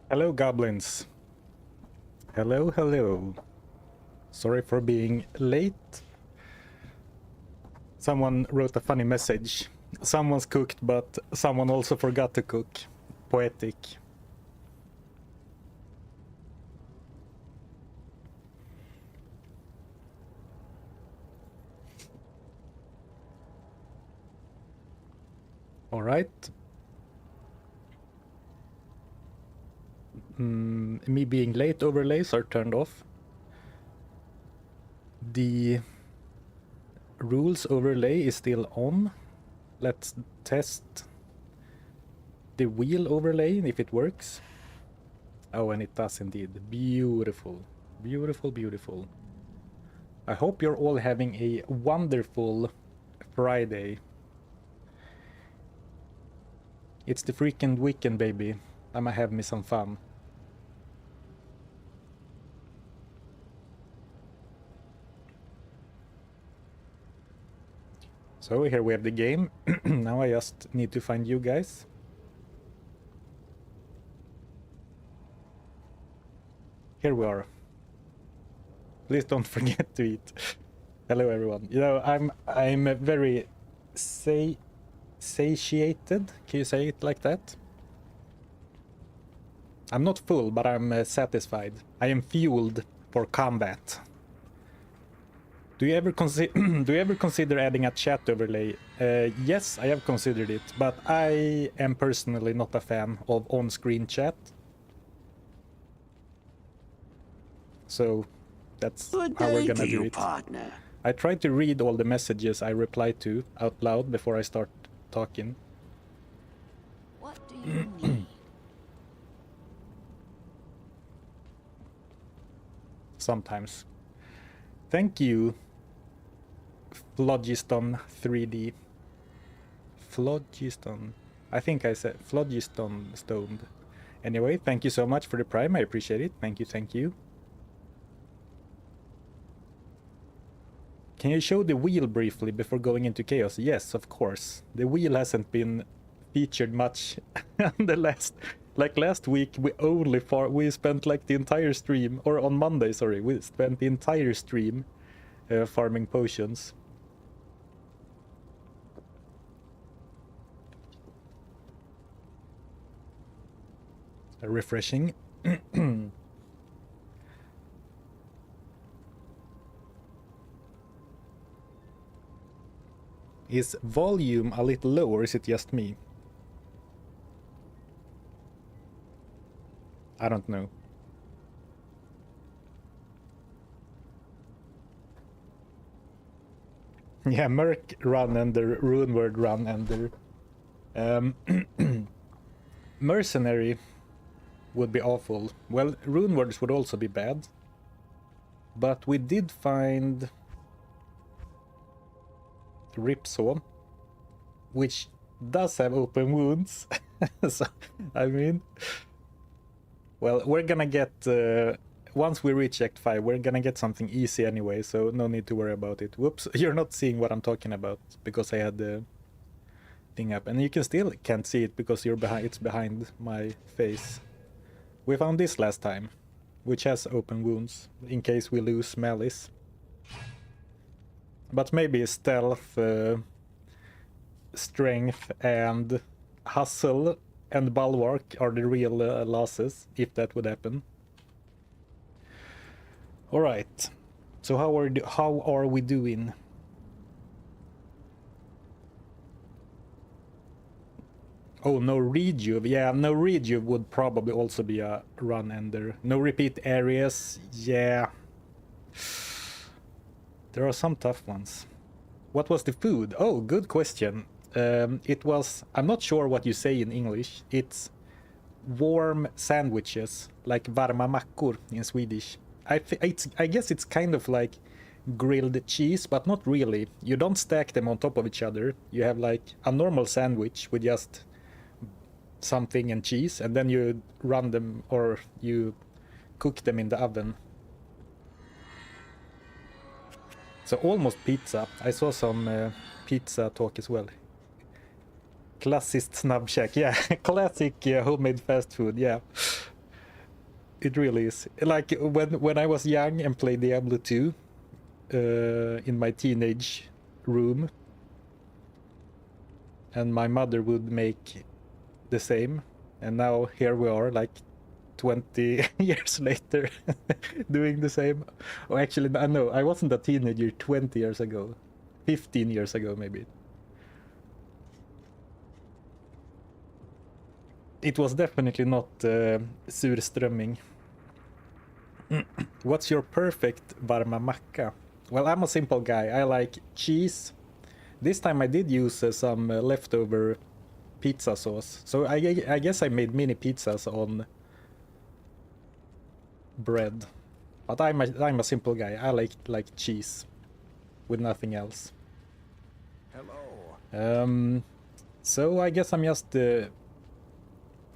Hello, goblins. Hello, hello. Sorry for being late. Someone wrote a funny message. Someone's cooked, but someone also forgot to cook. Poetic. All right. Me being late overlays are turned off. The rules overlay is still on. Let's test the wheel overlay if it works. Oh, and it does indeed. Beautiful. Beautiful, beautiful. I hope you're all having a wonderful Friday. It's the freaking weekend, baby. I'ma have me some fun. So here we have the game. Now I just need to find you guys. Here we are. Please don't forget to eat. Hello everyone. You know, I'm very satiated. Can you say it like that? I'm not full, but I'm satisfied. I am fueled for combat. Do you ever consider adding a chat overlay? Yes, I have considered it, but I am personally not a fan of on-screen chat. So that's how we're gonna do it. Partner. I try to read all the messages I reply to out loud before I start talking. What do you need? Sometimes. Thank you, Phlogiston 3D. Phlogiston. I think I said Phlogiston Stoned. Anyway, thank you so much for the Prime. I appreciate it. Thank you, thank you. Can you show the wheel briefly before going into chaos? Yes, of course. The wheel hasn't been featured much on the last week. We spent like the entire stream, or on Monday, sorry, we spent the entire stream farming potions. Refreshing. Is volume a little low, or is it just me? I don't know. Yeah, Merc run ender, Rune Word run ender. Mercenary would be awful. Well, Rune Words would also be bad. But we did find Ripsaw, which does have open wounds. So, I mean, well, we're gonna get once we reach Act 5, we're gonna get something easy anyway, so no need to worry about it. Whoops, you're not seeing what I'm talking about because I had the thing up, and you can still can't see it because you're behind. It's behind my face. We found this last time, which has open wounds in case we lose Malice. But maybe stealth, strength, and hustle and bulwark are the real losses, if that would happen. All right. So how are we doing? Oh, no rejuve. Yeah, no rejuve would probably also be a run ender. No repeat areas. Yeah. There are some tough ones. What was the food? Oh, good question. It was... I'm not sure what you say in English. It's warm sandwiches, like varma mackor in Swedish. I guess it's kind of like grilled cheese, but not really. You don't stack them on top of each other. You have like a normal sandwich with just something and cheese, and then you run them, or you cook them in the oven. So almost pizza. I saw some pizza talk as well. Klassiskt snabbkäk, yeah. Classic homemade fast food, yeah. It really is. Like when I was young and played Diablo 2 in my teenage room, and my mother would make the same, and now here we are, like 20 years later, doing the same. Oh, actually, no, I wasn't a teenager 20 years ago. 15 years ago, maybe. It was definitely not surströmming. What's your perfect varma macka? Well, I'm a simple guy. I like cheese. This time I did use some leftover pizza sauce. So I guess I made mini pizzas on bread. But I'm a simple guy. I like cheese with nothing else. Hello. So I guess I'm just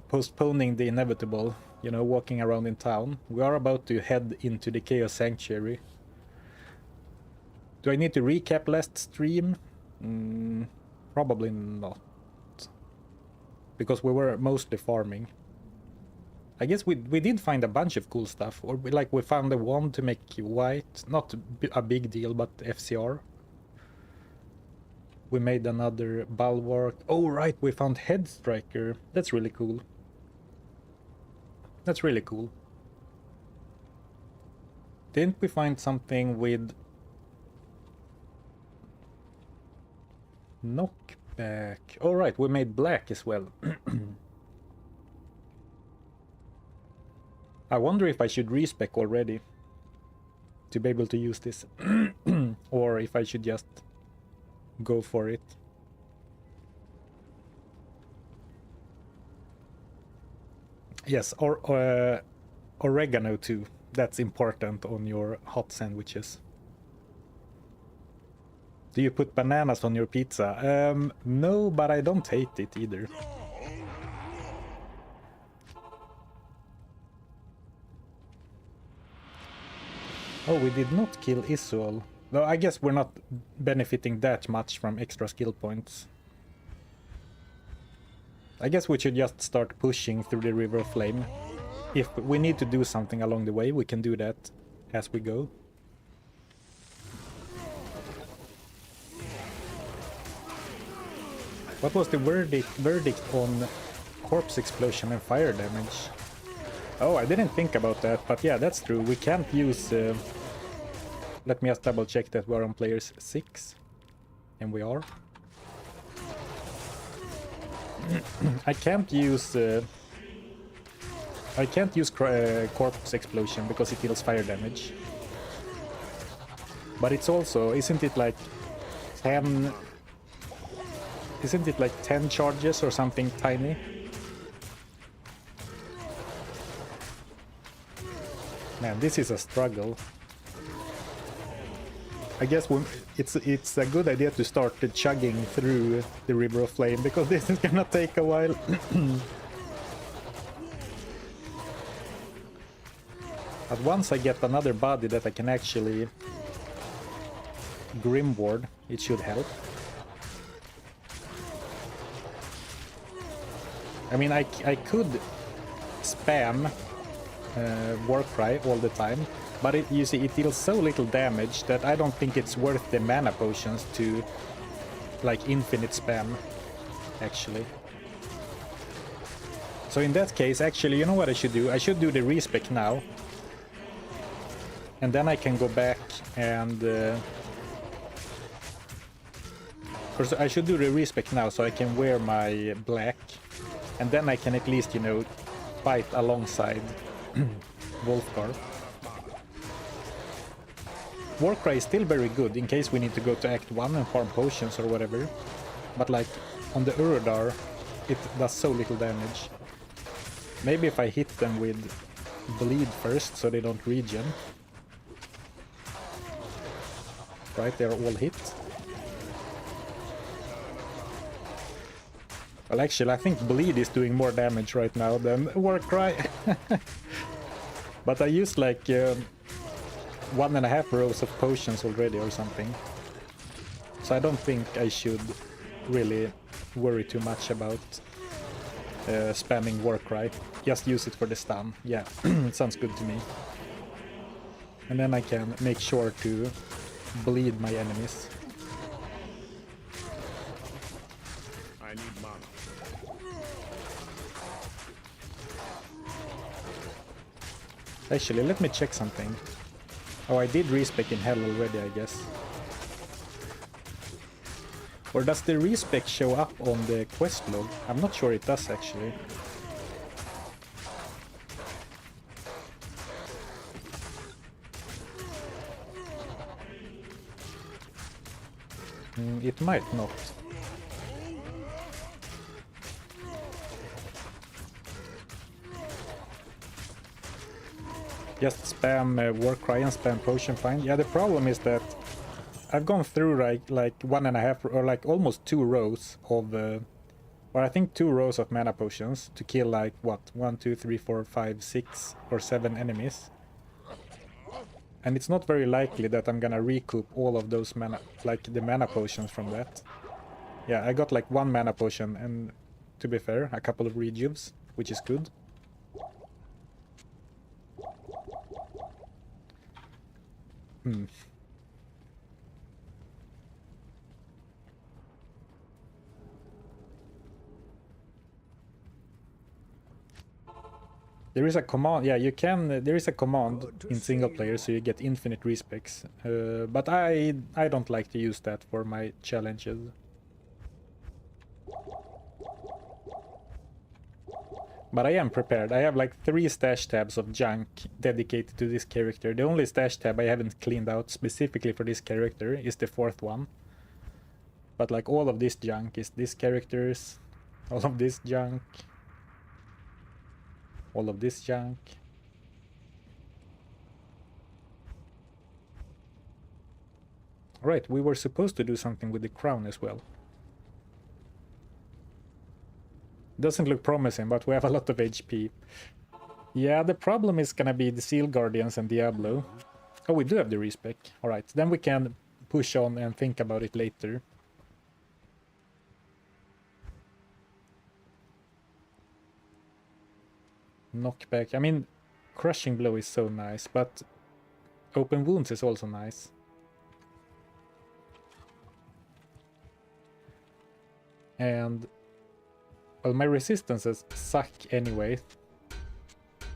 postponing the inevitable, you know, walking around in town. We are about to head into the Chaos Sanctuary. Do I need to recap last stream? Probably not. Because we were mostly farming. I guess we did find a bunch of cool stuff. Or we found the wand to make white. Not a big deal, but FCR. We made another bulwark. Oh right, we found Head Striker. That's really cool. That's really cool. Didn't we find something with knockback? Oh right, we made black as well. I wonder if I should respec already to be able to use this. Or if I should just go for it. Yes, or oregano too. That's important on your hot sandwiches. Do you put bananas on your pizza? No, but I don't hate it either. Oh, we did not kill Isuel. No, I guess we're not benefiting that much from extra skill points. I guess we should just start pushing through the River of Flame. If we need to do something along the way, we can do that as we go. What was the verdict on corpse explosion and fire damage? Oh, I didn't think about that, but yeah, that's true. We can't use... let me just double check that we're on players 6. And we are. I can't use corpse explosion because it deals fire damage. But it's also, isn't it like 10 charges or something tiny? Man, this is a struggle. I guess it's a good idea to start chugging through the River of Flame, because this is gonna take a while. But once I get another body that I can actually Grimward, it should help. I mean, I could spam Warcry all the time, but you see, it deals so little damage that I don't think it's worth the mana potions to like infinite spam, actually. So in that case, actually, you know what I should do? I should do the respec now. And then I can go back and... First, I should do the respec now so I can wear my black. And then I can at least, you know, fight alongside Wolfgar. Warcry is still very good in case we need to go to Act 1 and farm potions or whatever. But like, on the Urodar, it does so little damage. Maybe if I hit them with bleed first so they don't regen. Right, they're all hit. Well, actually, I think bleed is doing more damage right now than Warcry. But I used like 1.5 rows of potions already or something. So I don't think I should really worry too much about spamming Warcry. Just use it for the stun. Yeah, it sounds good to me. And then I can make sure to bleed my enemies. I need mana. Actually, let me check something. Oh, I did respec in hell already, I guess. Or does the respec show up on the quest log? I'm not sure it does, actually. It might not. Just spam Warcry and spam Potion Find. Yeah, the problem is that I've gone through like 1.5 or like almost 2 rows of, or I think 2 rows of mana potions to kill like what, 1, 2, 3, 4, 5, 6 or 7 enemies. And it's not very likely that I'm gonna recoup all of those mana, like the mana potions from that. Yeah, I got like 1 mana potion and, to be fair, a couple of rejuves, which is good. There is a command, yeah, you can, there is a command in single player so you get infinite respecs, but I don't like to use that for my challenges. But I am prepared. I have like 3 stash tabs of junk dedicated to this character. The only stash tab I haven't cleaned out specifically for this character is the 4th one. But like all of this junk is this character's, all of this junk, all of this junk. Right, we were supposed to do something with the crown as well. Doesn't look promising, but we have a lot of HP. Yeah, the problem is gonna be the Seal Guardians and Diablo. Oh, we do have the respec. Alright, then we can push on and think about it later. Knockback. I mean, Crushing Blow is so nice, but Open Wounds is also nice. And well, my resistances suck anyway,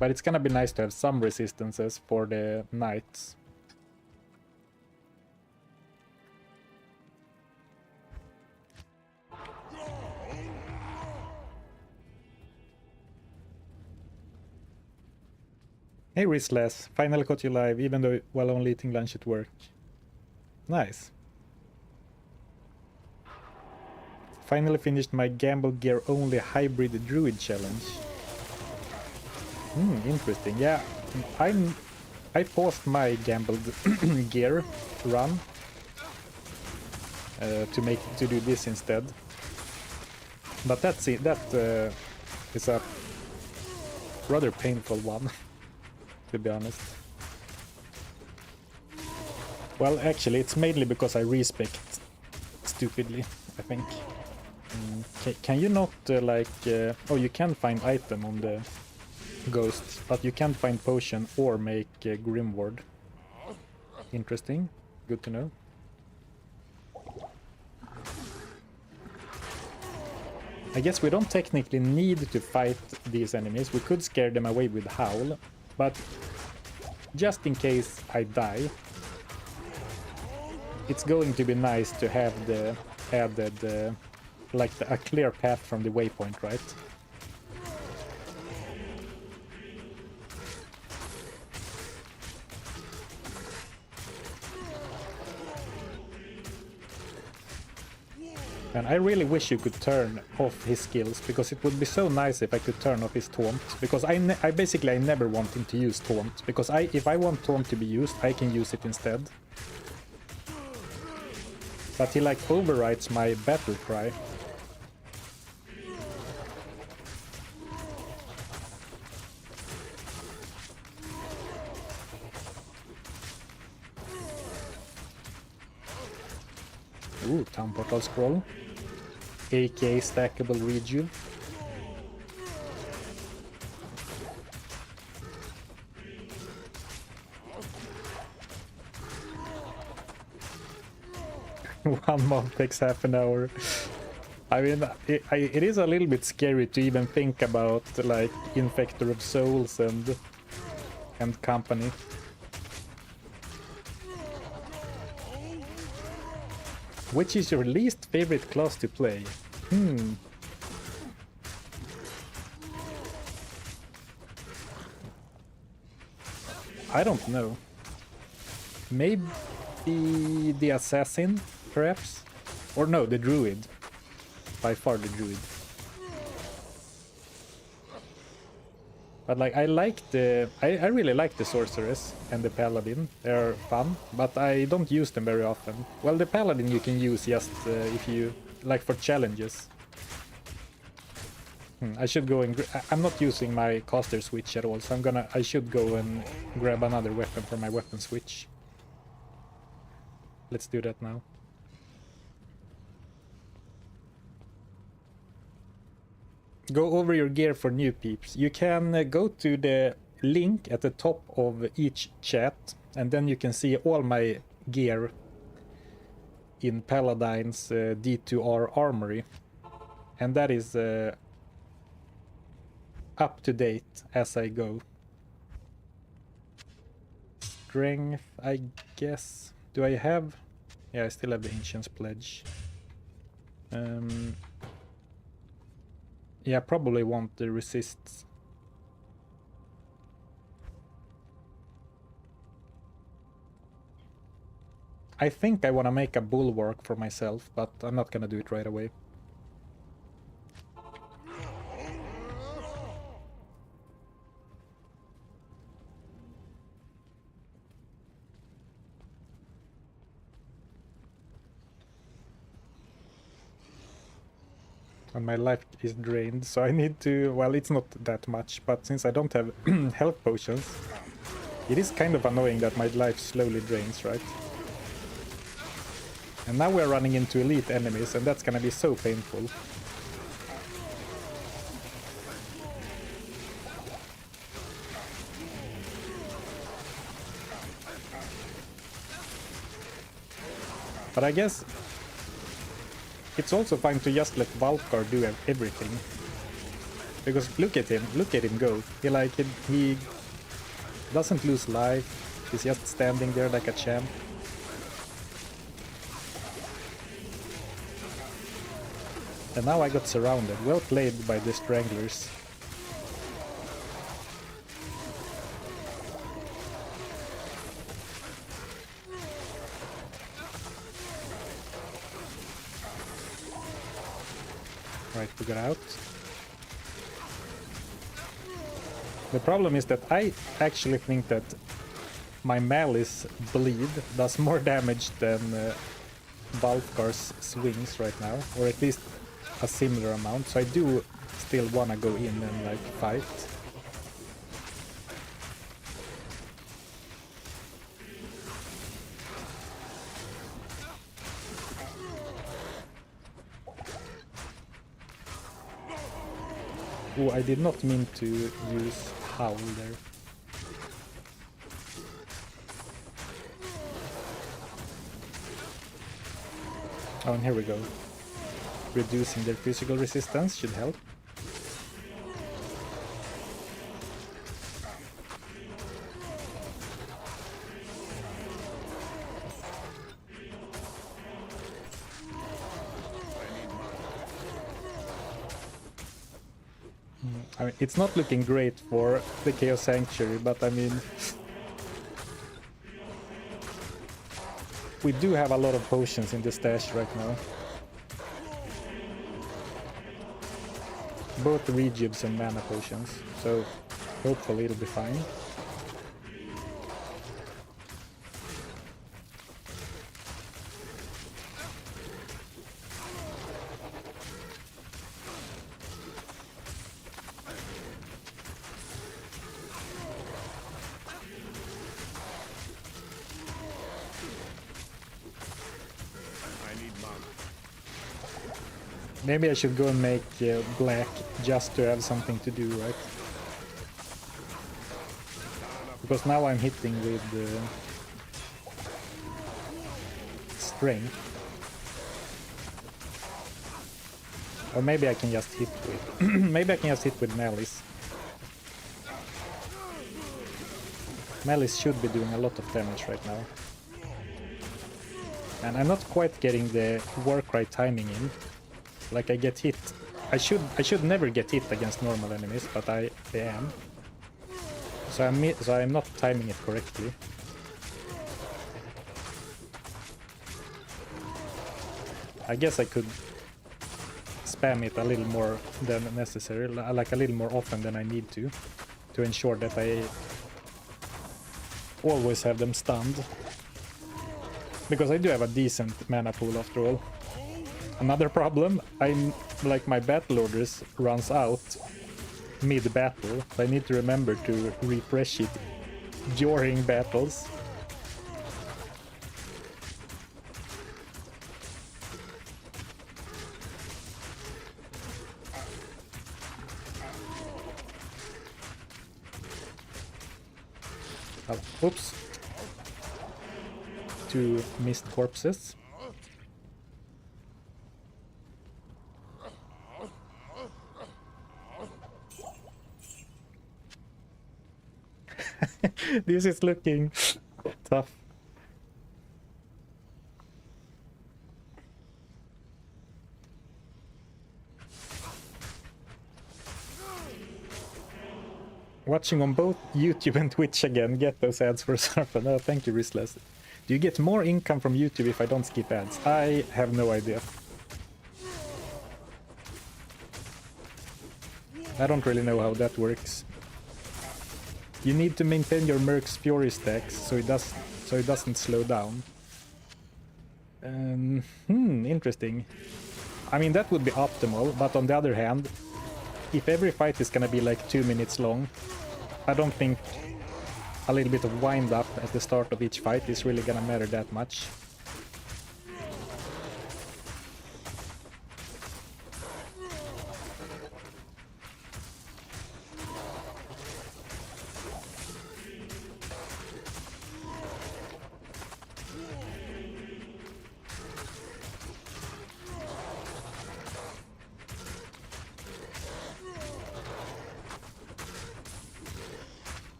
but it's gonna be nice to have some resistances for the knights. Hey Rissless, finally caught you live, even though while only eating lunch at work. Nice. Finally finished my Gamble Gear only hybrid druid challenge. Interesting. Yeah, I paused my Gambled Gear run to do this instead. But that's it. That is a rather painful one, to be honest. Well, actually, it's mainly because I respect stupidly, I think. Can you not oh, you can find item on the ghosts, but you can't find potion or make Grim Ward. Interesting. Good to know. I guess we don't technically need to fight these enemies. We could scare them away with Howl, but just in case I die, it's going to be nice to have the added a clear path from the waypoint, right? And I really wish you could turn off his skills, because it would be so nice if I could turn off his taunt, because I never want him to use taunt, because if I want taunt to be used, I can use it instead. But he like overwrites my battle cry. Ooh, Town Portal Scroll. aka stackable rejuve. One mob takes half an hour. I mean, it is a little bit scary to even think about, like, Infector of Souls and company. Which is your least favorite class to play? I don't know. Maybe the assassin, perhaps? Or no, the druid. By far the druid. But like, I really like the sorceress and the paladin. They're fun, but I don't use them very often. Well, the paladin you can use just if you like for challenges. I should go and I'm not using my caster switch at all, so I should go and grab another weapon for my weapon switch. Let's do that now. Go over your gear for new peeps. You can go to the link at the top of each chat, and then you can see all my gear in Paladine's D2R armory. And that is up to date as I go. Strength, I guess. Do I have? Yeah, I still have the Ancient's Pledge. Yeah, probably want the resists. I think I want to make a bulwark for myself, but I'm not gonna do it right away. And my life is drained, so I need to... Well, it's not that much, but since I don't have health potions, it is kind of annoying that my life slowly drains, right? And now we're running into elite enemies, and that's gonna be so painful. But I guess it's also fine to just let Valkar do everything. Because look at him go. He doesn't lose life. He's just standing there like a champ. And now I got surrounded. Well played by the Stranglers. Right, we got out. The problem is that I actually think that my Malice bleed does more damage than Valkar's swings right now, or at least a similar amount, so I do still wanna go in and like fight. Oh, I did not mean to use Howl there. Oh, and here we go. Reducing their physical resistance should help. I mean, it's not looking great for the Chaos Sanctuary, but I mean... we do have a lot of potions in the stash right now. Both rejuves and mana potions, so hopefully it'll be fine. Maybe I should go and make black just to have something to do, right? Because now I'm hitting with strength. Or maybe I can just hit with... maybe I can just hit with Malice. Malice should be doing a lot of damage right now. And I'm not quite getting the Warcry timing in. Like I get hit. I should never get hit against normal enemies, but I am. So I'm not timing it correctly. I guess I could spam it a little more than necessary, like a little more often than I need to ensure that I always have them stunned. Because I do have a decent mana pool after all. Another problem, like my battle orders runs out mid-battle. I need to remember to refresh it during battles. Oh, oops. 2 missed corpses. This is looking tough. Watching on both YouTube and Twitch again. Get those ads for Zarfen. Oh, thank you, Ristless. Do you get more income from YouTube if I don't skip ads? I have no idea. I don't really know how that works. You need to maintain your Merc's Fury stacks so it doesn't slow down. Interesting. I mean, that would be optimal, but on the other hand, if every fight is gonna be like 2 minutes long, I don't think a little bit of wind up at the start of each fight is really gonna matter that much.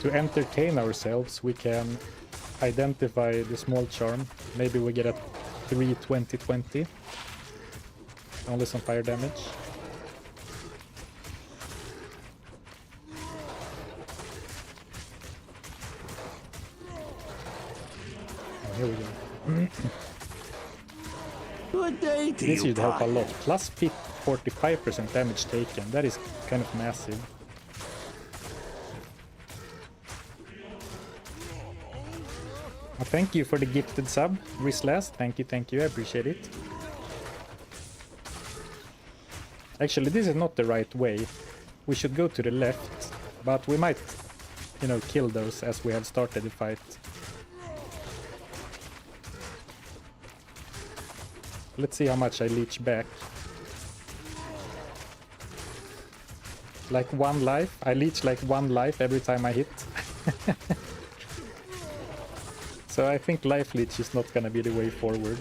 To entertain ourselves, we can identify the small charm. Maybe we get a 3-20-20. Only some fire damage. Oh, here we go. Good day to This you, should help a partner. lot. Plus 45% damage taken. That is kind of massive. Thank you for the gifted sub, Rislas. Thank you, I appreciate it. Actually, this is not the right way. We should go to the left, but we might, you know, kill those as we have started the fight. Let's see how much I leech back. Like 1 life. I leech like 1 life every time I hit. So I think life leech is not gonna be the way forward.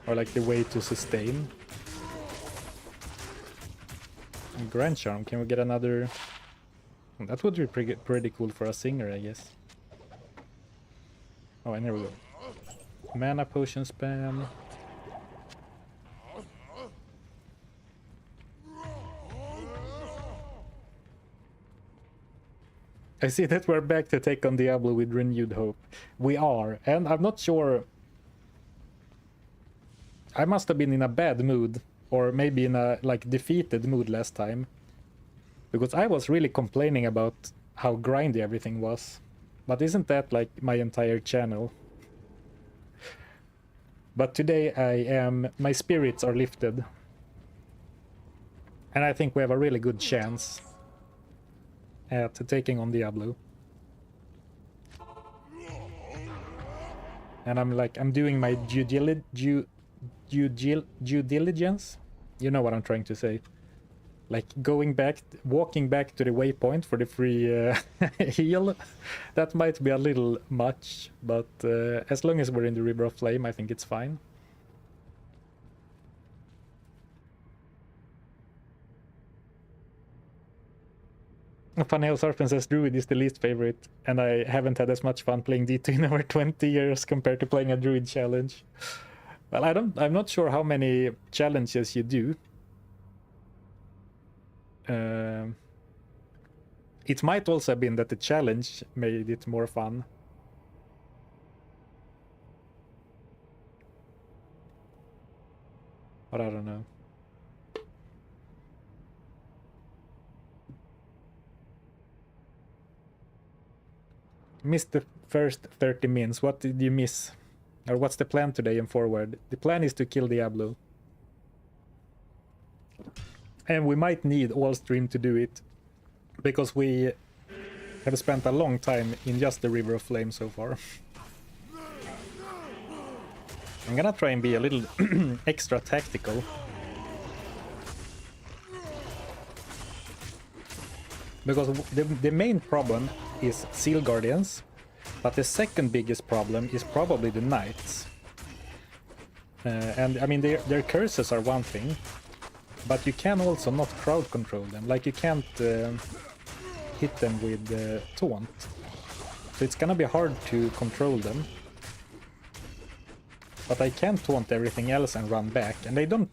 Or like the way to sustain. And Grand Charm, can we get another... That would be pretty cool for a singer, I guess. Oh, and there we go. Mana potion spam. I see that we're back to take on Diablo with renewed hope. We are, and I'm not sure... I must have been in a bad mood, or maybe in a, like, defeated mood last time. Because I was really complaining about how grindy everything was. But isn't that, like, my entire channel? But today my spirits are lifted. And I think we have a really good chance at taking on Diablo. And I'm doing my due diligence. You know what I'm trying to say. Like walking back to the waypoint for the free heal. That might be a little much, but as long as we're in the River of Flame, I think it's fine. Funny how Zarfen says Druid is the least favorite, and I haven't had as much fun playing D2 in over 20 years compared to playing a Druid challenge. Well, I'm not sure how many challenges you do. It might also have been that the challenge made it more fun. But I don't know. Missed the first 30 mins. What did you miss? Or what's the plan today and forward? The plan is to kill Diablo. And we might need all stream to do it, because we have spent a long time in just the River of Flame so far. I'm gonna try and be a little extra tactical. Because the main problem is Seal Guardians, but the second biggest problem is probably the Knights. And I mean, their curses are one thing, but you can also not crowd control them. Like, you can't hit them with taunt. So it's gonna be hard to control them. But I can taunt everything else and run back, and they don't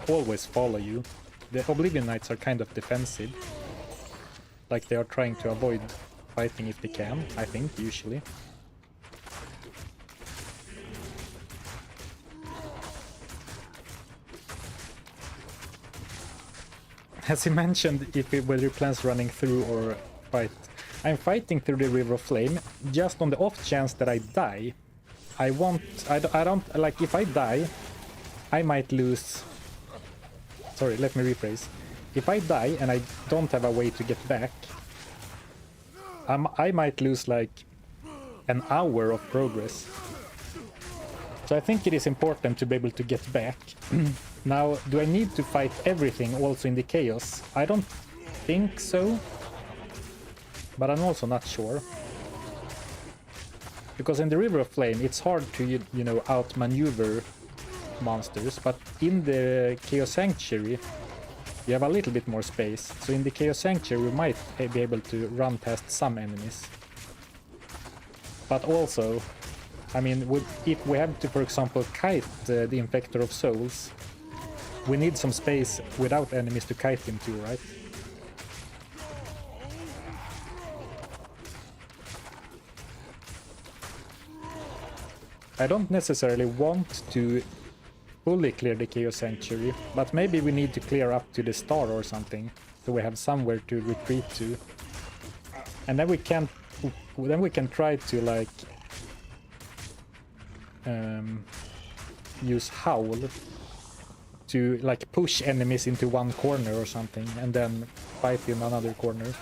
always follow you. The Oblivion Knights are kind of defensive. Like, they are trying to avoid fighting if they can, I think, usually. As he mentioned, whether he plans running through or fight. I'm fighting through the River of Flame, just on the off chance that I die. I don't, like, if I die, I might lose... Sorry, let me rephrase. If I die and I don't have a way to get back, I might lose like an hour of progress. So I think it is important to be able to get back. Now, do I need to fight everything also in the chaos? I don't think so, but I'm also not sure. Because in the River of Flame, it's hard to, you know, outmaneuver monsters, but in the Chaos Sanctuary, you have a little bit more space. So in the Chaos Sanctuary, we might be able to run past some enemies. But also, I mean, if we have to, for example, kite the Infector of Souls, we need some space without enemies to kite him to, right? I don't necessarily want to fully clear the Chaos Sanctuary, but maybe we need to clear up to the star or something, so we have somewhere to retreat to. And then we can try to, like, use Howl to, like, push enemies into one corner or something, and then fight in another corner.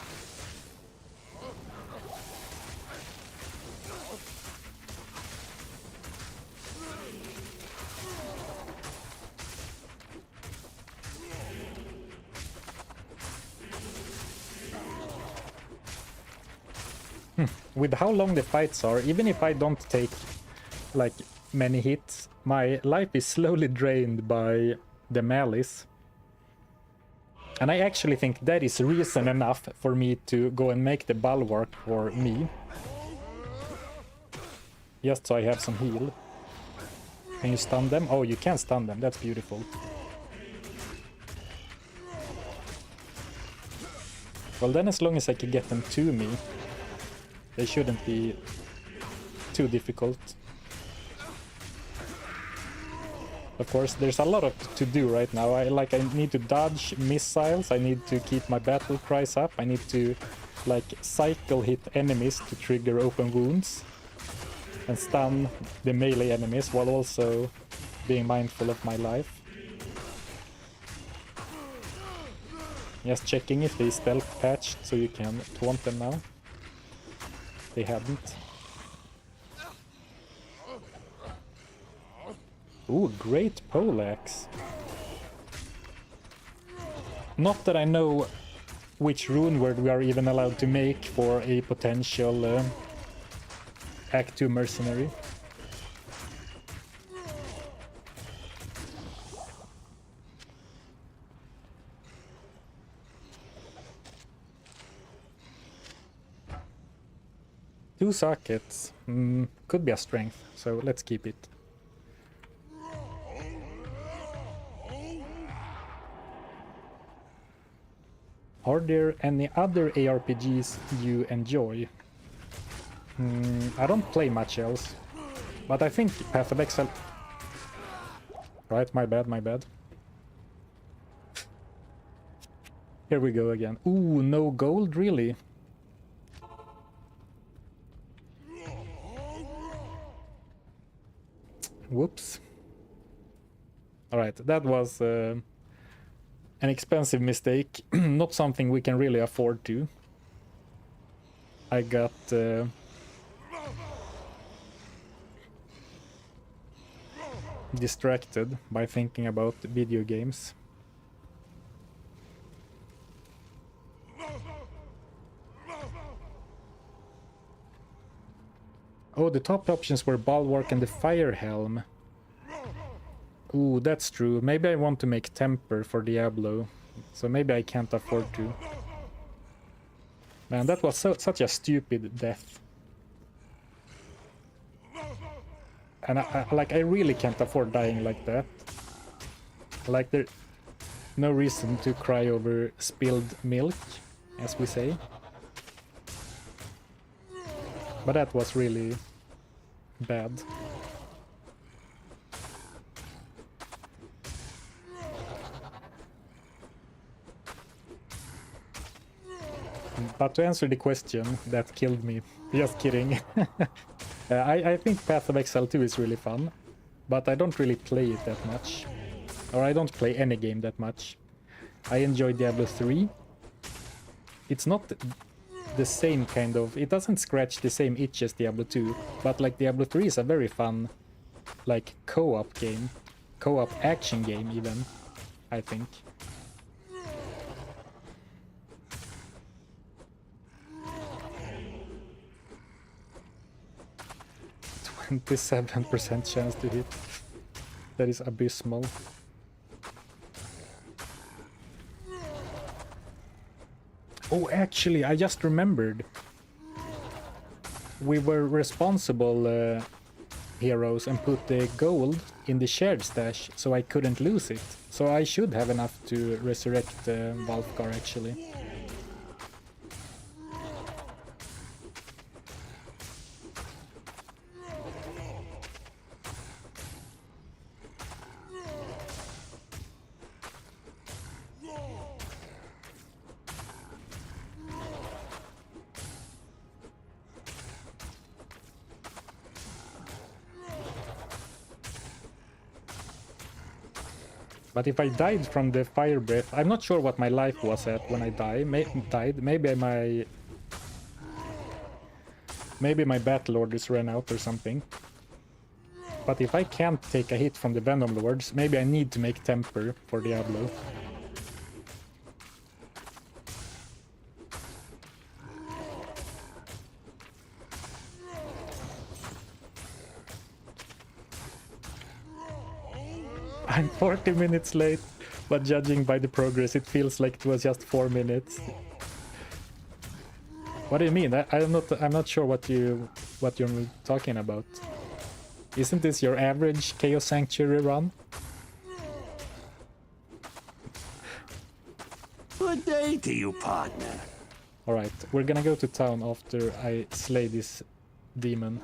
With how long the fights are, even if I don't take like many hits, my life is slowly drained by the malice. And I actually think that is reason enough for me to go and make the bulwark for me. Just so I have some heal. Can you stun them? Oh, you can stun them, that's beautiful. Well then, as long as I can get them to me, they shouldn't be too difficult. Of course, there's a lot to do right now. I need to dodge missiles, I need to keep my battle cries up, I need to like cycle hit enemies to trigger open wounds and stun the melee enemies while also being mindful of my life. Just checking if they stealth patched so you can taunt them now. They haven't. Ooh, great poleaxe. Not that I know which rune word we are even allowed to make for a potential Act 2 mercenary. 2 sockets. Could be a strength, so let's keep it. Are there any other ARPGs you enjoy? I don't play much else, but I think Path of Exile... Right, my bad. Here we go again. Ooh, no gold, really? Whoops. Alright, that was an expensive mistake. Not something we can really afford to. I got... distracted by thinking about video games. Oh, the top options were Bulwark and the Fire Helm. Ooh, that's true. Maybe I want to make Temper for Diablo, so maybe I can't afford to. Man, that was such a stupid death. And I really can't afford dying like that. Like, there's no reason to cry over spilled milk, as we say. But that was really bad. But to answer the question, that killed me. Just kidding. I think Path of Exile 2 is really fun, but I don't really play it that much. Or I don't play any game that much. I enjoy Diablo 3. It's not the same kind of... It doesn't scratch the same itch as Diablo 2, but like Diablo 3 is a very fun, like, co-op game. Co-op action game even, I think. 27% chance to hit. That is abysmal. Oh, actually, I just remembered. We were responsible heroes and put the gold in the shared stash, so I couldn't lose it. So I should have enough to resurrect Valfgar, actually. But if I died from the fire breath, I'm not sure what my life was at when I died. Maybe my battle orders ran out or something. But if I can't take a hit from the Venom Lords, maybe I need to make Temper for Diablo. I'm 40 minutes late, but judging by the progress, it feels like it was just 4 minutes. What do you mean? I'm not sure what you're talking about. Isn't this your average Chaos Sanctuary run? Good day to you, partner. Alright, we're gonna go to town after I slay this demon.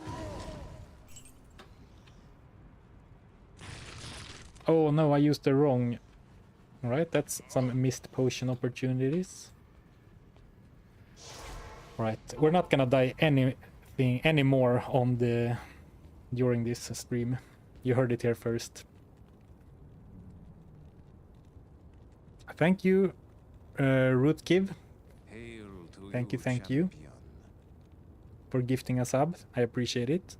Oh no, I used the wrong... Alright, that's some missed potion opportunities. Right, we're not gonna die anymore on during this stream. You heard it here first. Thank you, Rootkiv. Thank you. For gifting a sub. I appreciate it.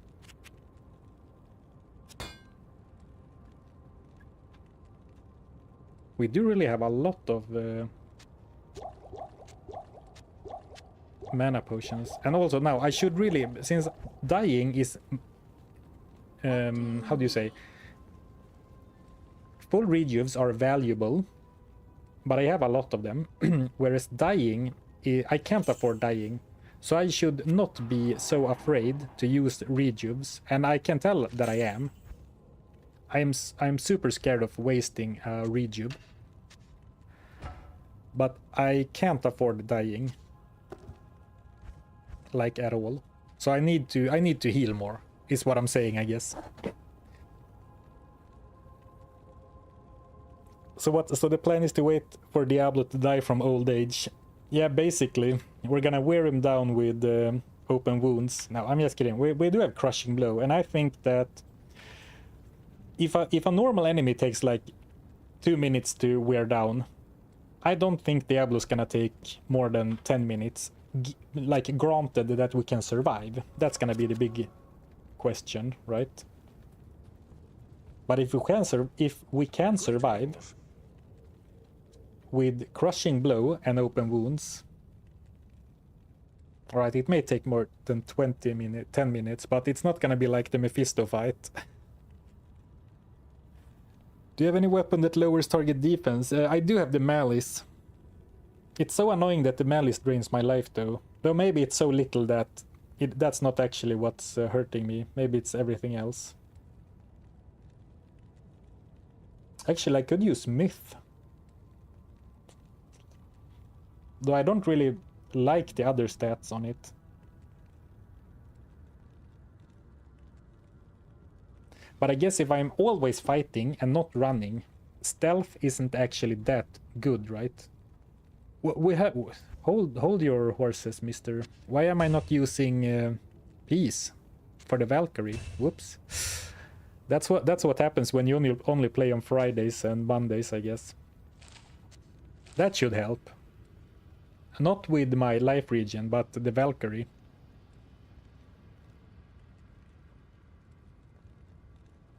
We do really have a lot of mana potions. And also now, I should really, since dying is, how do you say? Full rejuves are valuable, but I have a lot of them. Whereas dying, I can't afford dying. So I should not be so afraid to use rejuves, and I can tell that I am. I'm super scared of wasting a rejuve. But I can't afford dying. Like at all. So I need to heal more, is what I'm saying, I guess. So the plan is to wait for Diablo to die from old age. Yeah, basically, we're gonna wear him down with open wounds. No, I'm just kidding. We do have crushing blow, and I think that if a normal enemy takes like 2 minutes to wear down, I don't think Diablo's gonna take more than 10 minutes. Like, granted that we can survive. That's gonna be the big question, right? But if we can survive with crushing blow and open wounds. Alright, it may take more than 10 minutes, but it's not gonna be like the Mephisto fight. Do you have any weapon that lowers target defense? I do have the Malice. It's so annoying that the Malice drains my life though. Though maybe it's so little that that's not actually what's hurting me. Maybe it's everything else. Actually, I could use Myth. Though I don't really like the other stats on it. But I guess if I'm always fighting and not running, stealth isn't actually that good, right? We have... Hold your horses, mister. Why am I not using peace for the Valkyrie? Whoops. That's what happens when you only play on Fridays and Mondays, I guess. That should help. Not with my life regen, but the Valkyrie.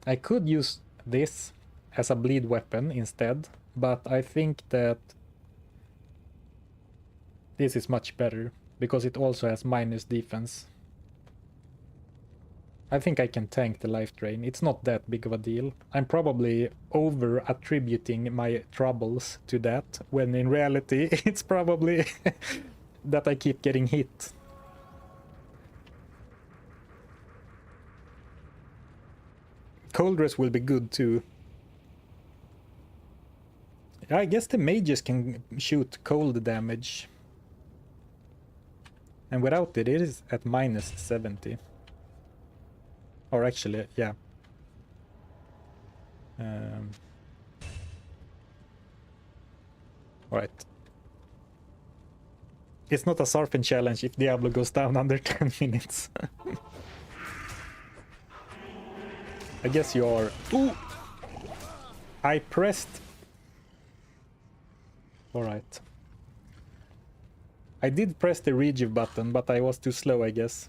I could use this as a bleed weapon instead, but I think that this is much better, because it also has minus defense. I think I can tank the life drain. It's not that big of a deal. I'm probably over-attributing my troubles to that, when in reality it's probably that I keep getting hit. Cold Dress will be good too. I guess the mages can shoot cold damage. And without it, it is at minus 70. Or actually, yeah. Alright. It's not a Zarfen challenge if Diablo goes down under 10 minutes. I guess you are... Ooh! I pressed... Alright. I did press the rejuve button, but I was too slow, I guess.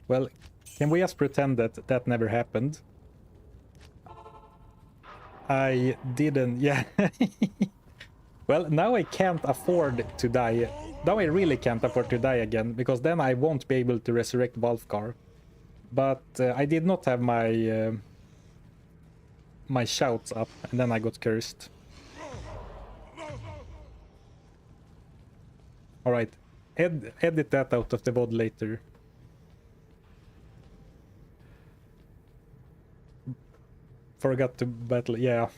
Well, can we just pretend that that never happened? I didn't... Yeah. Well, now I can't afford to die. Now I really can't afford to die again, because then I won't be able to resurrect Wolfgar. But I did not have my... my shouts up, and then I got cursed. Alright, edit that out of the VOD later. Forgot to battle, yeah.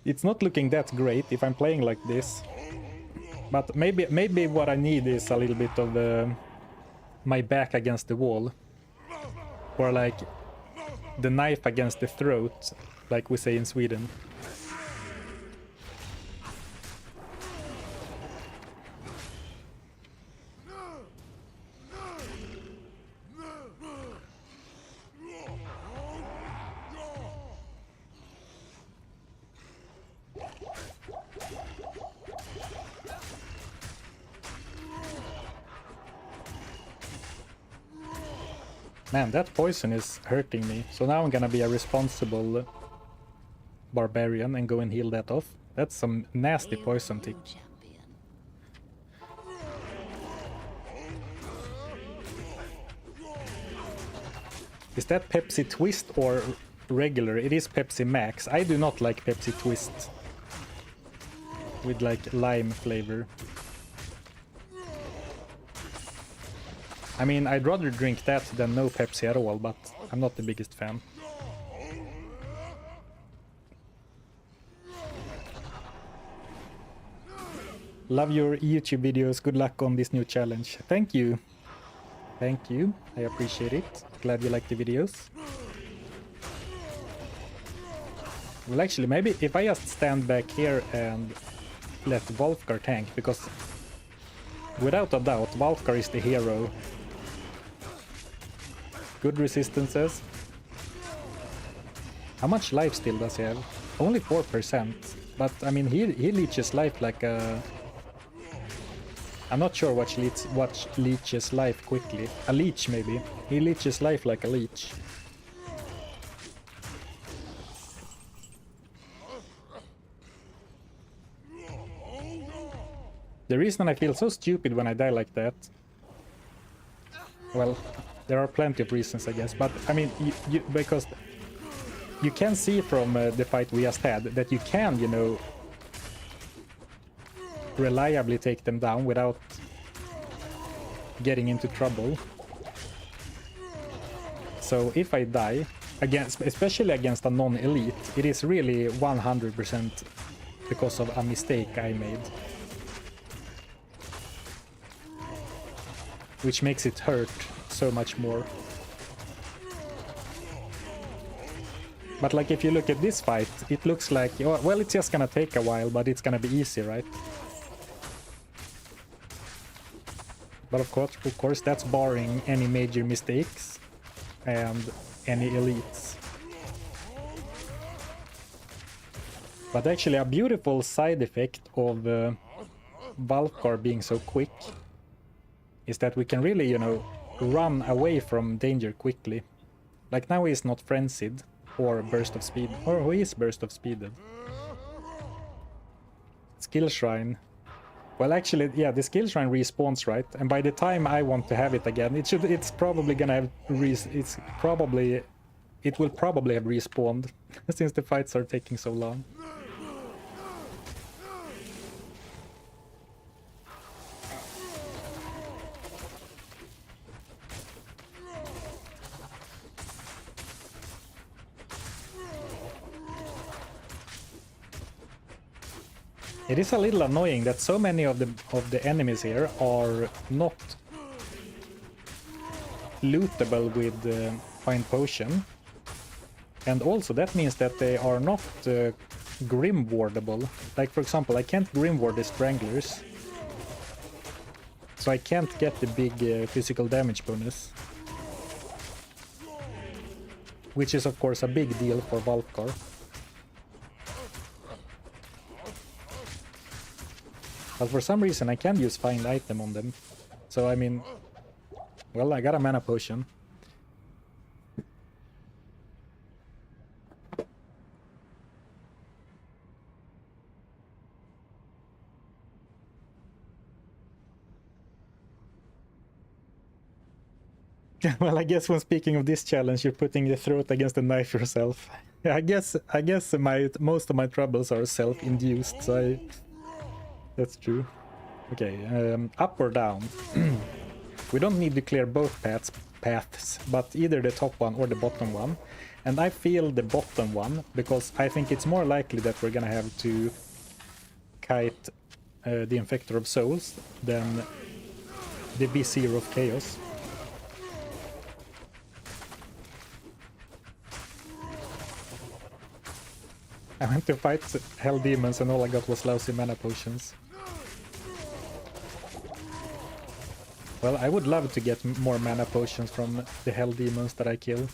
It's not looking that great if I'm playing like this. But maybe what I need is a little bit of my back against the wall. Or like the knife against the throat, like we say in Sweden. Man, that poison is hurting me. So now I'm gonna be a responsible barbarian and go and heal that off. That's some nasty poison tick. Champion. Is that Pepsi Twist or regular? It is Pepsi Max. I do not like Pepsi Twist. with like lime flavor. I mean, I'd rather drink that than no Pepsi at all, but I'm not the biggest fan. Love your YouTube videos. Good luck on this new challenge. Thank you. Thank you. I appreciate it. Glad you like the videos. Well, actually, maybe if I just stand back here and let Volkar tank, because without a doubt, Volkar is the hero. Good resistances. How much life still does he have? Only 4%. But, I mean, he leeches life like a... I'm not sure what leeches life quickly. A leech, maybe. He leeches life like a leech. The reason I feel so stupid when I die like that... Well, there are plenty of reasons, I guess. But, I mean, because... You can see from the fight we just had that you can, you know... reliably take them down without getting into trouble. So if I die, especially against a non-elite, it is really 100% because of a mistake I made. Which makes it hurt so much more. But like if you look at this fight, it looks like, well, it's just gonna take a while, but it's gonna be easy, right? But of course, that's barring any major mistakes and any elites. But actually, a beautiful side effect of Valkar being so quick is that we can really, you know, run away from danger quickly. Like now he's not frenzied or burst of speed, or who is burst of speeded? Skill shrine. Well, actually, yeah, the skill shrine respawns, right? And by the time I want to have it again, it's probably gonna have it will probably have respawned since the fights are taking so long. It is a little annoying that so many of the enemies here are not lootable with Find Potion. And also that means that they are not Grim Wardable. Like for example, I can't Grim Ward the Stranglers. So I can't get the big physical damage bonus. Which is of course a big deal for Valkar. But for some reason I can't use Find Item on them. So I mean... Well, I got a mana potion. Well, I guess when speaking of this challenge, you're putting your throat against the knife yourself. Yeah, I guess most of my troubles are self-induced, so that's true. Okay, up or down? We don't need to clear both paths, but either the top one or the bottom one. And I feel the bottom one, because I think it's more likely that we're gonna have to kite the Infector of Souls than the Vizier of Chaos. I went to fight Hell Demons and all I got was lousy mana potions. Well, I would love to get more mana potions from the Hell Demons that I kill.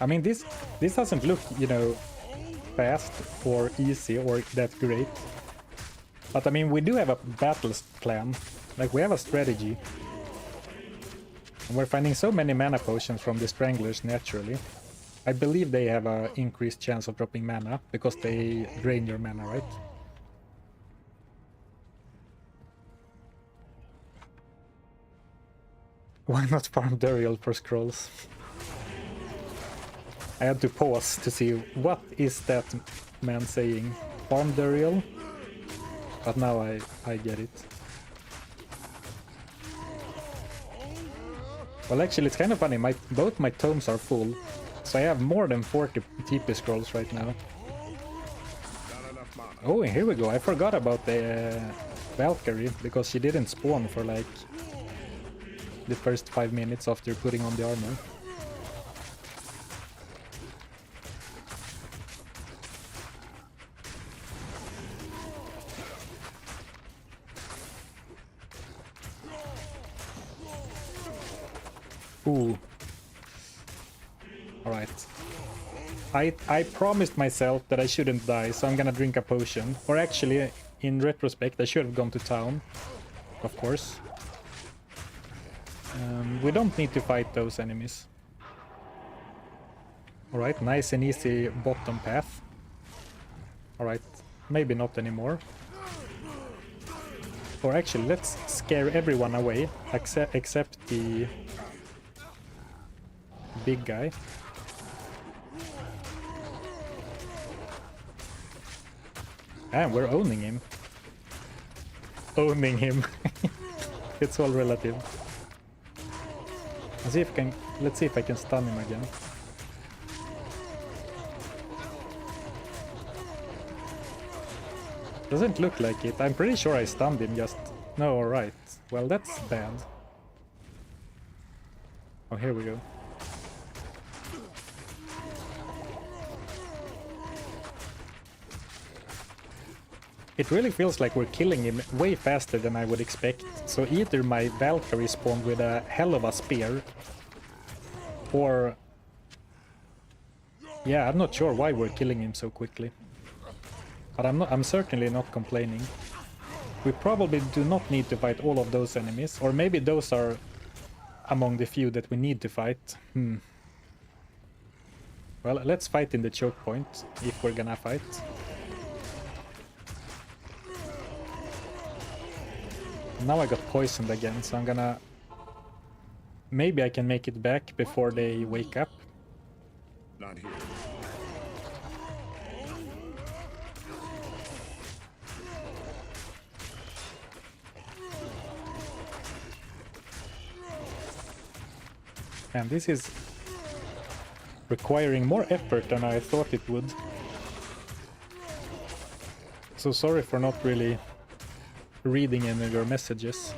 I mean, this doesn't look, you know, fast or easy or that great. But I mean, we do have a battles plan. Like, we have a strategy. And we're finding so many mana potions from the Stranglers naturally. I believe they have an increased chance of dropping mana, because they drain your mana, right? Why not farm Duriel for scrolls? I had to pause to see what is that man saying. Farm burial? But now I get it. Well, actually, it's kind of funny. Both my tomes are full, so I have more than 40 TP scrolls right now. Oh, and here we go. I forgot about the Valkyrie, because she didn't spawn for like the first 5 minutes after putting on the armor. Ooh. Alright. I promised myself that I shouldn't die, so I'm gonna drink a potion. Or actually, in retrospect, I should have gone to town. Of course. We don't need to fight those enemies. Alright, nice and easy bottom path. Alright, maybe not anymore. Or actually, let's scare everyone away, except the big guy. And we're owning him. Owning him. It's all relative. Let's see if I can stun him again. Doesn't look like it. I'm pretty sure I stunned him just... No, alright. Well, that's bad. Oh, here we go. It really feels like we're killing him way faster than I would expect. So either my Valkyrie spawned with a hell of a spear, or... Yeah, I'm not sure why we're killing him so quickly. But I'm certainly not complaining. We probably do not need to fight all of those enemies, or maybe those are among the few that we need to fight. Well, let's fight in the choke point, if we're gonna fight. Now I got poisoned again, so I'm gonna... Maybe I can make it back before they wake up. Not here. And this is requiring more effort than I thought it would. So sorry for not really reading any of your messages.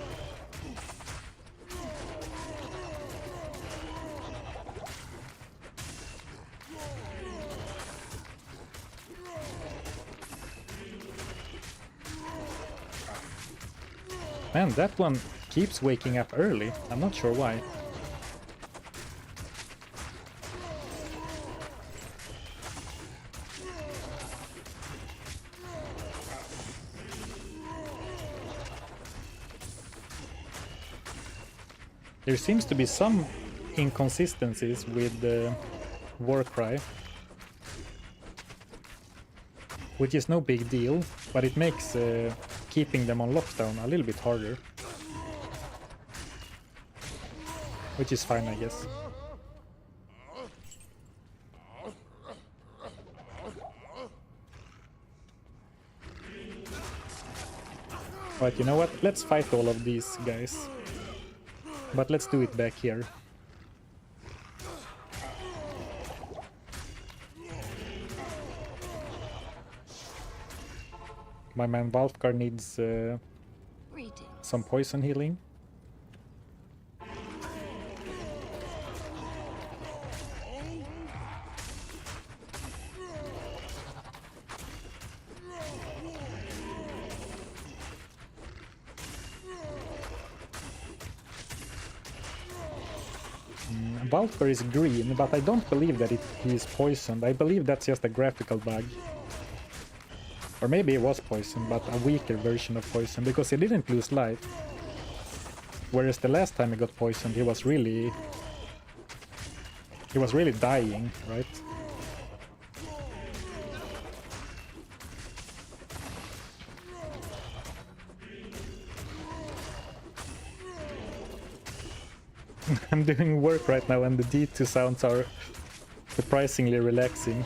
Man, that one keeps waking up early. I'm not sure why. There seems to be some inconsistencies with the Warcry, which is no big deal, but it makes keeping them on lockdown a little bit harder. Which is fine, I guess. But you know what? Let's fight all of these guys. But let's do it back here. My man Valkar needs some poison healing. Valkar is green, but I don't believe that he is poisoned. I believe that's just a graphical bug. Or maybe it was poison, but a weaker version of poison, because he didn't lose life. Whereas the last time he got poisoned, he was really dying, right? I'm doing work right now and the D2 sounds are Surprisingly relaxing.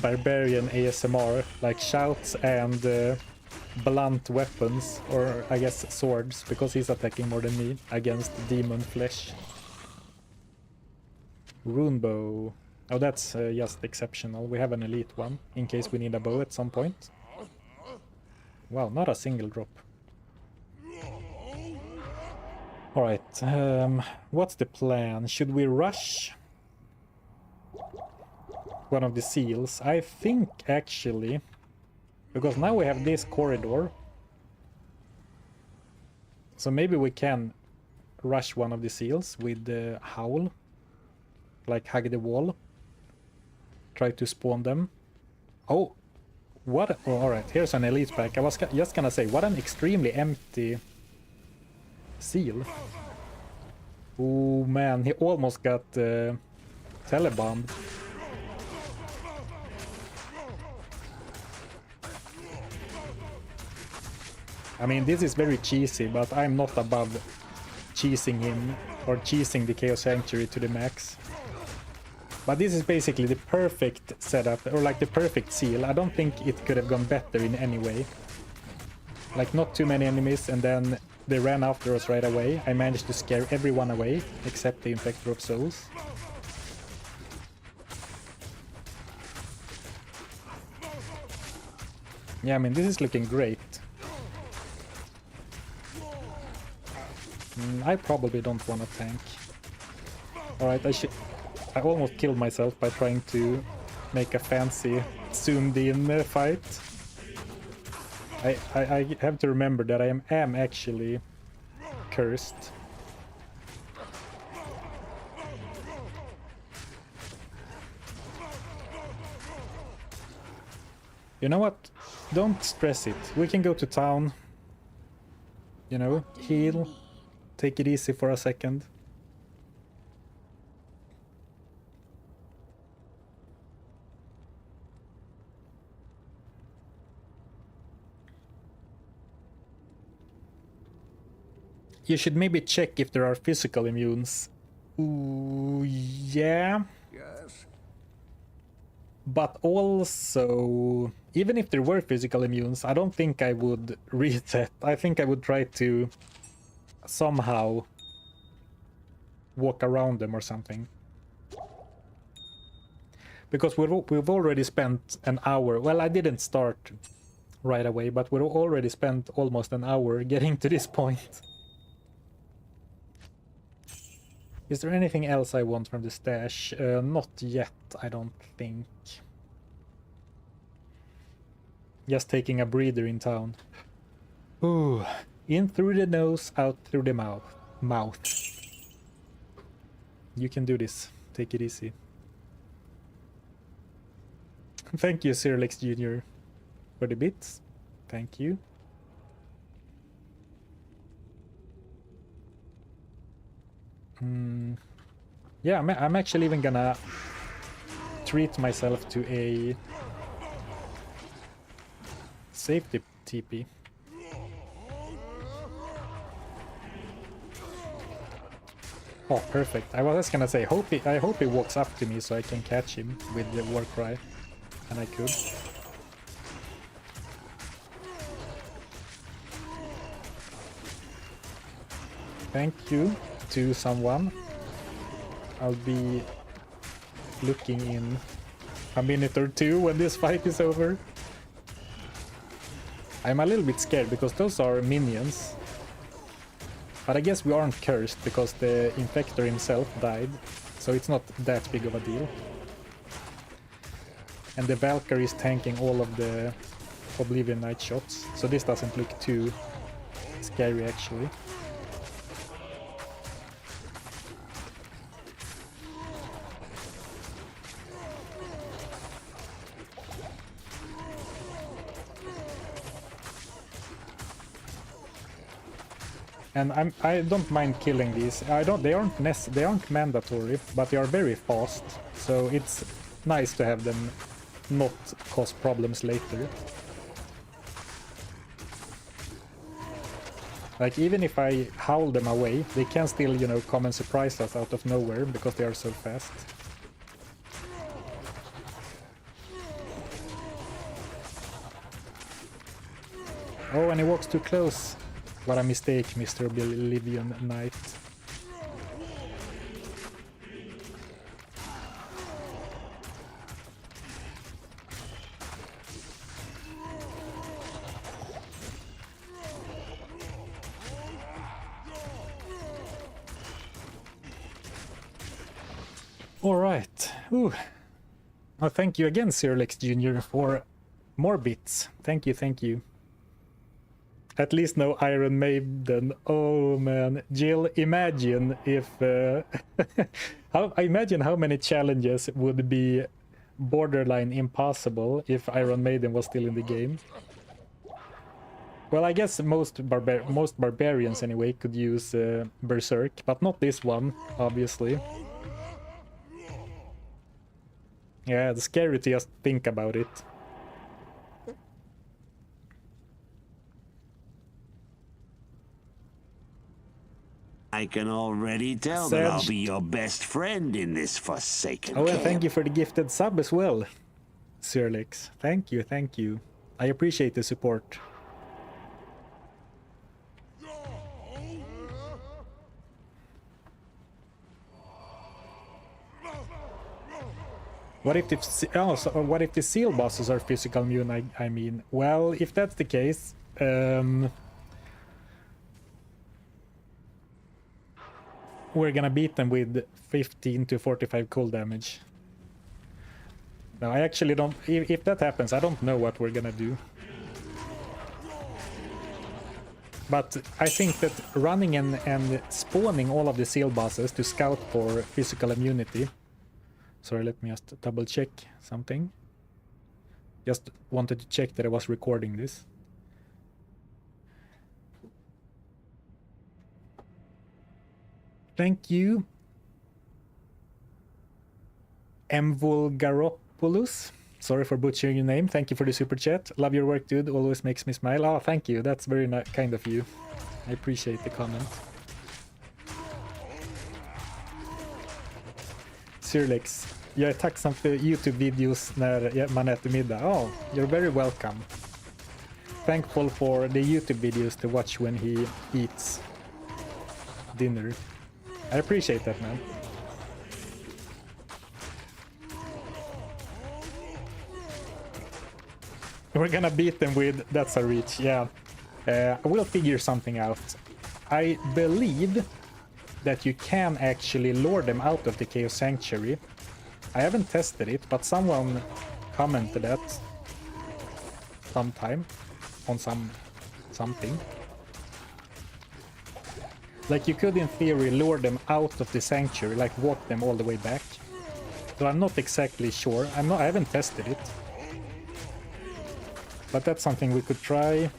Barbarian ASMR, like shouts and blunt weapons, or I guess swords, because he's attacking more than me against demon flesh. Runebow. Oh, that's just exceptional. We have an elite one, in case we need a bow at some point. Wow, not a single drop. Alright, what's the plan? Should we rush one of the seals? I think, actually, because now we have this corridor. So maybe we can rush one of the seals with the howl. Like hug the wall. Try to spawn them. Oh, what? Oh, alright, here's an elite pack. I was just gonna say, what an extremely empty seal. Oh man, he almost got telebombed. I mean, this is very cheesy, but I'm not above cheesing him or cheesing the Chaos Sanctuary to the max. But this is basically the perfect setup, or like the perfect seal. I don't think it could have gone better in any way. Like, not too many enemies, and then they ran after us right away. I managed to scare everyone away, except the Infector of Souls. Yeah, I mean, this is looking great. I probably don't want to tank. Alright, I almost killed myself by trying to make a fancy zoomed-in fight. I have to remember that I am actually cursed. You know what? Don't stress it. We can go to town. You know, heal. Take it easy for a second. You should maybe check if there are physical immunes. Ooh, yeah. Yes. But also, even if there were physical immunes, I don't think I would reset. I think I would try to somehow walk around them or something. Because we've already spent an hour. Well, I didn't start right away, but we've already spent almost an hour getting to this point. Is there anything else I want from the stash? Not yet, I don't think. Just taking a breather in town. Ooh, in through the nose, out through the mouth. You can do this. Take it easy. Thank you, Cyrillix Jr. for the bits. Thank you. Yeah, I'm actually even gonna treat myself to a safety TP. Oh, perfect. I was just gonna say, I hope he walks up to me so I can catch him with the war cry. And I could. Thank you to someone. I'll be looking in a minute or two when this fight is over. I'm a little bit scared because those are minions. But I guess we aren't cursed because the Infector himself died. So it's not that big of a deal. And the Valkyrie is tanking all of the Oblivion Knight shots. So this doesn't look too scary actually. And I don't mind killing these. They aren't mandatory, but they are very fast. So it's nice to have them not cause problems later. Like, even if I howl them away, they can still, you know, come and surprise us out of nowhere because they are so fast. Oh, and he walks too close. What a mistake, Mr. Oblivion Knight. All right. Ooh. Oh, thank you again, Sirlex Jr. for more bits. Thank you, thank you. At least no Iron Maiden. Oh man, Jill, imagine if I imagine how many challenges would be borderline impossible if Iron Maiden was still in the game. Well, I guess most barbarians anyway could use Berserk, but not this one, obviously. Yeah, it's scary to just think about it. I can already tell that I'll be your best friend in this forsaken Oh, and camp. thank you for the gifted sub as well, Sirlex. Thank you, thank you. I appreciate the support. What if what if the seal bosses are physical immune? I mean, well, if that's the case, we're gonna beat them with 15 to 45 cold damage. No, I actually don't. If that happens, I don't know what we're gonna do. But I think that running and spawning all of the seal bosses to scout for physical immunity. Sorry, let me just double check something. Just wanted to check that I was recording this. Thank you, Mvulgaropoulos. Sorry for butchering your name. Thank you for the super chat. Love your work, dude. Always makes me smile. Oh, thank you. That's very kind of you. I appreciate the comment. Sirlex, jag är tacksam för YouTube-videos när man äter middag. Oh, you're very welcome. Thankful for the YouTube videos to watch when he eats dinner. I appreciate that, man. We're gonna beat them with that's a reach, yeah. We'll figure something out. I believe that you can actually lure them out of the Chaos Sanctuary. I haven't tested it, but someone commented that sometime on something. Like you could in theory lure them out of the sanctuary, like walk them all the way back. So I'm not exactly sure. I haven't tested it. But that's something we could try.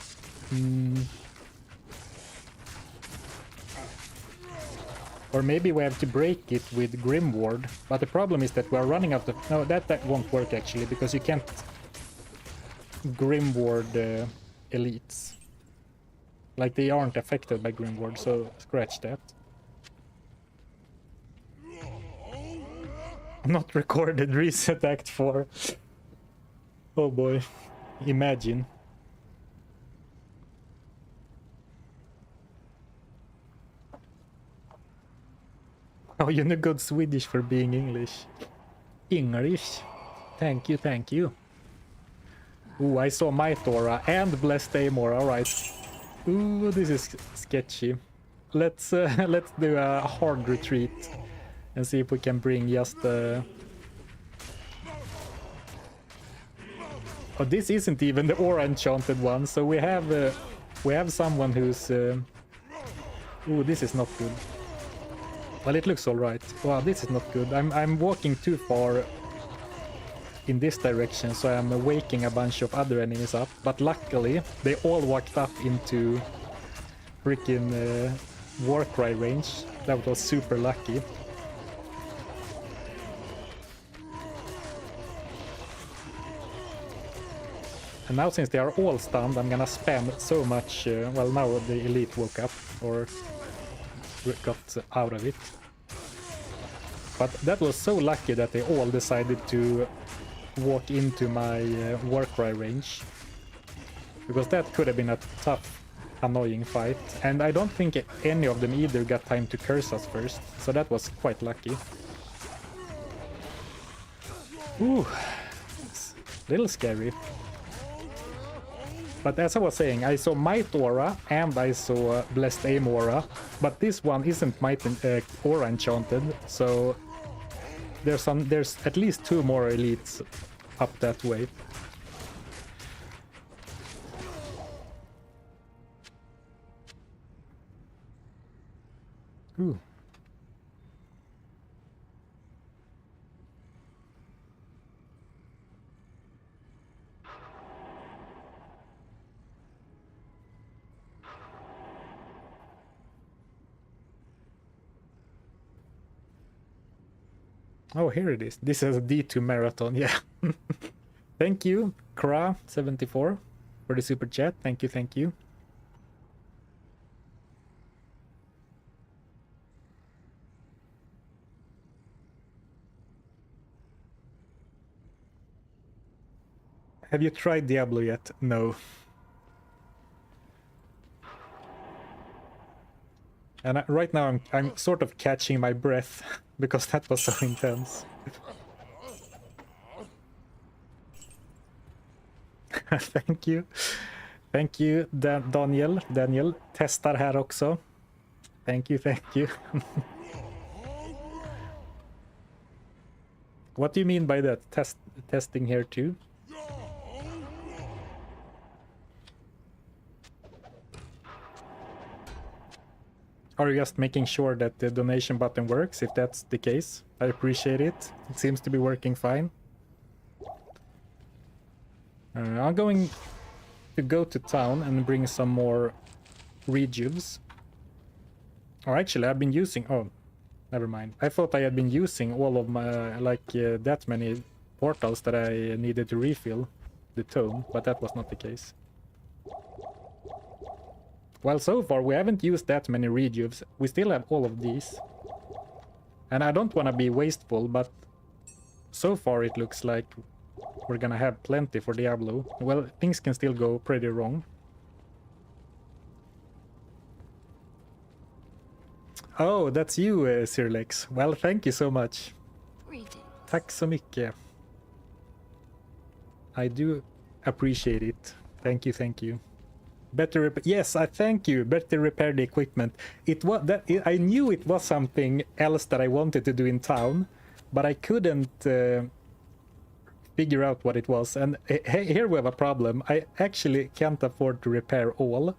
Or maybe we have to break it with Grimward. But the problem is that we're running out of... No, that won't work actually, because you can't Grimward elites. Like they aren't affected by Grimward, so scratch that. Not recorded, reset Act 4. Oh boy. Imagine. Oh, you know good Swedish for being English. English. Thank you, thank you. Ooh, I saw my Thora and Blessed Amor, alright. Ooh, this is sketchy. Let's do a hard retreat and see if we can bring just Oh, this isn't even the Aura Enchanted one, so we have someone who's Ooh, this is not good. Well, it looks alright. Wow, this is not good. I'm walking too far in this direction, so I'm waking a bunch of other enemies up. But luckily, they all walked up into freaking Warcry range. That was super lucky. And now, since they are all stunned, I'm gonna spam so much... well, now the elite woke up, or got out of it. But that was so lucky that they all decided to walk into my Warcry range. because that could have been a tough, annoying fight. And I don't think any of them either got time to curse us first, so that was quite lucky. Ooh, it's a little scary. But as I was saying, I saw Might Aura and I saw Blessed Aim Aura, but this one isn't Might Aura enchanted, so there's at least 2 more elites up that way. Ooh. Oh, here it is. This is a D2 marathon, yeah. Thank you, Kra74, for the super chat. Thank you, thank you. Have you tried Diablo yet? No. And right now I'm sort of catching my breath because that was so intense. Thank you. Thank you, Daniel. Daniel testar här också. Thank you, thank you. What do you mean by that? Testing here too? Are you just making sure that the donation button works? If that's the case, I appreciate it. It seems to be working fine. I'm going to go to town and bring some more rejuves. Or actually, I've been using... Oh, never mind. I thought I had been using all of my... that many portals that I needed to refill the tome, but that was not the case. Well, so far we haven't used that many rejuves. We still have all of these. And I don't want to be wasteful, but so far it looks like we're gonna have plenty for Diablo. Well, things can still go pretty wrong. Oh, that's you, Sirlex. Well, thank you so much. Greetings. Tack så mycket. I do appreciate it. Thank you, thank you. Better yes, I thank you. Better repair the equipment. It was that I knew it was something else that I wanted to do in town, but I couldn't figure out what it was. And here we have a problem. I actually can't afford to repair all,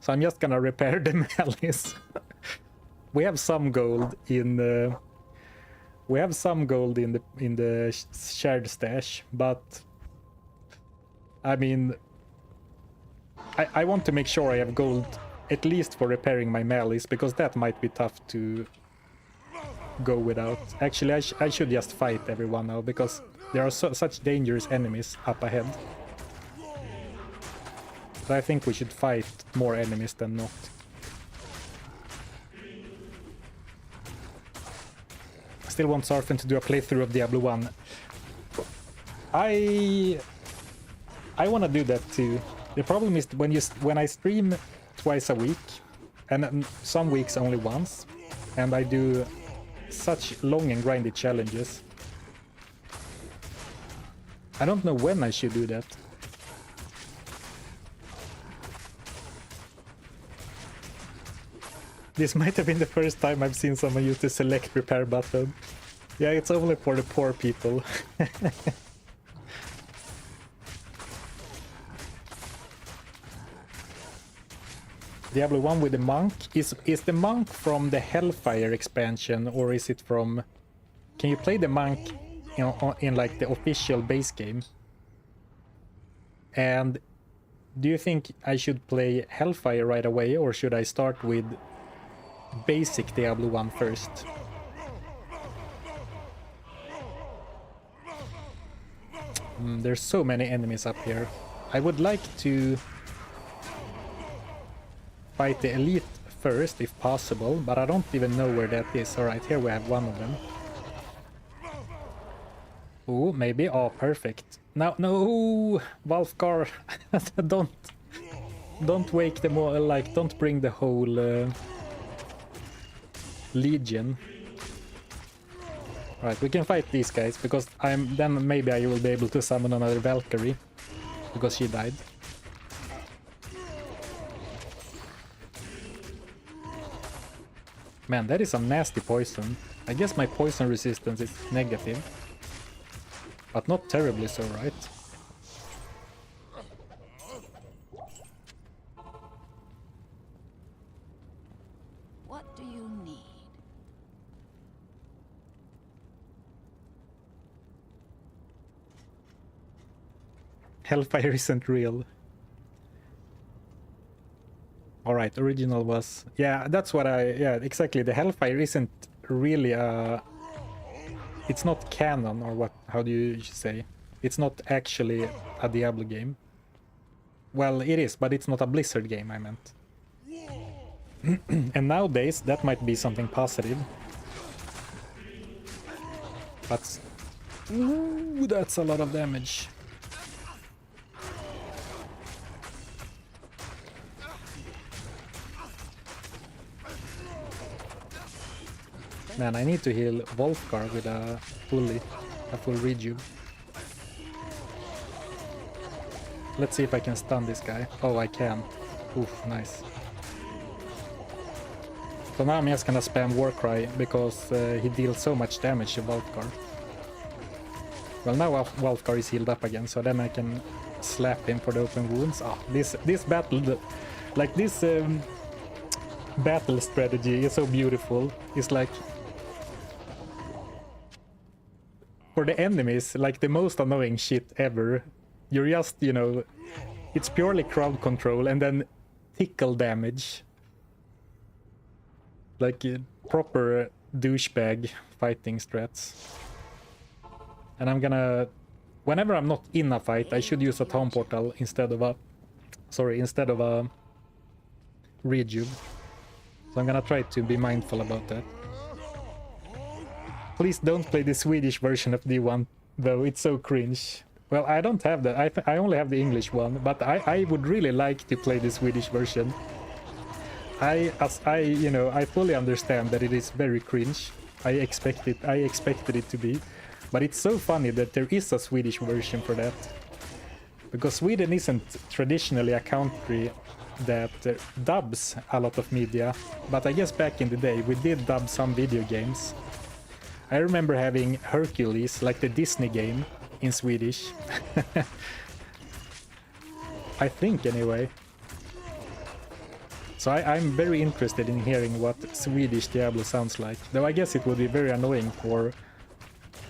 so I'm just gonna repair the malice. We have some gold in the shared stash, but I mean, I want to make sure I have gold at least for repairing my malice, because that might be tough to go without. Actually, I should just fight everyone now, because there are such dangerous enemies up ahead. But I think we should fight more enemies than not. Still want Zarfen to do a playthrough of Diablo 1. I want to do that too. The problem is when I stream twice a week, and some weeks only once, and I do such long and grindy challenges. I don't know when I should do that. This might have been the first time I've seen someone use the select repair button. Yeah, it's only for the poor people. Diablo 1 with the monk. Is the monk from the Hellfire expansion, or is it from... Can you play the monk in like the official base game? And do you think I should play Hellfire right away, or should I start with basic Diablo 1 first? There's so many enemies up here. I would like to fight the elite first if possible, but I don't even know where that is. Alright, here we have one of them. Oh, maybe. Oh, perfect. Now, no, Wolfgar, don't wake them all, like, don't bring the whole legion. Right, we can fight these guys, because then maybe I will be able to summon another Valkyrie, because she died. Man, that is some nasty poison. I guess my poison resistance is negative, but not terribly so, right? What do you need? Hellfire isn't real. Alright, original was... Yeah, that's what yeah, exactly. The Hellfire isn't really a... It's not canon, or what? How do you say? It's not actually a Diablo game. Well, it is, but it's not a Blizzard game, I meant. And nowadays, that might be something positive. But... Ooh, that's a lot of damage. Man, I need to heal Wolfgar with a full rejuve. Let's see if I can stun this guy. Oh, I can. Oof, nice. So now I'm just gonna spam Warcry, because he deals so much damage to Wolfgar. Well, now Wolfgar is healed up again, so then I can slap him for the open wounds. Ah, this battle, like this battle strategy is so beautiful. It's like... For the enemies, like the most annoying shit ever. You're just, you know, it's purely crowd control and then tickle damage. Like proper douchebag fighting strats. And I'm gonna... Whenever I'm not in a fight, I should use a town portal instead of a... Sorry, instead of a rejuve. So I'm gonna try to be mindful about that. Please don't play the Swedish version of D1, though, it's so cringe. Well, I don't have that, I only have the English one, but I would really like to play the Swedish version. I fully understand that it is very cringe. I expected it to be. But it's so funny that there is a Swedish version for that. Because Sweden isn't traditionally a country that dubs a lot of media, but I guess back in the day we did dub some video games. I remember having Hercules, like the Disney game, in Swedish. I think, anyway. So I'm very interested in hearing what Swedish Diablo sounds like. Though I guess it would be very annoying for...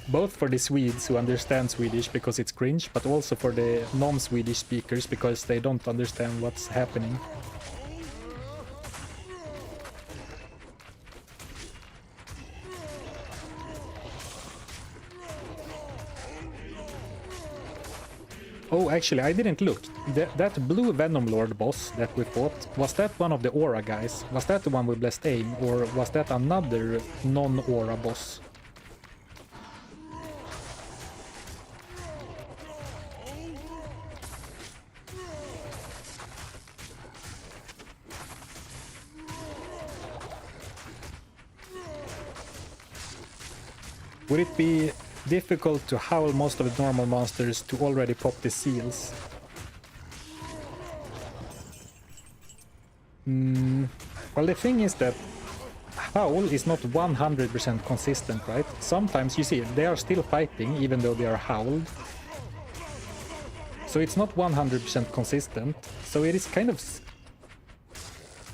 Both for the Swedes who understand Swedish because it's cringe, but also for the non-Swedish speakers because they don't understand what's happening. Oh, actually, I didn't look. That blue Venom Lord boss that we fought, was that one of the Aura guys? Was that the one with Blessed Aim, or was that another non-Aura boss? Would it be difficult to howl most of the normal monsters to already pop the seals? Well, the thing is that howl is not 100% consistent, right? Sometimes, you see, they are still fighting even though they are howled. So it's not 100% consistent. So it is kind of...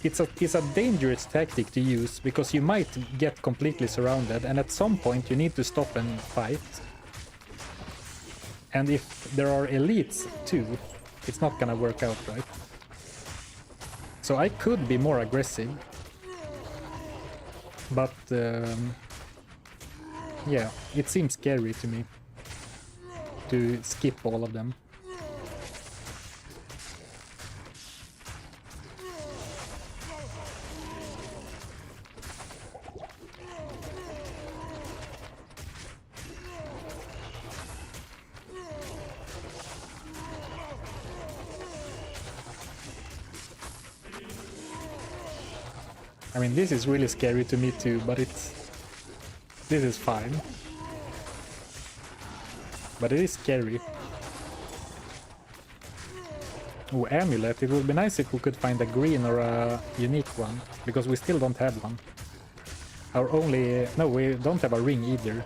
It's a dangerous tactic to use, because you might get completely surrounded, and at some point you need to stop and fight. And if there are elites too, it's not gonna work out, right? So I could be more aggressive. But yeah, it seems scary to me to skip all of them. I mean, this is really scary to me too, but this is fine. But it is scary. Oh, amulet. It would be nice if we could find a green or a unique one, because we still don't have one. Our only... No, we don't have a ring either.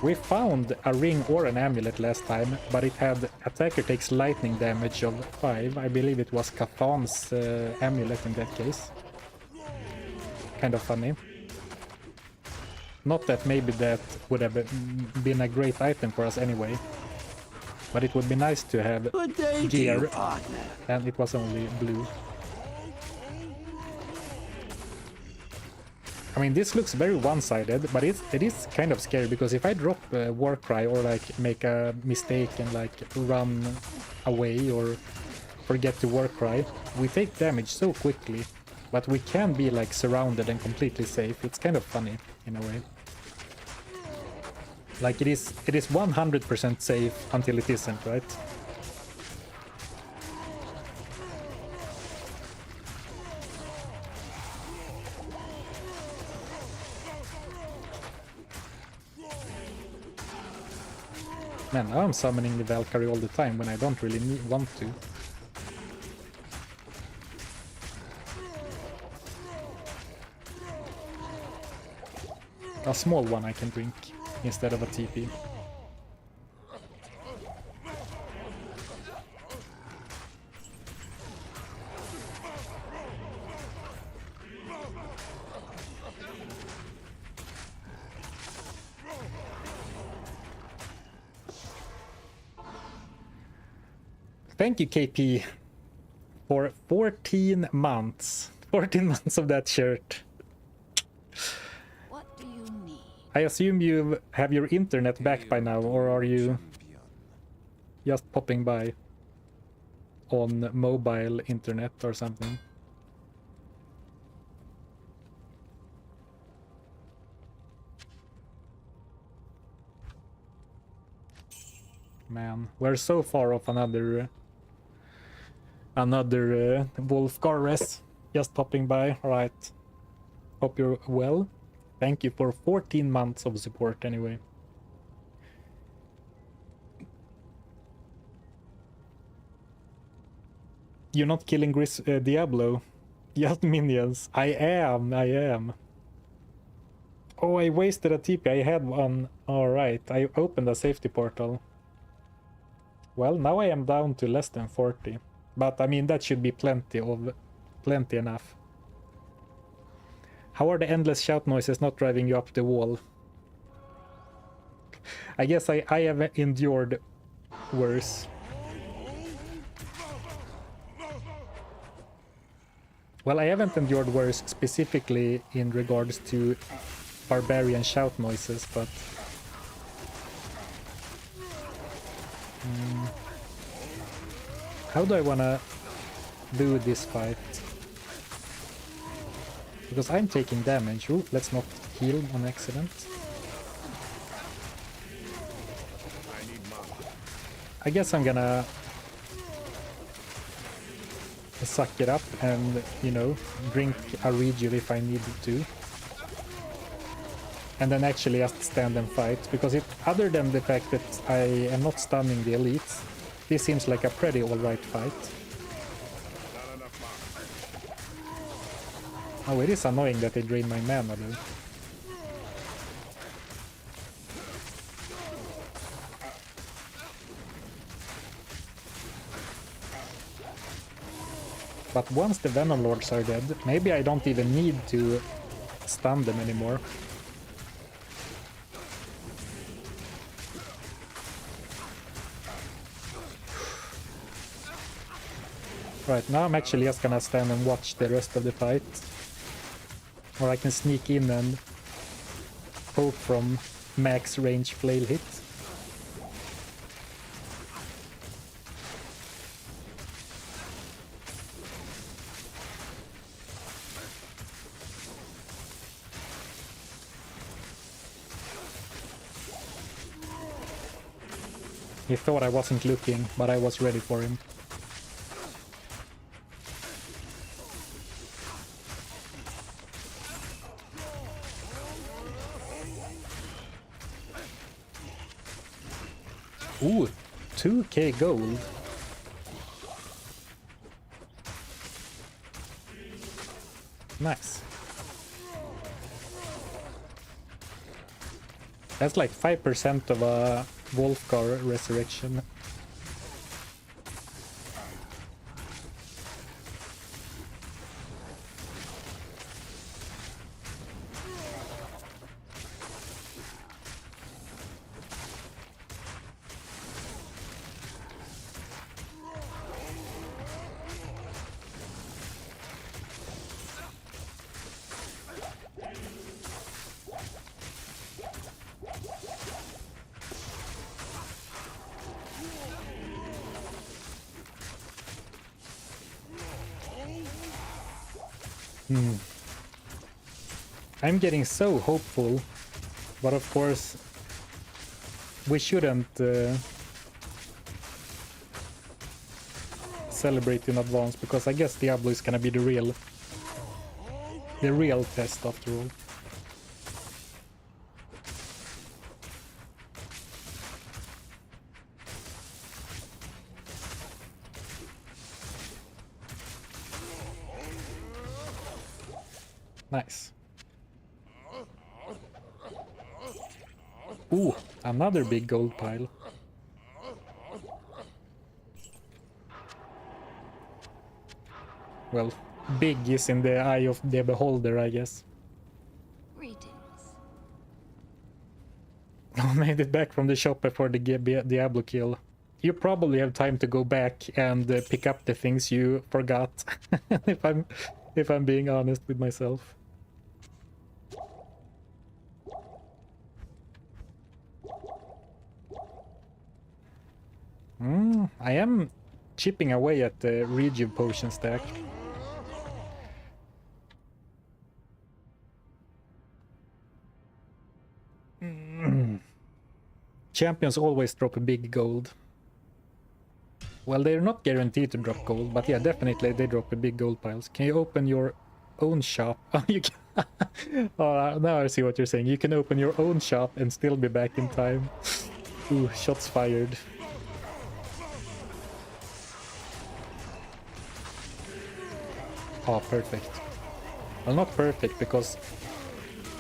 We found a ring or an amulet last time, but it had attacker takes lightning damage of 5. I believe it was Cathan's amulet in that case. Kind of funny. Not that maybe that would have been a great item for us anyway. But it would be nice to have gear, and it was only blue. I mean, this looks very one-sided, but it is kind of scary, because if I drop a war cry or like make a mistake and like run away or forget to war cry, we take damage so quickly, but we can be like surrounded and completely safe. It's kind of funny in a way. Like it is 100% safe until it isn't, right? Man, now I'm summoning the Valkyrie all the time when I don't really want to. A small one I can drink instead of a TP. Thank you, KP, for 14 months. 14 months of that shirt. What do you need? I assume you have your internet back by now, or are you just popping by on mobile internet or something? Man, we're so far off another Wolfgares. Just popping by. Alright. Hope you're well. Thank you for 14 months of support anyway. You're not killing Diablo. Just minions. I am. Oh, I wasted a TP. I had one. Alright, I opened a safety portal. Well, now I am down to less than 40. But I mean, that should be plenty enough. How are the endless shout noises not driving you up the wall? I guess I have endured worse. Well, I haven't endured worse specifically in regards to barbarian shout noises, but... how do I wanna do this fight? Because I'm taking damage. Ooh, let's not heal on accident. I guess I'm gonna suck it up and, you know, drink a rejuve if I need to. And then actually just stand and fight, because other than the fact that I am not stunning the elites, this seems like a pretty alright fight. Oh, it is annoying that they drain my mana though. But once the Venom Lords are dead, maybe I don't even need to stun them anymore. Right, now I'm actually just gonna stand and watch the rest of the fight. Or I can sneak in and poke from max range flail hit. He thought I wasn't looking, but I was ready for him. Ooh, 2k gold. Nice. That's like 5% of a Wolfgar resurrection. I'm getting so hopeful, but of course we shouldn't celebrate in advance, because I guess Diablo is gonna be the real test after all. Nice. Ooh, another big gold pile. Well, big is in the eye of the beholder, I guess. Greetings. I made it back from the shop before the Diablo kill. You probably have time to go back and pick up the things you forgot. if I'm being honest with myself. I am chipping away at the rejuve potion stack. Champions always drop a big gold. Well, they're not guaranteed to drop gold, but yeah, definitely they drop a big gold piles. Can you open your own shop? Oh, you can. Oh, now I see what you're saying. You can open your own shop and still be back in time. Ooh, shots fired. Oh, perfect. Well, not perfect, because...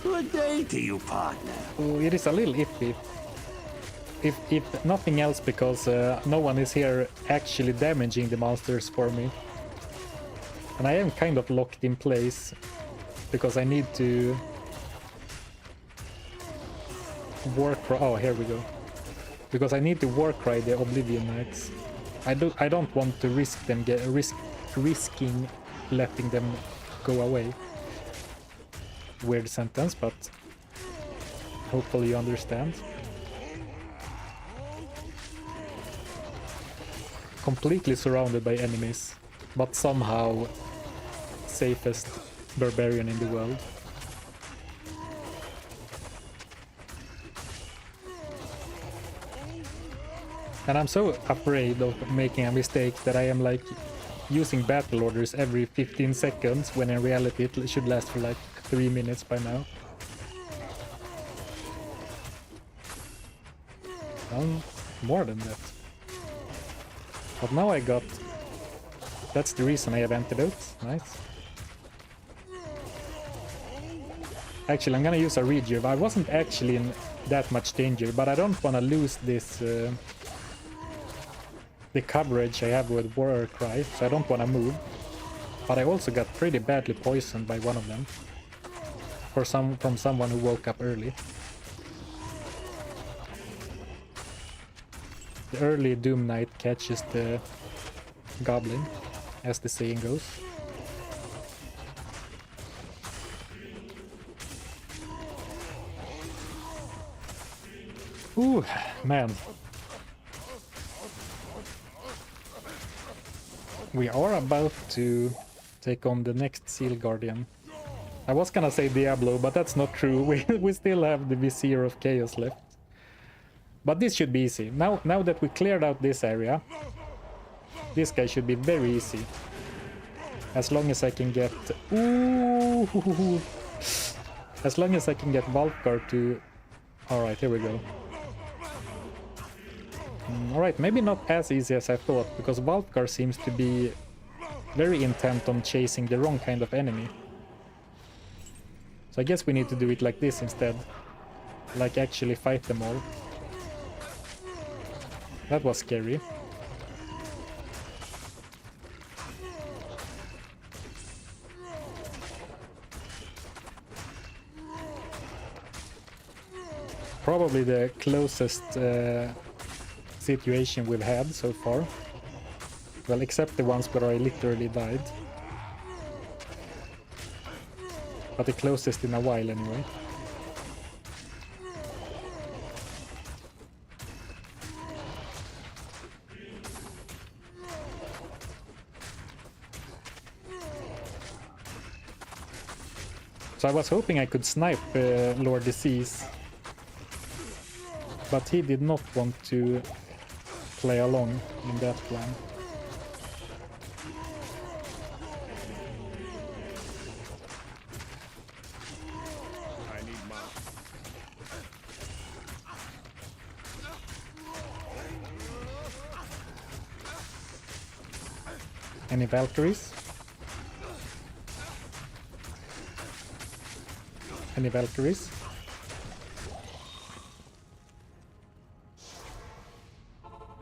Good day to you, partner. Oh, it is a little iffy. If nothing else, because no one is here actually damaging the monsters for me. And I am kind of locked in place, because I need to... Oh, here we go. Because I need to Warcry the Oblivion Knights. I don't want to risk them risking letting them go away. Weird sentence, but hopefully you understand. Completely surrounded by enemies, but somehow safest barbarian in the world. And I'm so afraid of making a mistake that I am like using battle orders every 15 seconds, when in reality it should last for like 3 minutes by now. More than that. But now I got... That's the reason I have antidotes. Nice. Actually, I'm gonna use a rejuve. I wasn't actually in that much danger, but I don't want to lose this... the coverage I have with Warcry, so I don't want to move. But I also got pretty badly poisoned by one of them. From someone who woke up early. The early Doom Knight catches the Goblin, as the saying goes. Ooh, man. We are about to take on the next Seal Guardian. I was gonna say Diablo, but that's not true. We still have the Vizier of Chaos left. But this should be easy. Now that we cleared out this area, this guy should be very easy. As long as I can get... Ooh! As long as I can get Valkar to... Alright, here we go. Alright, maybe not as easy as I thought, because Valkar seems to be very intent on chasing the wrong kind of enemy. So I guess we need to do it like this instead. Like actually fight them all. That was scary. Probably the closest situation we've had so far. Well, except the ones where I literally died. But the closest in a while anyway. So I was hoping I could snipe Lord Disease. But he did not want to play along in that plan. I need mine. Any Valkyries? Any Valkyries?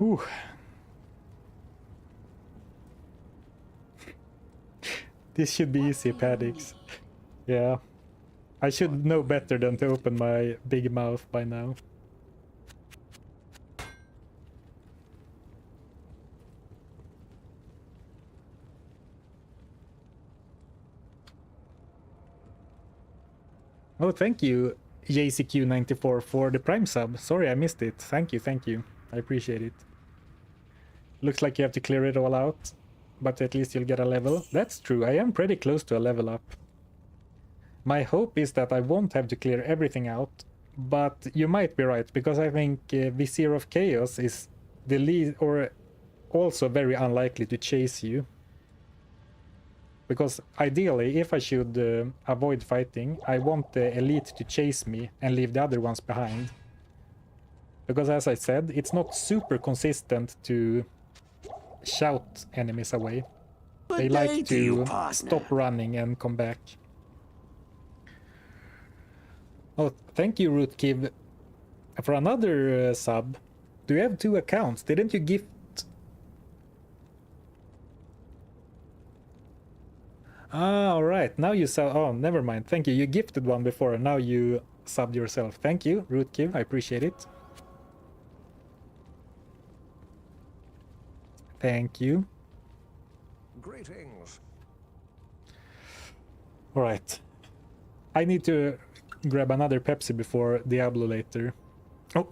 Ooh. This should be easy, Paddix. Yeah. I should know better than to open my big mouth by now. Oh, thank you, JCQ94, for the Prime sub. Sorry, I missed it. Thank you, thank you. I appreciate it. Looks like you have to clear it all out, but at least you'll get a level. That's true, I am pretty close to a level up. My hope is that I won't have to clear everything out, but you might be right, because I think Vizier of Chaos is the least, or also very unlikely to chase you. Because ideally, if I should avoid fighting, I want the elite to chase me and leave the other ones behind. Because as I said, it's not super consistent to shout enemies away. They like to stop running and come back. Oh, thank you, Rootkiv, for another sub. Do you have 2 accounts? Didn't you gift? Ah, alright. Now you sub. Oh, never mind. Thank you. You gifted one before, and now you subbed yourself. Thank you, Rootkiv. I appreciate it. Thank you. Greetings. Alright. I need to grab another Pepsi before Diablo later. Oh,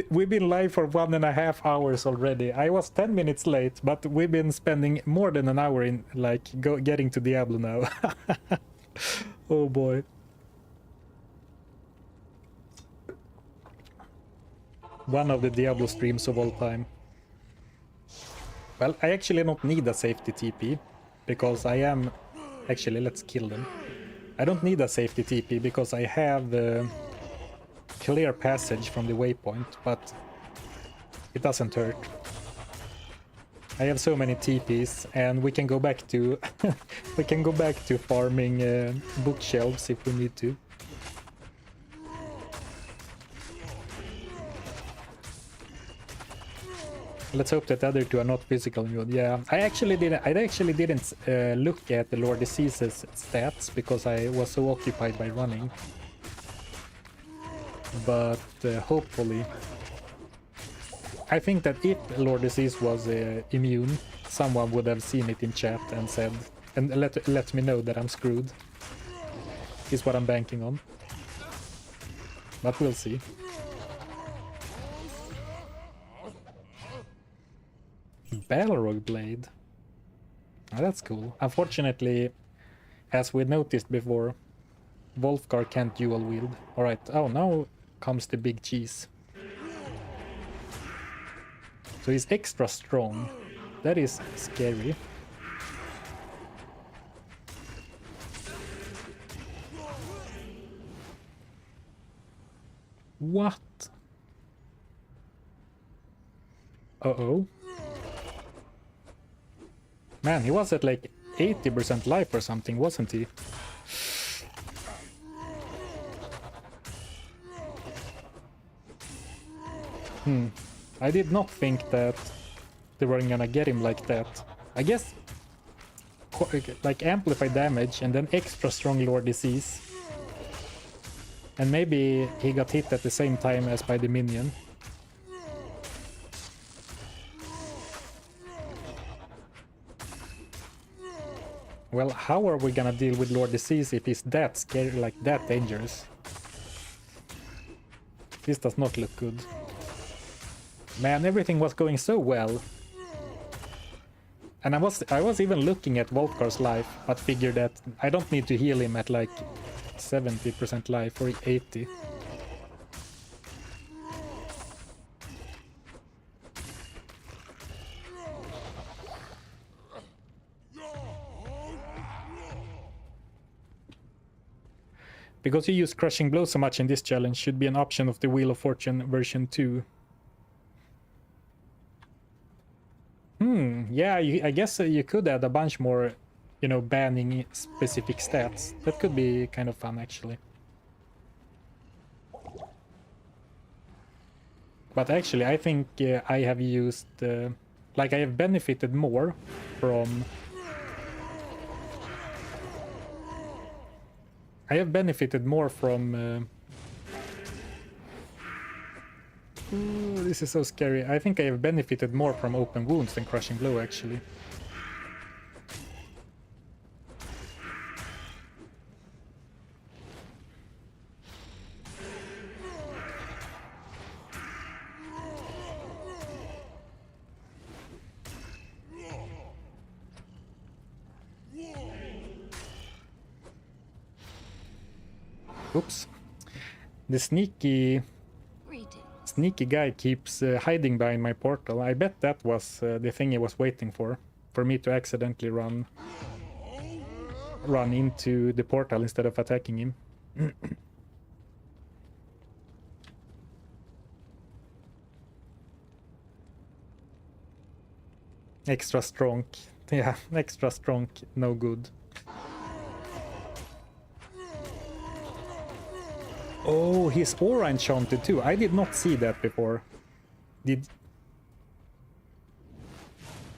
we've been live for 1.5 hours already. I was 10 minutes late, but we've been spending more than an hour in, like, getting to Diablo now. Oh boy. One of the Diablo streams of all time. Well, I actually don't need a safety TP, because I am... Actually, let's kill them. I don't need a safety TP, because I have clear passage from the waypoint, but it doesn't hurt. I have so many TPs, and we can go back to we can go back to farming bookshelves if we need to. Let's hope that the other 2 are not physical good. Yeah, I actually didn't look at the Lord Disease's stats because I was so occupied by running. But hopefully, I think that if Lord Disease was immune, someone would have seen it in chat and said, and let me know that I'm screwed. Is what I'm banking on. But we'll see. Balrog Blade. Oh, that's cool. Unfortunately, as we noticed before, Wolfgar can't dual wield. Alright, oh, now comes the big cheese. So he's extra strong. That is scary. What? Uh-oh. Man, he was at like 80% life or something, wasn't he? I did not think that they weren't gonna get him like that. I guess like amplify damage and then extra strong Lord Disease. And maybe he got hit at the same time as by the minion. Well, how are we gonna deal with Lord Disease if he's that scary, like that dangerous? This does not look good. Man, everything was going so well. And I was even looking at Wolfgar's life, but figured that I don't need to heal him at like 70% life or 80. Because you use Crushing Blow so much in this challenge, should be an option of the Wheel of Fortune version 2. Yeah, I guess you could add a bunch more, you know, banning specific stats. That could be kind of fun, actually. But actually, I think I have used... like, I have benefited more from... Ooh, this is so scary. I think I have benefited more from Open Wounds than Crushing Blow, actually. Oops. The sneaky guy keeps hiding behind my portal. I bet that was the thing he was waiting for me to accidentally run into the portal instead of attacking him. Extra strong. Yeah, extra strong, no good. Oh, his aura enchanted too. I did not see that before.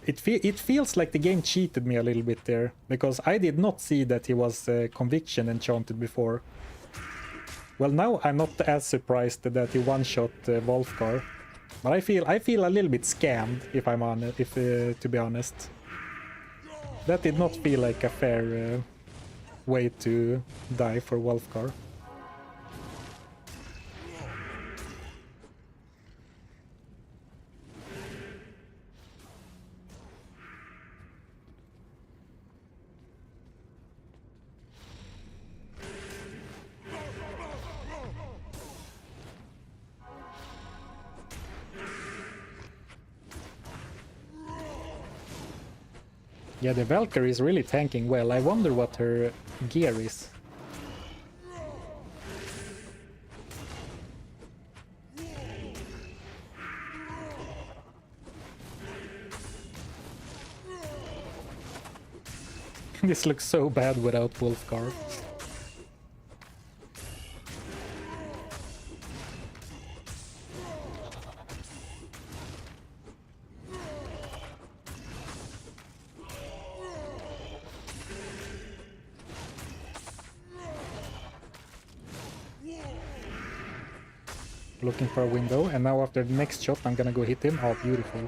It feels like the game cheated me a little bit there, because I did not see that he was Conviction enchanted before. Well, now I'm not as surprised that he one-shot Wolfgar, but I feel a little bit scammed, if I'm honest. To be honest, that did not feel like a fair way to die for Wolfgar. Yeah, the Valkyrie is really tanking well. I wonder what her gear is. This looks so bad without Wolfgar. Looking for a window, and now after the next shot I'm gonna go hit him. Oh, beautiful.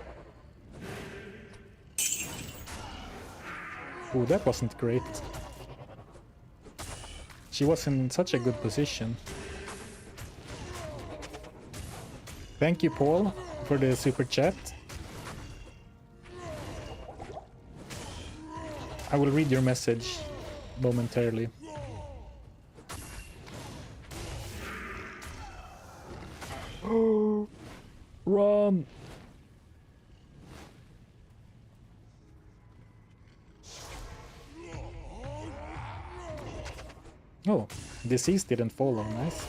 Oh, that wasn't great. She was in such a good position. Thank you, Paul, for the super chat. I will read your message momentarily. Run! Oh, disease didn't follow, nice.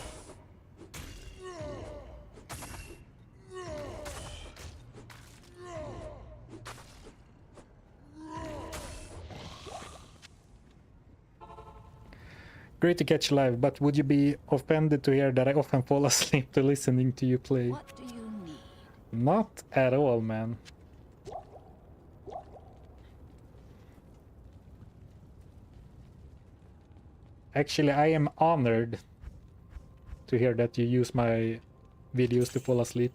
Great to catch live, but would you be offended to hear that I often fall asleep to listening to you play? What do you need? Not at all, man. Actually, I am honored to hear that you use my videos to fall asleep.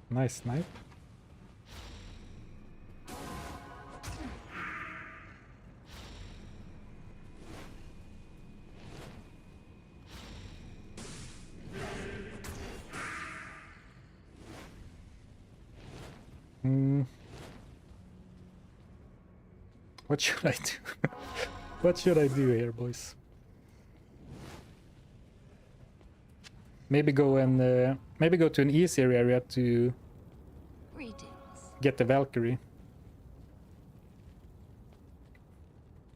Nice snipe. What should I do? What should I do here, boys? Maybe go and maybe go to an easier area to Greetings. get the Valkyrie.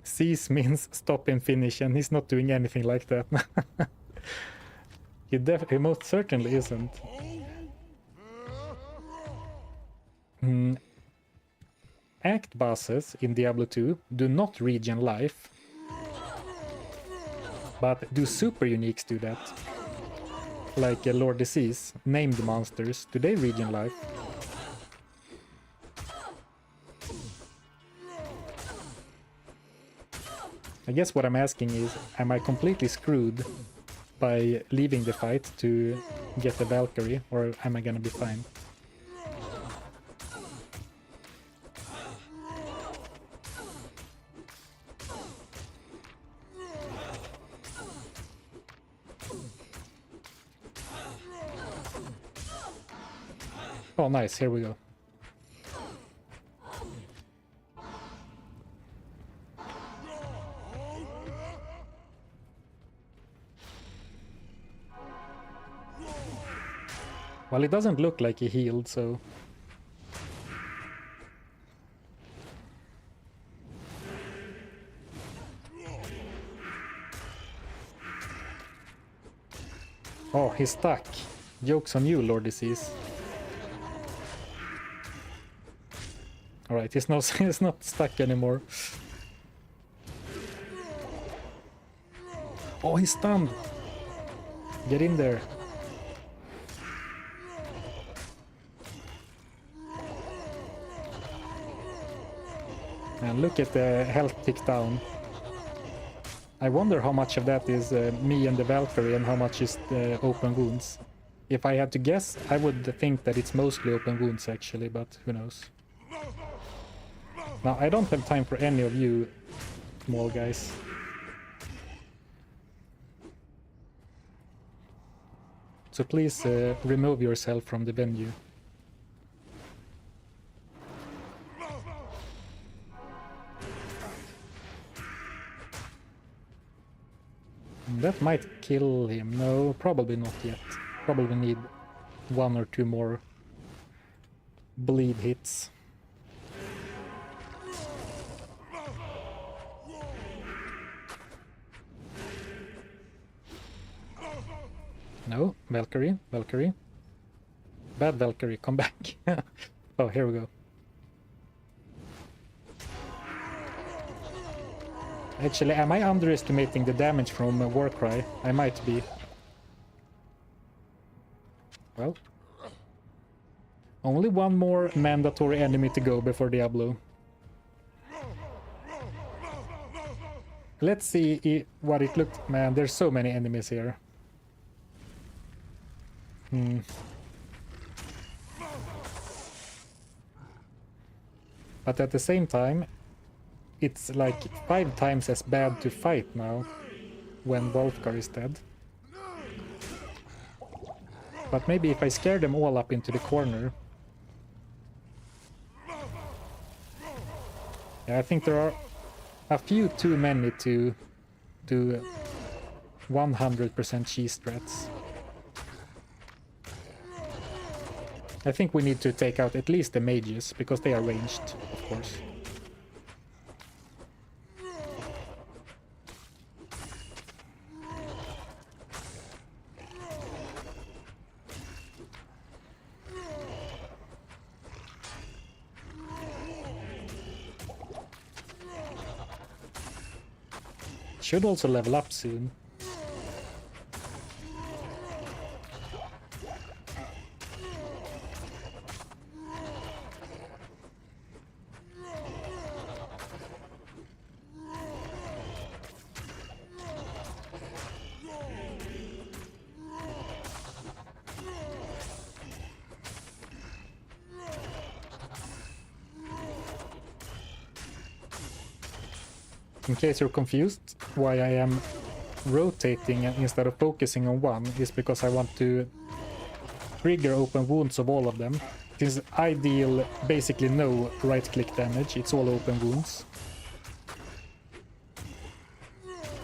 Cease means stop and finish, and he's not doing anything like that. He most certainly isn't. Act bosses in Diablo 2 do not regen life, but do super uniques do that? Like Lord Disease, named monsters, do they regen life? I guess what I'm asking is, am I completely screwed by leaving the fight to get the Valkyrie, or am I gonna be fine? Oh, nice, here we go. Well, it doesn't look like he healed, so... Oh, he's stuck. Joke's on you, Lord Disease. Alright, he's not stuck anymore. Oh, he's stunned! Get in there. And look at the health tick down. I wonder how much of that is me and the Valkyrie and how much is the open wounds. If I had to guess, I would think that it's mostly open wounds actually, but who knows. Now, I don't have time for any of you small guys. So please remove yourself from the venue. That might kill him. No, probably not yet. Probably need 1 or 2 more bleed hits. No, Valkyrie, Valkyrie. Bad Valkyrie, come back. Oh, here we go. Actually, am I underestimating the damage from Warcry? I might be. Well. Only 1 more mandatory enemy to go before Diablo. Let's see what it looked... Man, there's so many enemies here. But at the same time, it's like 5 times as bad to fight now when Wolfgar is dead. But maybe if I scare them all up into the corner... Yeah, I think there are a few too many to do 100% cheese strats. I think we need to take out at least the mages, because they are ranged, of course. Should also level up soon. In case you're confused why I am rotating instead of focusing on one, is because I want to trigger open wounds of all of them. Since I deal basically no right-click damage, it's all open wounds.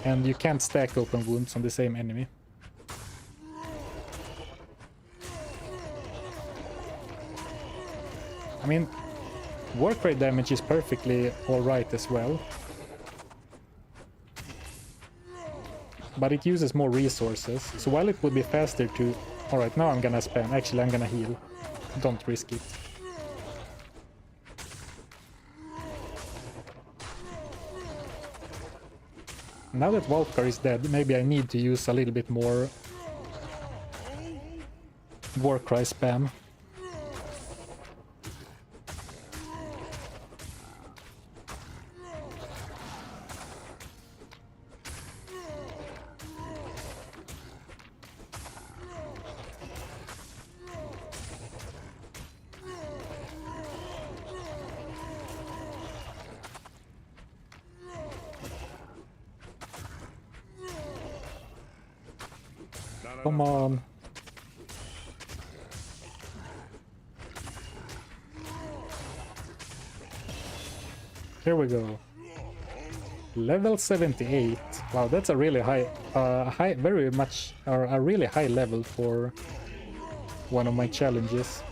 And you can't stack open wounds on the same enemy. I mean, work rate damage is perfectly alright as well. But it uses more resources, so while it would be faster to... Alright, now I'm gonna spam. Actually, I'm gonna heal. Don't risk it. Now that Valkar is dead, maybe I need to use a little bit more Warcry spam. Come on. Here we go. Level 78. Wow, that's a really high, very much, or a really high level for one of my challenges.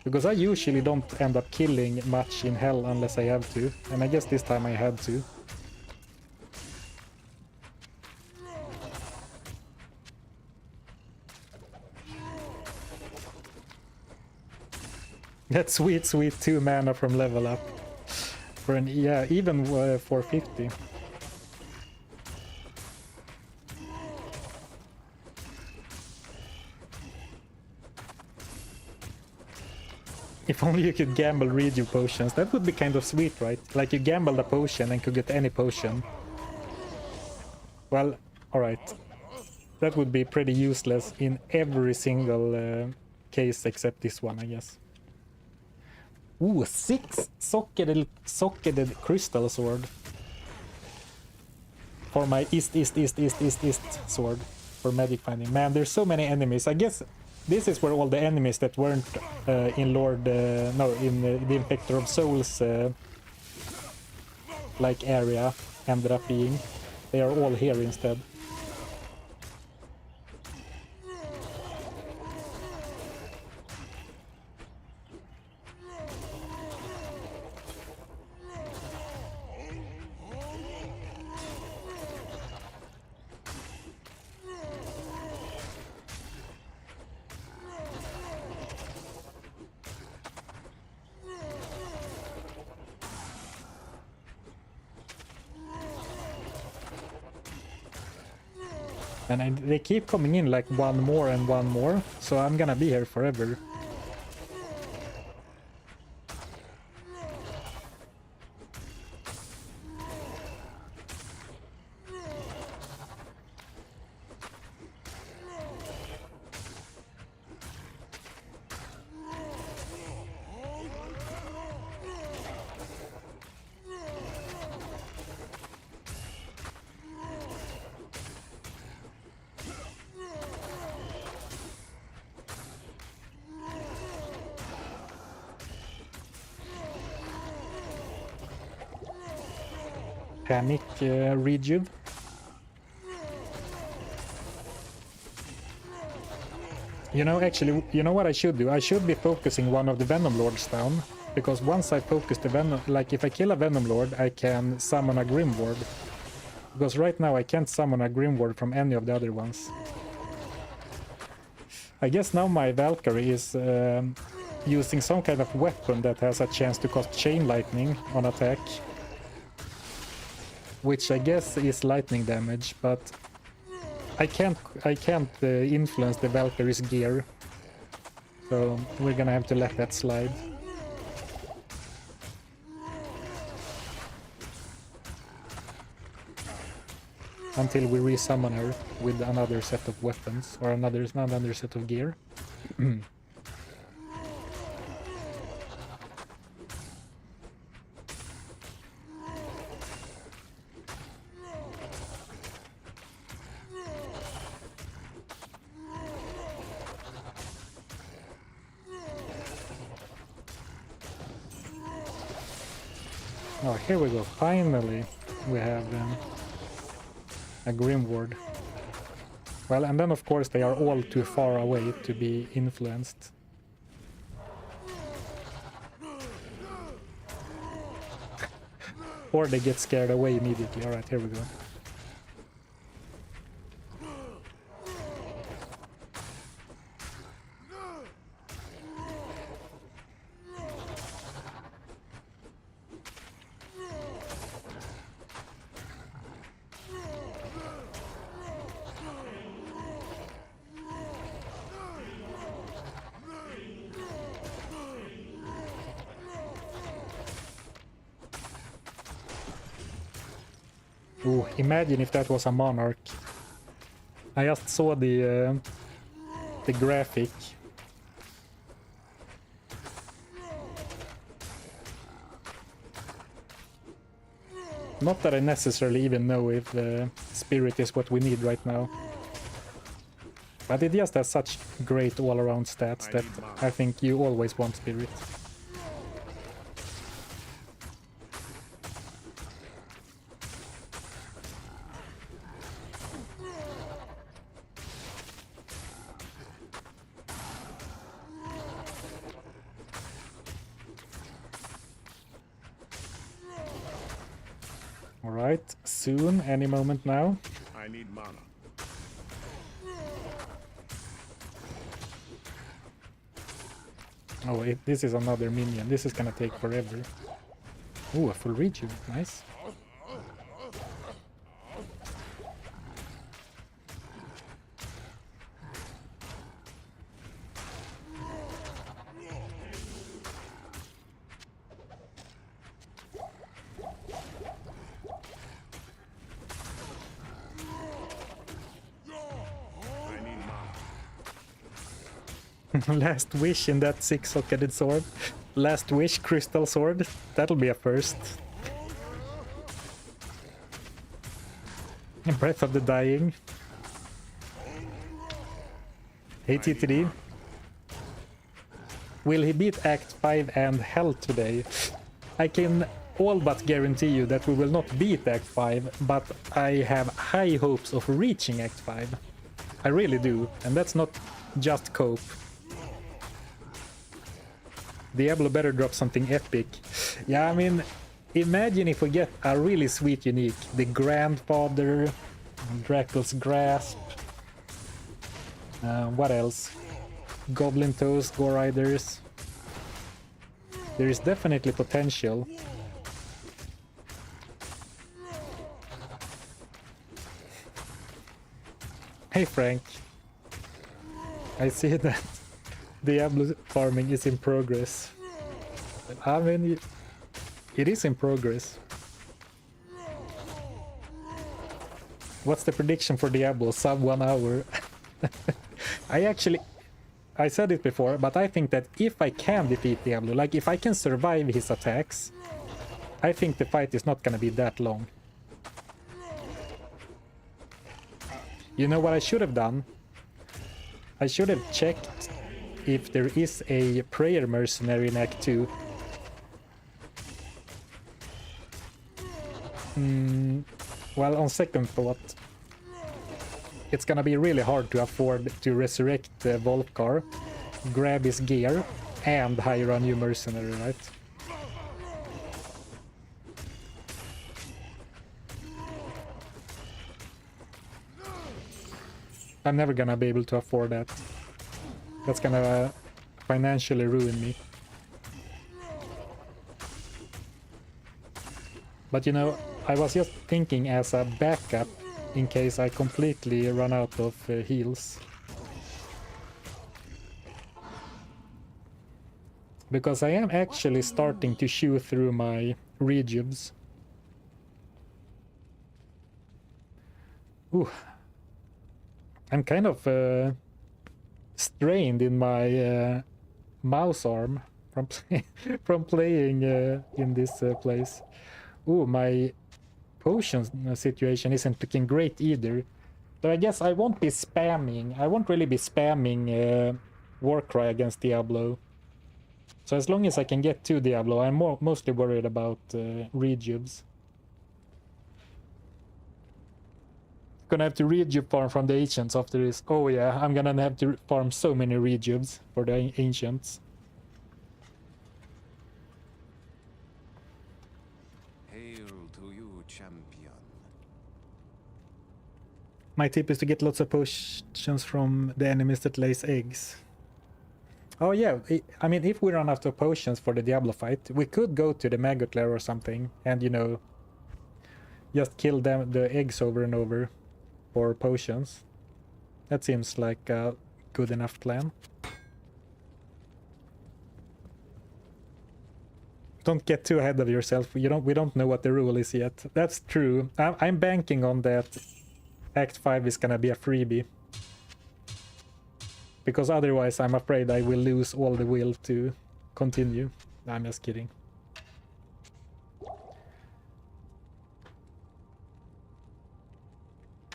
Because I usually don't end up killing much in hell unless I have to, and I guess this time I had to. That's sweet, sweet 2 mana from level up. For an, yeah, even 450. If only you could gamble redo potions, that would be kind of sweet, right? Like you gambled a potion and could get any potion. Well, alright. That would be pretty useless in every single case except this one, I guess. Ooh, 6 socketed crystal sword. For my east sword. For magic finding. Man, there's so many enemies. I guess this is where all the enemies that weren't in Lord... no, in the Infector of Souls like area ended up being. They are all here instead. And they keep coming in like one more, so I'm gonna be here forever. Panic rejuve. You know, actually, you know what I should do? I should be focusing one of the Venom Lords down. Because once I focus the Venom... Like, if I kill a Venom Lord, I can summon a Grim Ward. Because right now I can't summon a Grim Ward from any of the other ones. I guess now my Valkyrie is using some kind of weapon that has a chance to cast Chain Lightning on attack. Which I guess is lightning damage, but... I can't influence the Valkyrie's gear. So we're gonna have to let that slide. Until we resummon her with another set of weapons or another set of gear. Oh, here we go. Finally, we have a Grim Ward. Well, and then of course they are all too far away to be influenced. Or they get scared away immediately. Alright, here we go. Ooh, imagine if that was a Monarch. I just saw the graphic. Not that I necessarily even know if Spirit is what we need right now. But it just has such great all-around stats that I think you always want Spirit. Alright, soon, any moment now. I need mana. Oh, this is another minion. This is gonna take forever. Ooh, a full reju. Nice. Last wish in that 6-socketed sword. Last wish crystal sword. That'll be a first. Breath of the Dying. Hey TTD. Will he beat Act 5 and Hell today? I can all but guarantee you that we will not beat Act 5, but I have high hopes of reaching Act 5. I really do, and that's not just cope. Diablo better drop something epic. Yeah, I mean, imagine if we get a really sweet unique. The Grandfather, Dracul's Grasp. What else? Goblin Toes, Gore Riders. There is definitely potential. Hey Frank. I see that Diablo farming is in progress. I mean, it is in progress. What's the prediction for Diablo? Sub 1 hour. I said it before, but I think that if I can defeat Diablo, like if I can survive his attacks, I think the fight is not gonna be that long. You know what I should have done? I should have checked if there is a prayer mercenary in Act 2. Well, on second thought, it's gonna be really hard to afford to resurrect Volkar, grab his gear, and hire a new mercenary, right? I'm never gonna be able to afford that. That's gonna financially ruin me. But you know, I was just thinking as a backup in case I completely run out of heals. Because I am actually starting to chew through my rejuves. Ooh. I'm kind of strained in my mouse arm from from playing in this place. Ooh, my potion situation isn't looking great either. So I guess I won't be spamming. I won't really be spamming Warcry against Diablo. So as long as I can get to Diablo, I'm mostly worried about rejuves. Gonna have to rejuve farm from the ancients after this. Oh yeah, I'm gonna have to farm so many rejuves for the ancients. Hail to you, champion. My tip is to get lots of potions from the enemies that lays eggs. Oh yeah, I mean, if we run out of potions for the Diablo fight, we could go to the maggot lair or something and, you know, just kill them, the eggs over and over for potions. That seems like a good enough plan. Don't get too ahead of yourself. We don't know what the rule is yet. That's true. I'm banking on that Act 5 is gonna be a freebie. Because otherwise I'm afraid I will lose all the will to continue. I'm just kidding.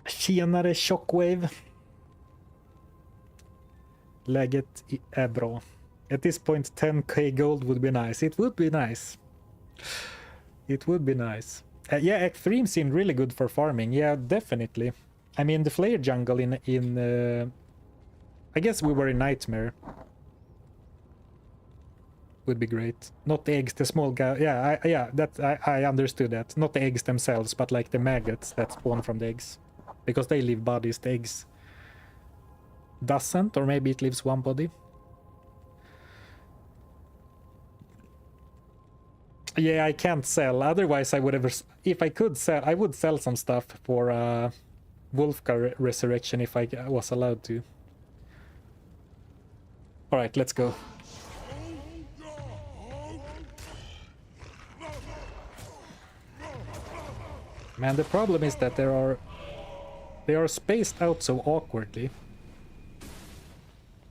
Tjenare Shockwave. Läget är bra. At this point 10k gold would be nice. It would be nice. It would be nice. Yeah, Act 3 seemed really good for farming. Yeah, definitely. I mean, the Flare jungle in I guess we were in Nightmare. Would be great. Not the eggs, the small guy. Yeah, I understood that. Not the eggs themselves, but like the maggots that spawn from the eggs. Because they leave bodies, the eggs doesn't, or maybe it leaves one body. Yeah, I can't sell. Otherwise, I would have. If I could sell, I would sell some stuff for Wolfgar Resurrection if I was allowed to. All right, let's go. Man, the problem is that they are spaced out so awkwardly.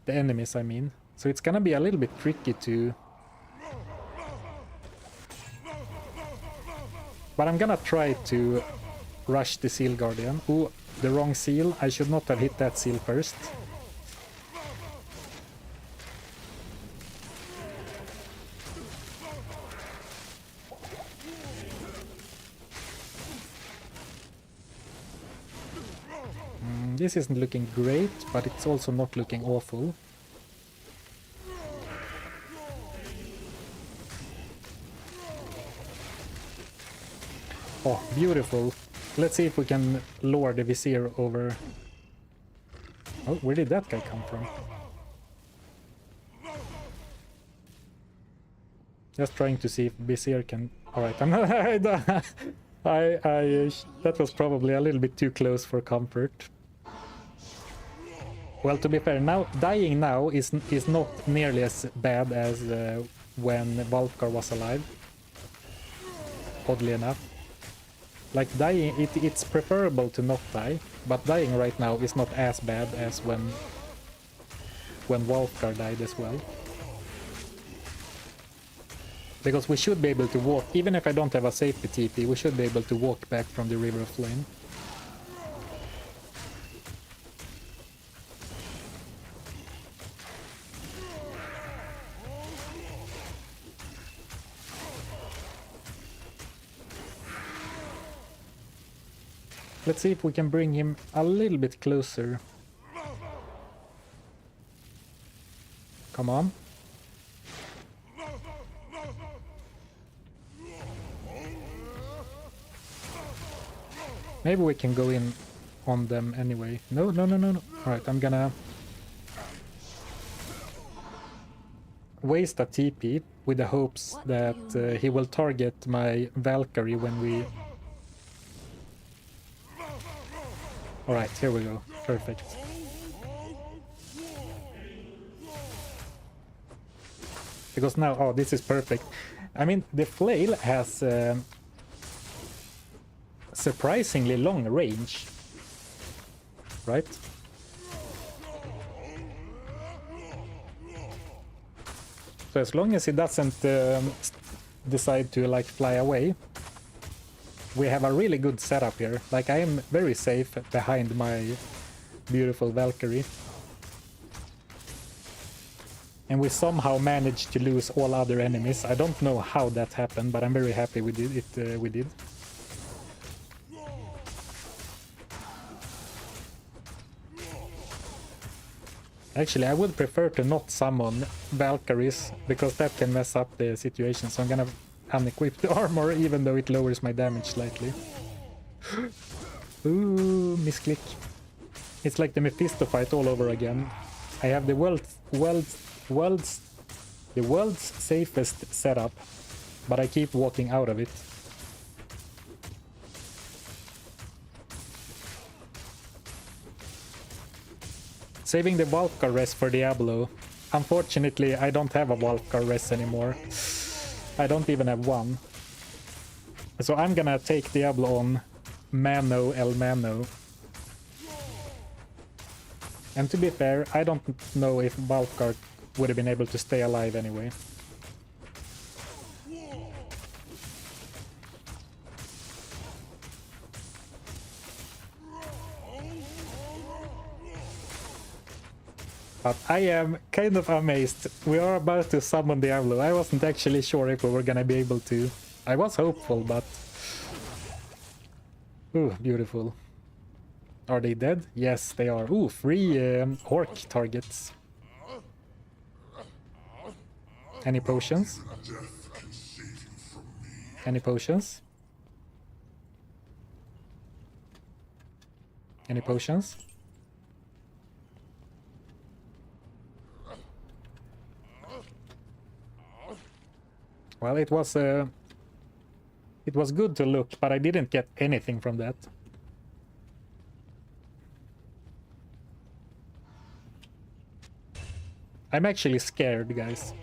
The enemies, I mean. So it's gonna be a little bit tricky to... But I'm gonna try to rush the Seal Guardian. Ooh, the wrong seal. I should not have hit that seal first. This isn't looking great, but it's also not looking awful. Oh, beautiful. Let's see if we can lower the Vizier over... Oh, where did that guy come from? Just trying to see if Vizier can... Alright, I'm not... that was probably a little bit too close for comfort. Well, to be fair, now dying now is not nearly as bad as when Volkar was alive. Oddly enough. Like dying, it's preferable to not die, but dying right now is not as bad as when Volkar died as well. Because we should be able to walk, even if I don't have a safety TP, we should be able to walk back from the River of Flame. Let's see if we can bring him a little bit closer. Come on. Maybe we can go in on them anyway. No, no, no, no, no. Alright, I'm gonna waste a TP with the hopes that he will target my Valkyrie when we... Alright, here we go. Perfect. Because now, oh, this is perfect. I mean, the flail has surprisingly long range, right? So as long as he doesn't decide to like fly away, we have a really good setup here. Like, I am very safe behind my beautiful Valkyrie. And we somehow managed to lose all other enemies. I don't know how that happened, but I'm very happy we did it. We did. Actually, I would prefer to not summon Valkyries, because that can mess up the situation. So I'm gonna unequip the armor, even though it lowers my damage slightly. Ooh, misclick. It's like the Mephisto fight all over again. I have the world's safest setup, but I keep walking out of it. Saving the Valkar rest for Diablo. Unfortunately, I don't have a Valkar rest anymore. I don't even have one. So I'm gonna take Diablo on Mano El Mano. And to be fair, I don't know if Valkar would have been able to stay alive anyway. But I am kind of amazed. We are about to summon Diablo. I wasn't actually sure if we were gonna be able to. I was hopeful, but... Ooh, beautiful. Are they dead? Yes, they are. Ooh, 3 orc targets. Any potions? Any potions? Any potions? Well, it was good to look, but I didn't get anything from that. I'm actually scared, guys.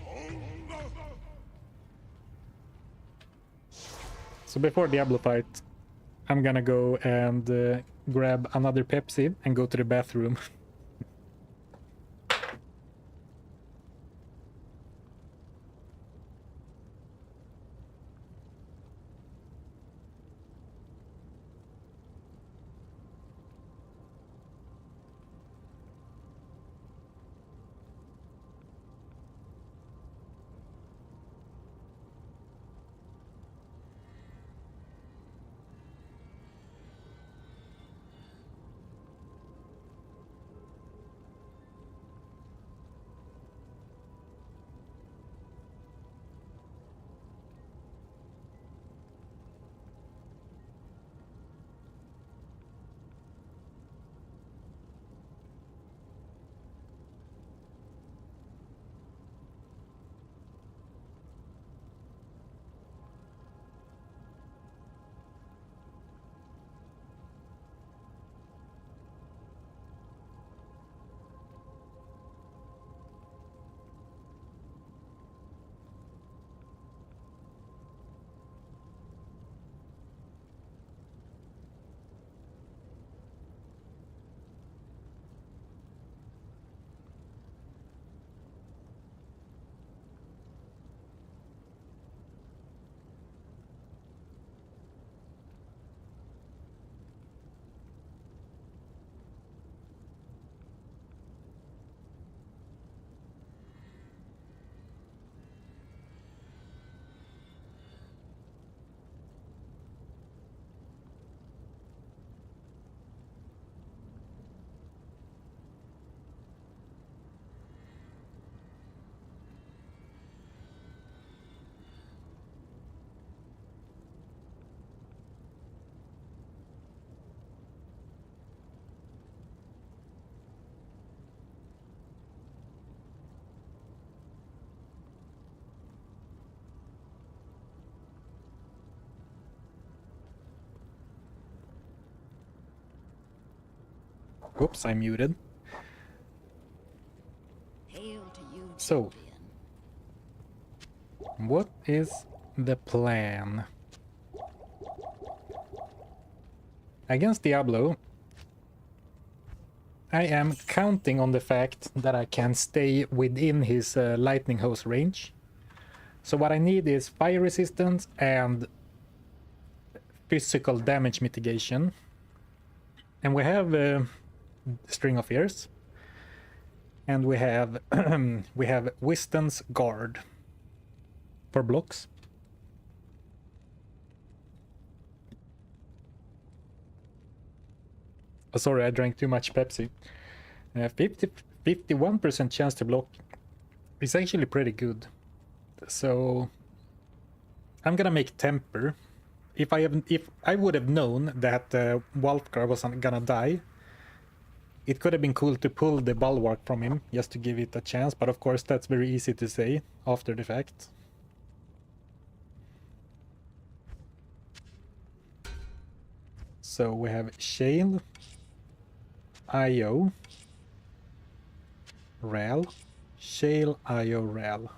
So before Diablo fight, I'm gonna go and grab another Pepsi and go to the bathroom. Oops, I muted. Hail to you, So, champion. what is the plan? Against Diablo, I am counting on the fact that I can stay within his lightning hose range. So what I need is fire resistance and physical damage mitigation. And we have String of Ears. And we have we have Wisdom's Guard for blocks. Oh, sorry, I drank too much Pepsi. 51% chance to block is actually pretty good. So I'm gonna make Temper. If I would have known that Wolfgar was gonna die, it could have been cool to pull the Bulwark from him just to give it a chance, but of course that's very easy to say after the fact. So we have Shale, IO, Rel, Shale, IO, Rel,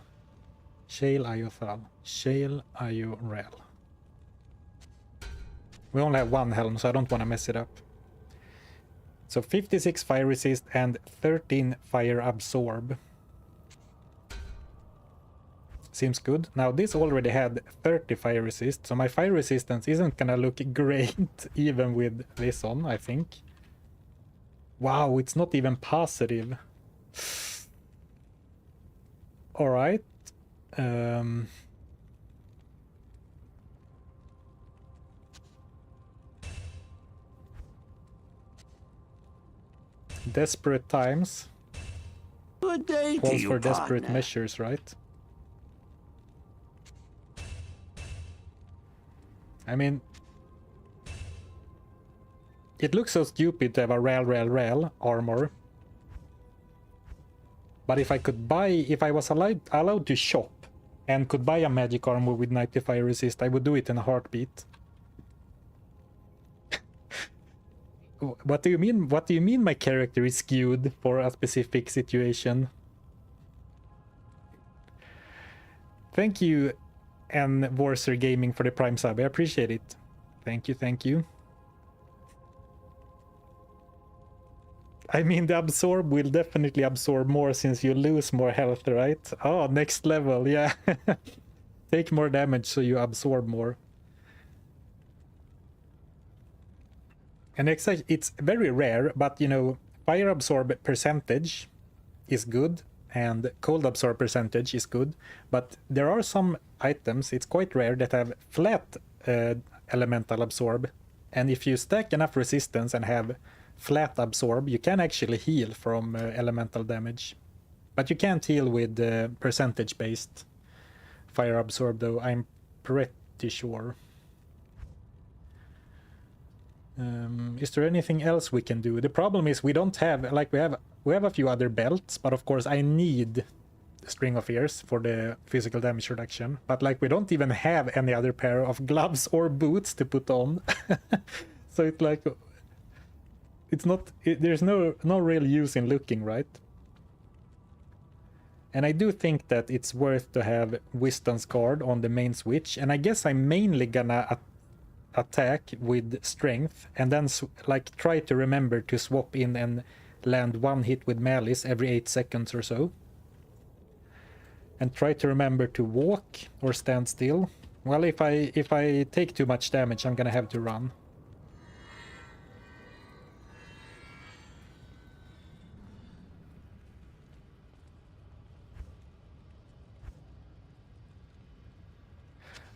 Shale, IO, Thal, Shale, IO, Rel. We only have one helm, so I don't want to mess it up. So 56 fire resist and 13 fire absorb. Seems good. Now this already had 30 fire resist, so my fire resistance isn't gonna look great even with this on, I think. Wow, it's not even positive. Alright. Desperate times. Good day Calls to you, for desperate partner. measures, right? I mean, it looks so stupid to have a rel armor. But if I could buy, if I was allowed to shop and could buy a magic armor with 90 fire resist, I would do it in a heartbeat. What do you mean? What do you mean my character is skewed for a specific situation? Thank you, and Warser Gaming, for the Prime sub. I appreciate it. Thank you, thank you. I mean, the absorb will definitely absorb more since you lose more health, right? Oh, next level, yeah. Take more damage so you absorb more. And it's very rare, but you know, fire absorb percentage is good and cold absorb percentage is good, but there are some items, it's quite rare, that have flat elemental absorb, and if you stack enough resistance and have flat absorb, you can actually heal from elemental damage, but you can't heal with percentage based fire absorb, though, I'm pretty sure. Is there anything else we can do? The problem is we don't have, like, we have a few other belts, but of course I need String of Ears for the physical damage reduction, but like we don't even have any other pair of gloves or boots to put on. So it's like, it's not, there's no real use in looking, right? And I do think that it's worth to have Wisdom's Guard on the main switch, and I guess I'm mainly gonna attack with strength and then like try to remember to swap in and land one hit with malice every 8 seconds or so, and try to remember to walk or stand still. Well, if I take too much damage, I'm gonna have to run.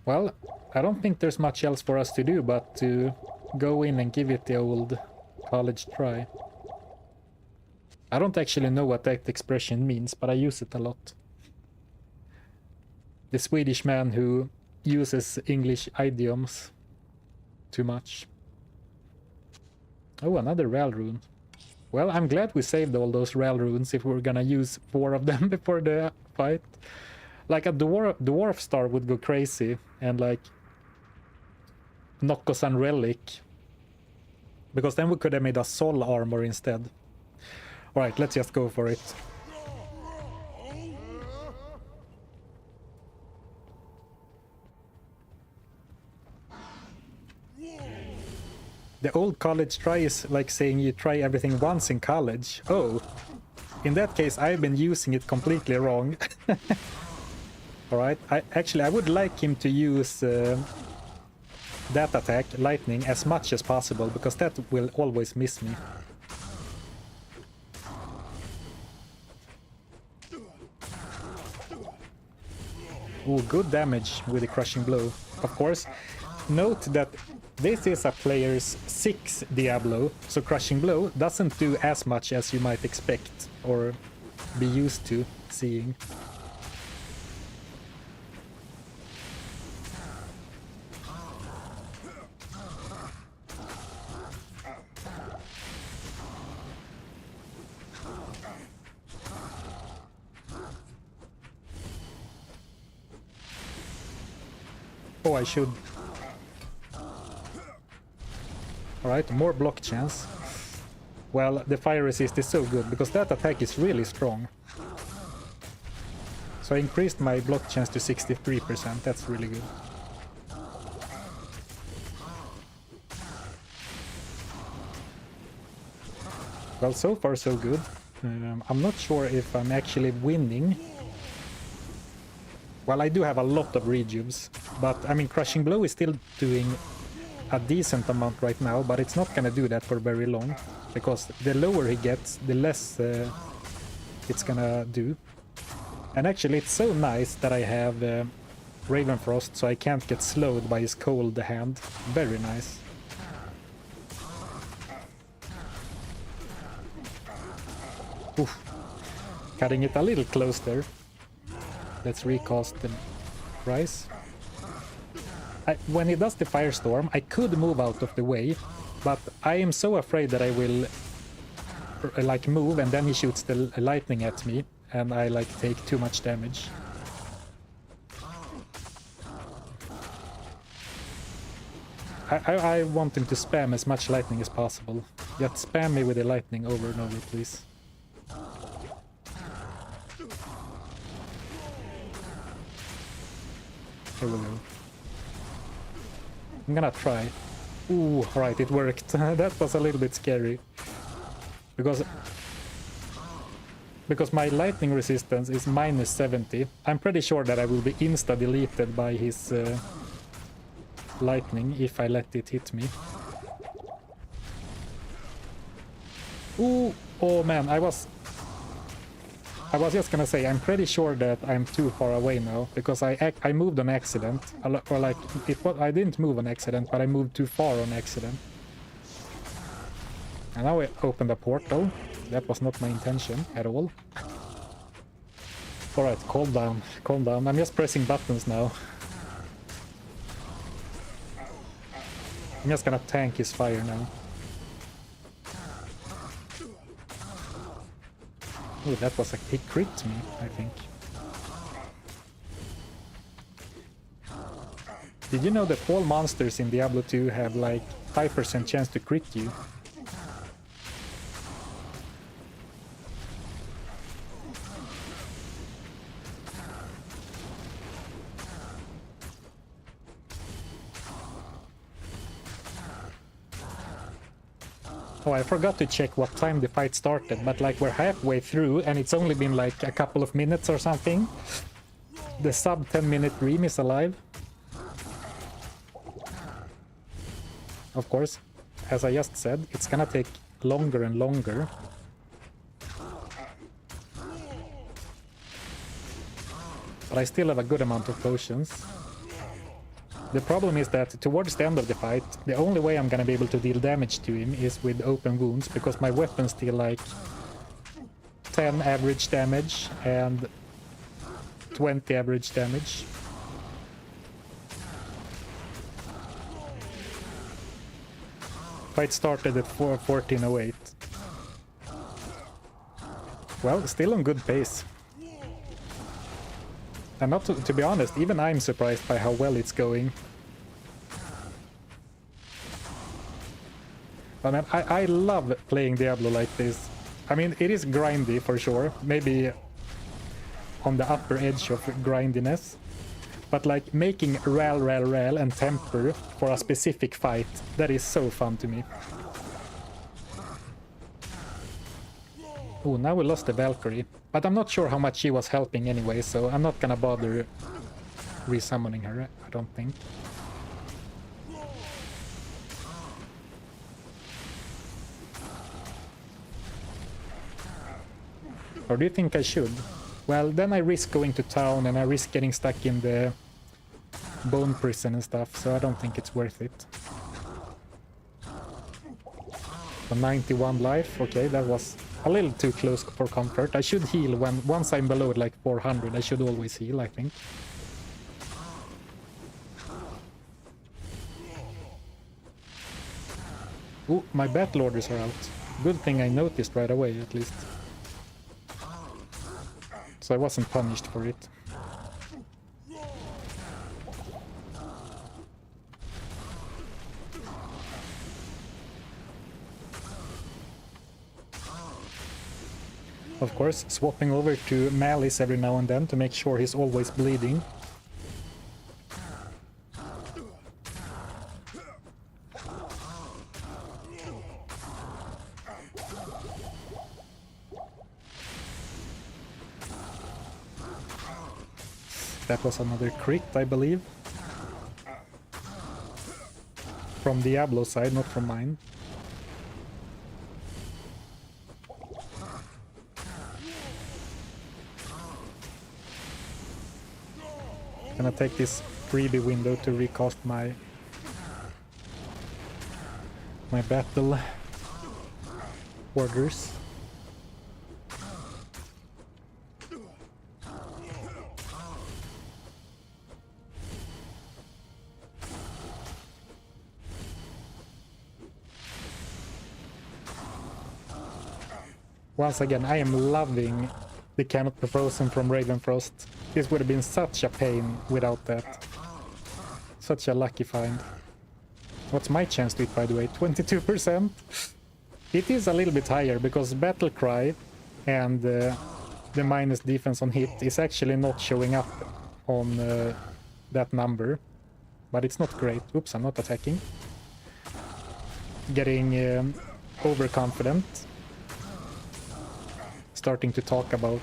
Well, I don't think there's much else for us to do but to go in and give it the old college try. I don't actually know what that expression means, but I use it a lot. The Swedish man who uses English idioms too much. Oh, another Rel rune. Well, I'm glad we saved all those Rel runes if we're gonna use 4 of them before the fight. Like a dwarf star would go crazy and like knock us on relic Because then we could have made a soul armor instead. Alright, let's just go for it. The old college try is like saying you try everything once in college. Oh, in that case, I've been using it completely wrong. Alright, I would like him to use that attack, lightning, as much as possible, because that will always miss me. Ooh, good damage with the crushing blow. Of course, note that this is a player's 6 Diablo, so crushing blow doesn't do as much as you might expect or be used to seeing. Oh, I should. Alright, more block chance. Well, the fire resist is so good, because that attack is really strong. So I increased my block chance to 63%, that's really good. Well, so far so good. I'm not sure if I'm actually winning. Well, I do have a lot of rejubes, but I mean, Crushing Blow is still doing a decent amount right now, but it's not gonna do that for very long, because the lower he gets, the less it's gonna do. And actually, it's so nice that I have Ravenfrost, so I can't get slowed by his cold hand. Very nice. Oof. Cutting it a little close there. Let's recast the price. When he does the Firestorm, I could move out of the way, but I am so afraid that I will like move and then he shoots the lightning at me and I like take too much damage. I want him to spam as much lightning as possible. Just spam me with the lightning over and over, please. Here we go. I'm gonna try. Ooh, alright, it worked. That was a little bit scary. Because my lightning resistance is minus 70. I'm pretty sure that I will be insta-deleted by his lightning if I let it hit me. Ooh, oh man, I was just gonna say, I'm pretty sure that I'm too far away now, because I moved on accident, or like, I didn't move on accident, but I moved too far on accident. And now I opened a portal. That was not my intention at all. Alright, calm down, calm down. I'm just pressing buttons now. I'm just gonna tank his fire now. Oh, that was he crit me, I think. Did you know that all monsters in Diablo 2 have like 5% chance to crit you? Oh, I forgot to check what time the fight started, but like we're halfway through and it's only been like a couple of minutes or something. The sub 10-minute dream is alive. Of course, as I just said, it's gonna take longer and longer. But I still have a good amount of potions. The problem is that towards the end of the fight, the only way I'm gonna be able to deal damage to him is with open wounds, because my weapons deal like 10 average damage and 20 average damage. Fight started at 1408. Well, still on good pace. And not to be honest, even I'm surprised by how well it's going. But man, I love playing Diablo like this. I mean, it is grindy for sure. Maybe on the upper edge of grindiness. But like making rel and temper for a specific fight, that is so fun to me. Oh, now we lost the Valkyrie. But I'm not sure how much she was helping anyway, so I'm not gonna bother resummoning her, I don't think. Or do you think I should? Well, then I risk going to town and I risk getting stuck in the bone prison and stuff, so I don't think it's worth it. So 91 life, okay, that was a little too close for comfort. I should heal once I'm below like 400, I should always heal, I think. Ooh, my battle orders are out. Good thing I noticed right away, at least. So I wasn't punished for it. Of course, swapping over to Malice every now and then to make sure he's always bleeding. That was another crit, I believe. From Diablo side, not from mine. Gonna take this freebie window to recast my battle orders. Once again, I am loving the Cannot Be Frozen from Ravenfrost. This would have been such a pain without that. Such a lucky find. What's my chance to it, by the way? 22%? It is a little bit higher because Battle Cry and the minus defense on hit is actually not showing up on that number. But it's not great. Oops, I'm not attacking. Getting overconfident. Starting to talk about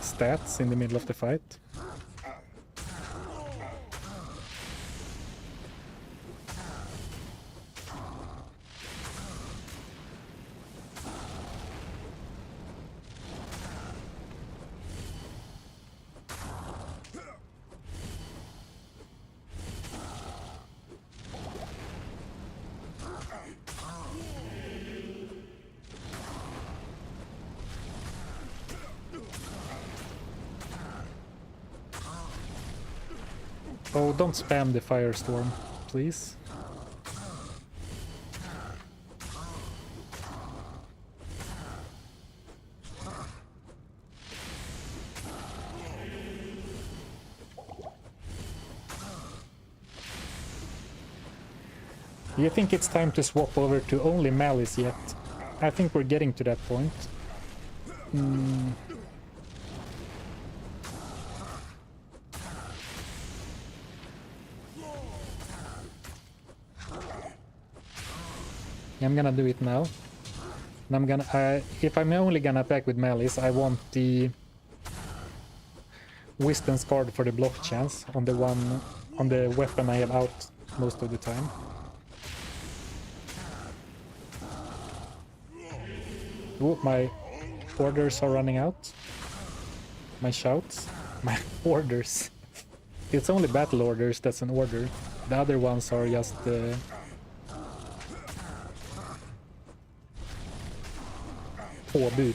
stats in the middle of the fight. Oh, don't spam the firestorm, please. Do you think it's time to swap over to only Malice yet? I think we're getting to that point. I'm gonna do it now. And I'm gonna, if I'm only gonna attack with Malice, I want the Wisdom's card for the block chance on the weapon I have out most of the time. Oh, my orders are running out. My shouts. My orders. It's only battle orders that's an order. The other ones are just påbud.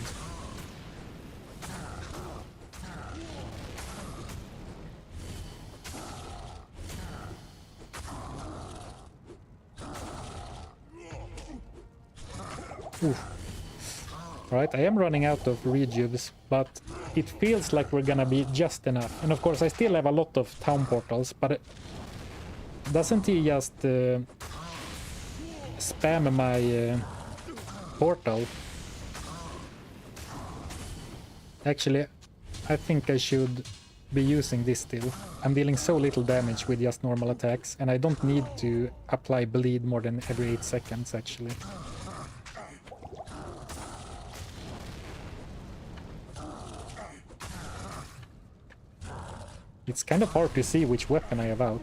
Alright, I am running out of rejuves, but it feels like we're gonna be just enough. And of course I still have a lot of town portals, but doesn't he just spam my portal. Actually, I think I should be using this still. I'm dealing so little damage with just normal attacks, and I don't need to apply bleed more than every 8 seconds, actually. It's kind of hard to see which weapon I have out.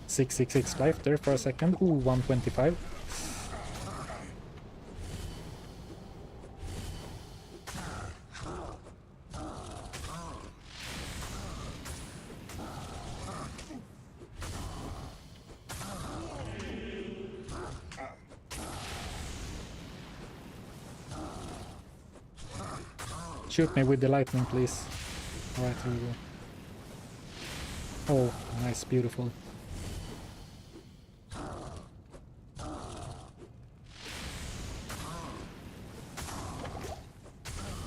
.666 life there for a second. Ooh, 125. Shoot me with the lightning, please. Alright, here we go. Oh, nice, beautiful.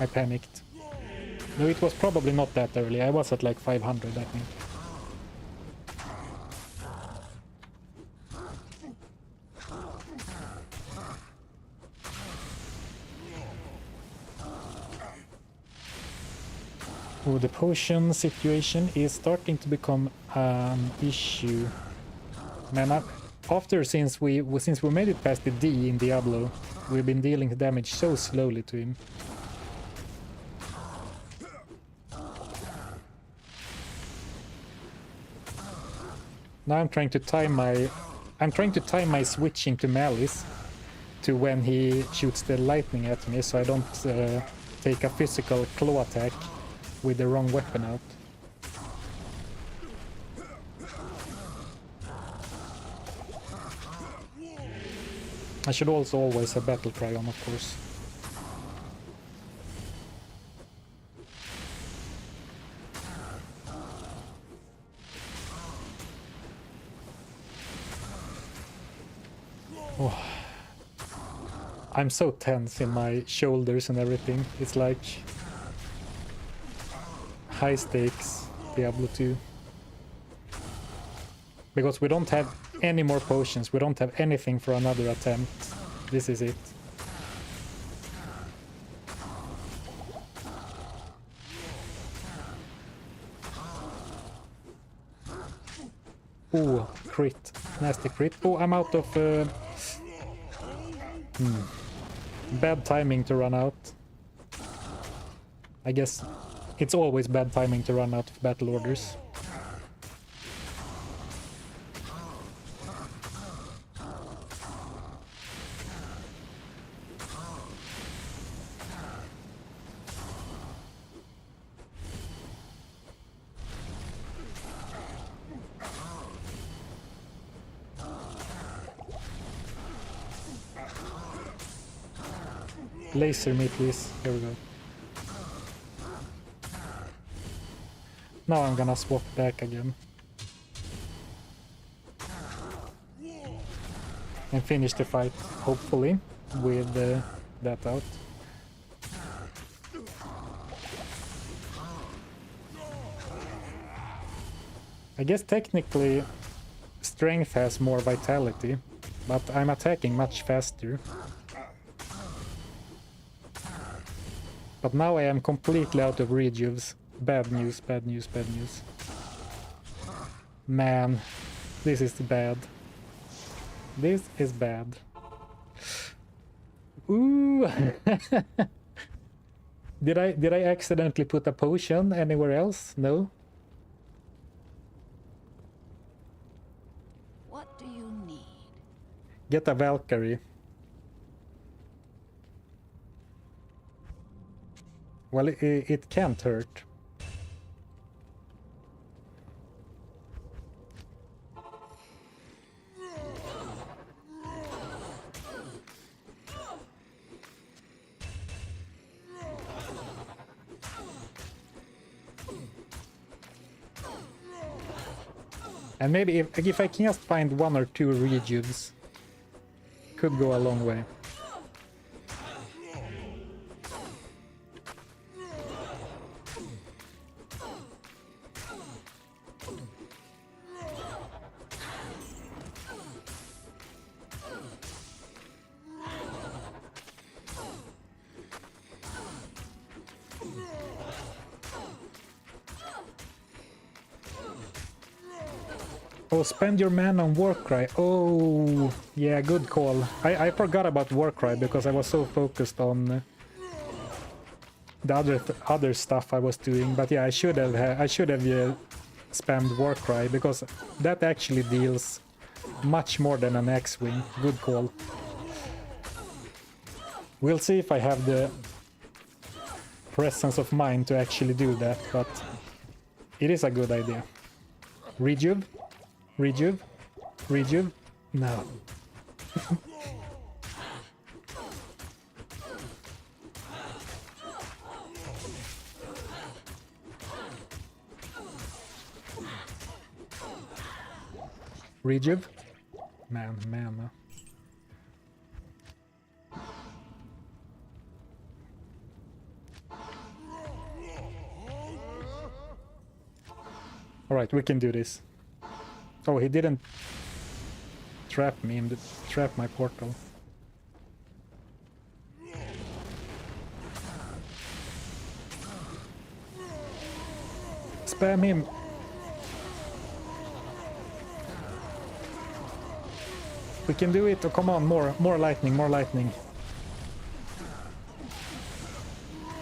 I panicked. No, it was probably not that early. I was at like 500, I think. Oh, the potion situation is starting to become an issue. Man, since we made it past the D in Diablo, we've been dealing damage so slowly to him. Now I'm trying to time my switching to Malice to when he shoots the lightning at me, so I don't take a physical claw attack with the wrong weapon out. I should also always have battle cry on, of course. Oh. I'm so tense in my shoulders and everything. It's like high stakes Diablo 2. Because we don't have any more potions, we don't have anything for another attempt. This is it. Ooh, crit. Nasty crit. Oh, I'm out of... Bad timing to run out. I guess it's always bad timing to run out of battle orders. Laser me, please. Here we go. Now I'm gonna swap back again. And finish the fight, hopefully, with that out. I guess technically strength has more vitality, but I'm attacking much faster. But now I am completely out of rejuves. Bad news, bad news, bad news. Man, this is bad. This is bad. Ooh! Did I accidentally put a potion anywhere else? No? What do you need? Get a Valkyrie. Well, it can't hurt. And maybe if I can just find 1 or 2 rejuves, could go a long way. Oh, spend your mana on Warcry. Oh, yeah, good call. I forgot about Warcry because I was so focused on the other stuff I was doing. But yeah, I should have spammed Warcry because that actually deals much more than an X-Wing. Good call. We'll see if I have the presence of mind to actually do that, but it is a good idea. Rejuve? Rejuve? Rejuve? No. Rejuve? Man. Alright, we can do this. Oh, he didn't trap me and trap my portal. Spam him. We can do it. Oh, come on, more lightning, more lightning.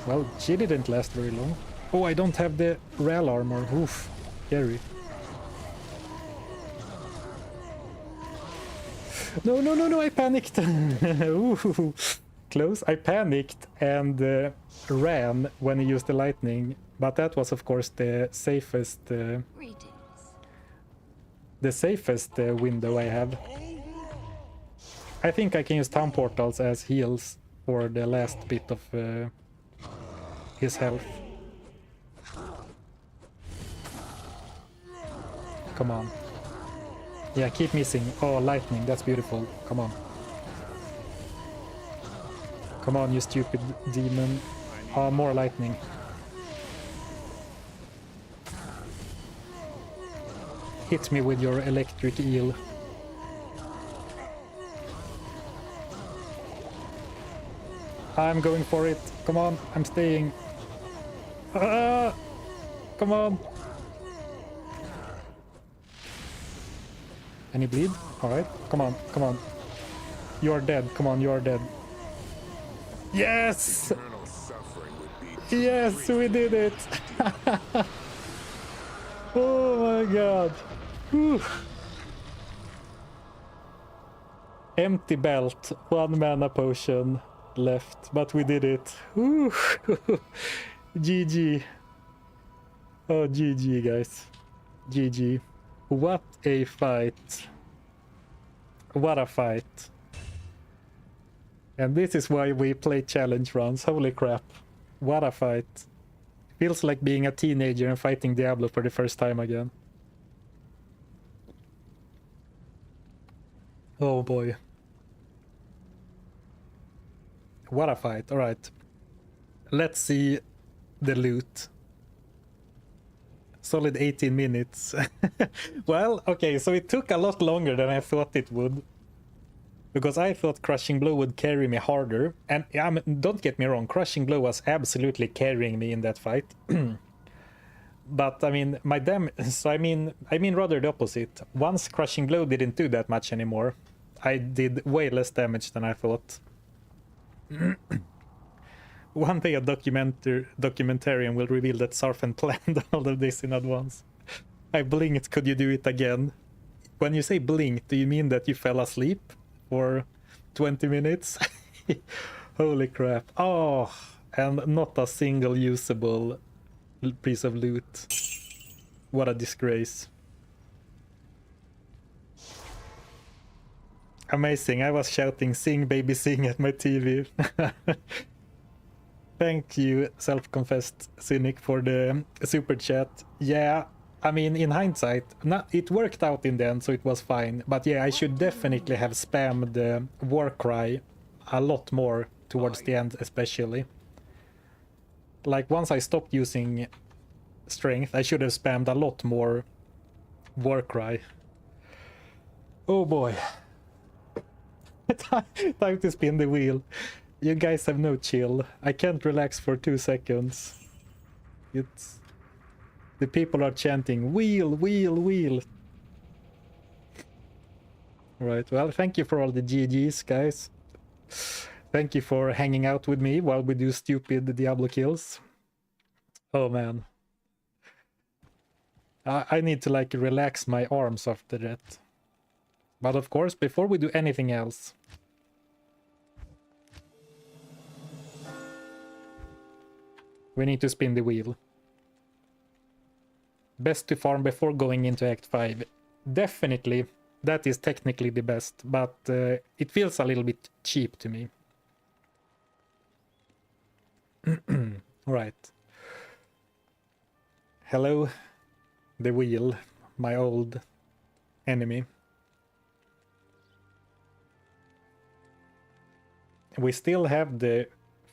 Well, she didn't last very long. Oh, I don't have the rail armor. Oof, scary. No, I panicked. Ooh, close. I panicked and ran when he used the lightning, but that was of course the safest window I have. I think I can use town portals as heals for the last bit of his health. Come on. Yeah, keep missing. Oh, lightning, that's beautiful. Come on. Come on, you stupid demon. Oh, more lightning. Hit me with your electric eel. I'm going for it. Come on, I'm staying. Come on. Any bleed? Alright, come on, come on. You are dead, come on, you are dead. Yes! Yes, we did it! Oh my god. Whew. Empty belt, 1 mana potion left, but we did it. Whew. GG. Oh, GG, guys. GG. What a fight. What a fight. And this is why we play challenge runs. Holy crap. What a fight. Feels like being a teenager and fighting Diablo for the first time again. Oh boy. What a fight. Alright. Let's see the loot. Solid 18 minutes. Well, okay, so it took a lot longer than I thought it would. Because I thought Crushing Blow would carry me harder. And don't get me wrong, Crushing Blow was absolutely carrying me in that fight. But I mean, so I mean rather the opposite. Once Crushing Blow didn't do that much anymore, I did way less damage than I thought. One day a documentarian will reveal that Zarfen planned all of this in advance. I blinked, could you do it again? When you say blink, do you mean that you fell asleep for 20 minutes? Holy crap. Oh, and not a single usable piece of loot. What a disgrace. Amazing, I was shouting "Sing baby sing" at my TV. Thank you, self-confessed cynic, for the super chat. Yeah, I mean, in hindsight, it worked out in the end, so it was fine. But yeah, I should definitely have spammed the Warcry a lot more towards the end, especially. Like, once I stopped using strength, I should have spammed a lot more Warcry. Oh boy. Time to spin the wheel. You guys have no chill. I can't relax for 2 seconds. The people are chanting, wheel, wheel, wheel. Right, well, thank you for all the GGs, guys. Thank you for hanging out with me while we do stupid Diablo kills. Oh man. I need to like relax my arms after that. But of course, before we do anything else, we need to spin the wheel. Best to farm before going into Act 5. Definitely, that is technically the best, but it feels a little bit cheap to me. Right. Hello, the wheel, my old enemy. We still have the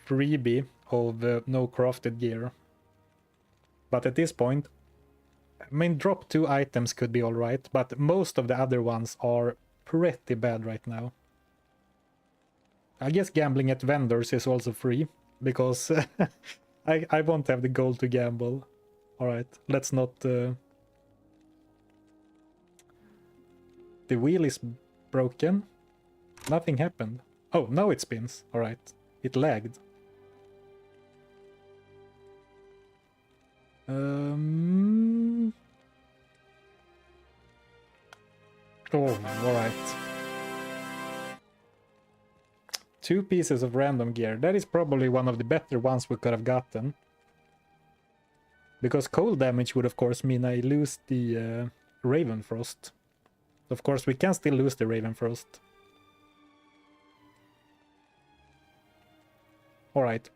freebie of no crafted gear. But at this point, I mean, drop 2 items could be alright, but most of the other ones are pretty bad right now. I guess gambling at vendors is also free, because I won't have the gold to gamble. Alright, let's not... The wheel is broken. Nothing happened. Oh, now it spins. Alright, it lagged. Oh, alright. 2 pieces of random gear. That is probably one of the better ones we could have gotten. Because cold damage would of course mean I lose the Ravenfrost. Of course we can still lose the Ravenfrost. Alright.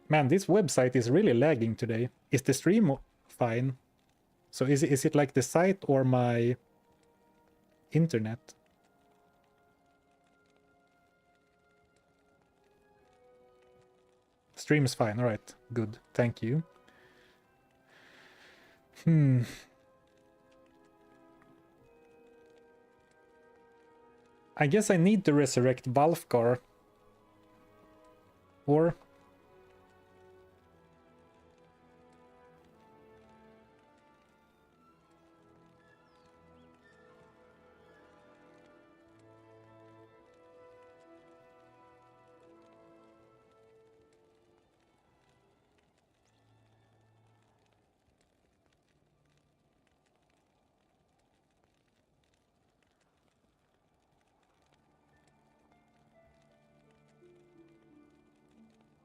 Man, this website is really lagging today. Is the stream fine? So is it like the site or my internet? Stream's fine, alright. Good, thank you. I guess I need to resurrect Valfgar. Or...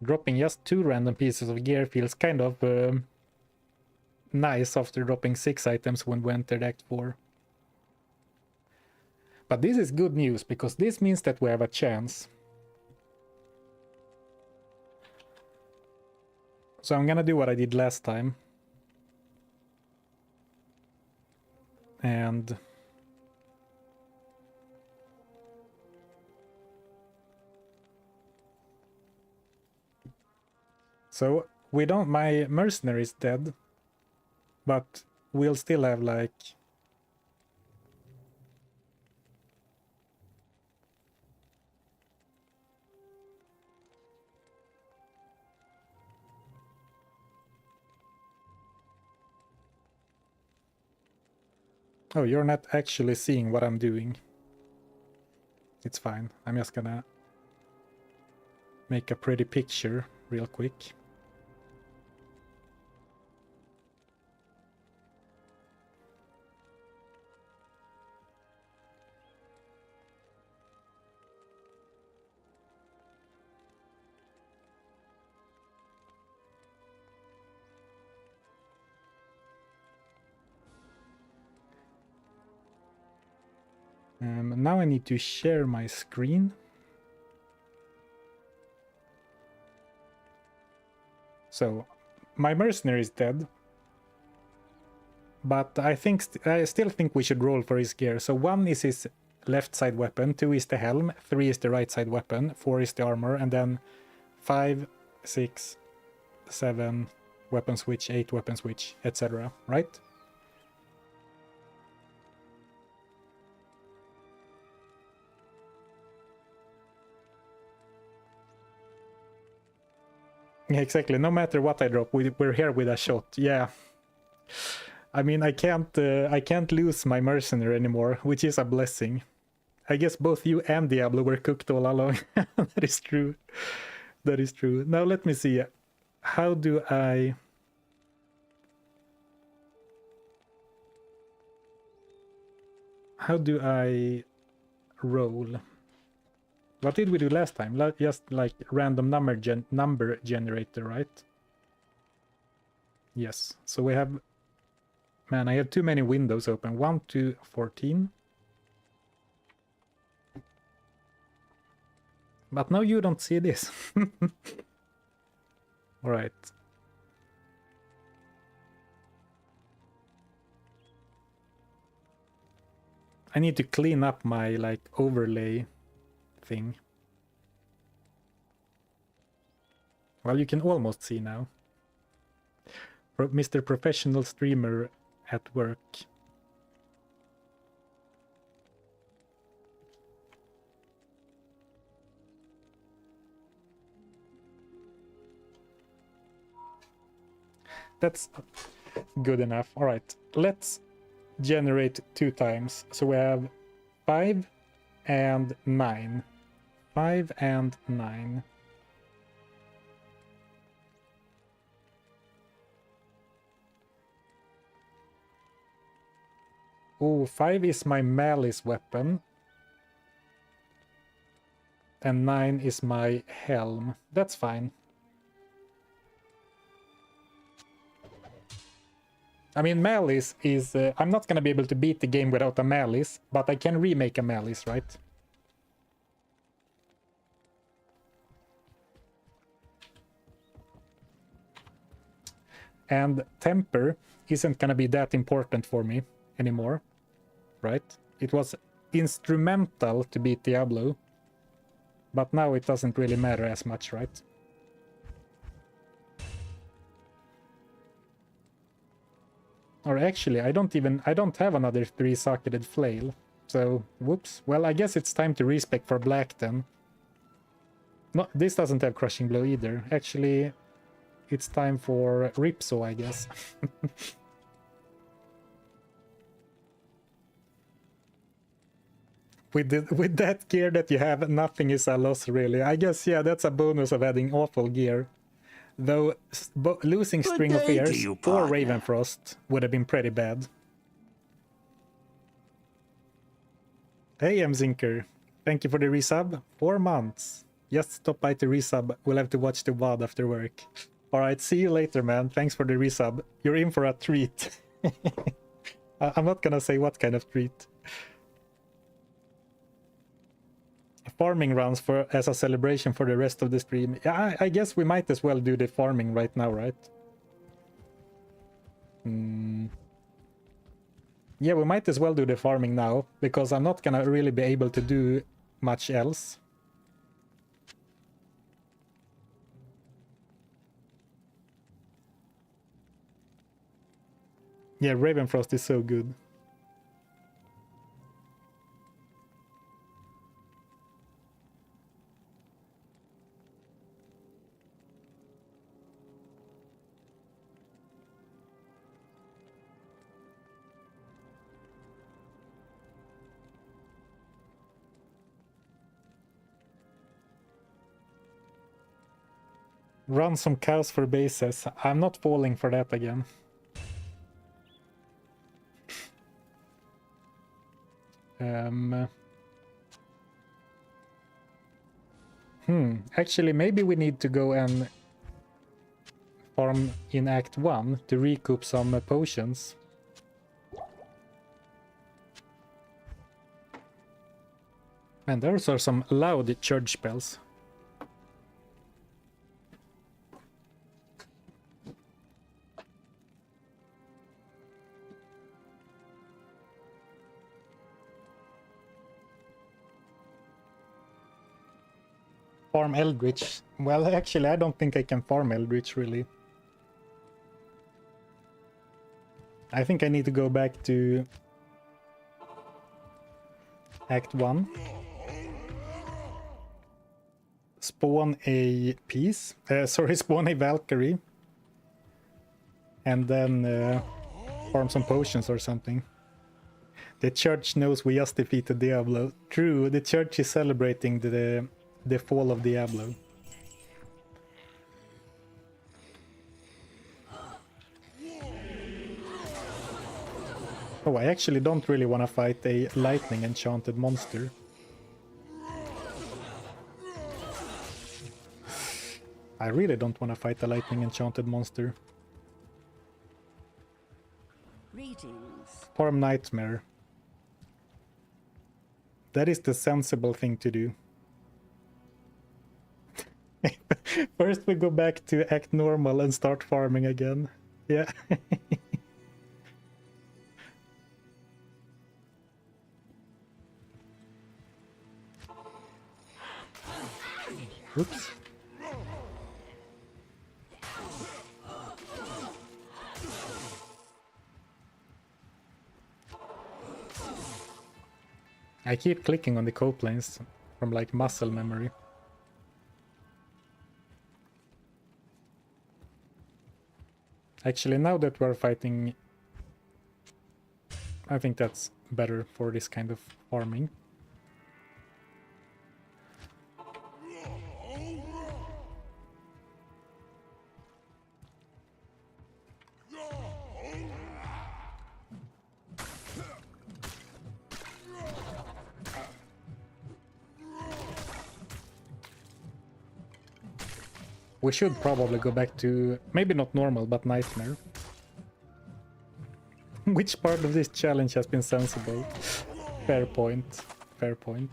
dropping just 2 random pieces of gear feels kind of nice after dropping 6 items when we entered Act 4. But this is good news, because this means that we have a chance. So I'm gonna do what I did last time. And... so, we don't... my mercenary is dead. But we'll still have, like... oh, you're not actually seeing what I'm doing. It's fine. I'm just gonna make a pretty picture real quick. Now I need to share my screen. So, my mercenary is dead. But I still think we should roll for his gear. So 1 is his left side weapon, 2 is the helm, 3 is the right side weapon, 4 is the armor, and then 5, 6, 7 weapon switch, 8 weapon switch, etc. Right? Yeah, exactly. No matter what I drop, we're here with a shot. Yeah. I mean, I can't lose my mercenary anymore, which is a blessing. I guess both you and Diablo were cooked all along. That is true. That is true. Now let me see. How do I... How do I roll? What did we do last time? Just like random number generator, right? Yes. So we have... Man, I have too many windows open. 1 to 14. But now you don't see this. All right. I need to clean up my like overlay thing. Well, you can almost see now. Mr. Professional Streamer at work. That's good enough. All right, let's generate 2 times. So we have 5 and 9. 5 and 9. Oh, 5 is my malice weapon. And 9 is my helm. That's fine. I mean, malice is... I'm not going to be able to beat the game without a malice, but I can remake a malice, right? And temper isn't going to be that important for me anymore, right? It was instrumental to beat Diablo, but now it doesn't really matter as much, right? Or actually, I don't have another 3-socketed flail. So, whoops. Well, I guess it's time to respec for black then. No, this doesn't have crushing blow either. Actually, it's time for ripsaw, I guess. With that gear that you have, nothing is a loss, really. I guess, yeah, that's a bonus of adding awful gear. Though losing String of Fears or Ravenfrost would have been pretty bad. Hey, Mzinker. Thank you for the resub. 4 months. Just stop by to resub. We'll have to watch the WOD after work. Alright, see you later, man. Thanks for the resub. You're in for a treat. I'm not gonna say what kind of treat. Farming rounds as a celebration for the rest of the stream. Yeah, I guess we might as well do the farming right now, right? Yeah, we might as well do the farming now, because I'm not gonna really be able to do much else. Yeah, Ravenfrost is so good. Run some cows for bases. I'm not falling for that again. Actually, maybe we need to go and farm in Act 1 to recoup some potions. And those are some loud church spells. Farm Eldritch. Well, actually, I don't think I can farm Eldritch, really. I think I need to go back to Act 1. Spawn a piece. Spawn a Valkyrie. And then farm some potions or something. The church knows we just defeated Diablo. True, the church is celebrating the fall of Diablo. Oh, I actually don't really want to fight a lightning enchanted monster. I really don't want to fight a lightning enchanted monster. Greetings. Farm Nightmare. That is the sensible thing to do. First we go back to act normal and start farming again. Yeah. Oops. I keep clicking on the coplanes from like muscle memory. Actually, now that we're fighting, I think that's better for this kind of farming. We should probably go back to, maybe not normal, but nightmare. Which part of this challenge has been sensible? Fair point. Fair point.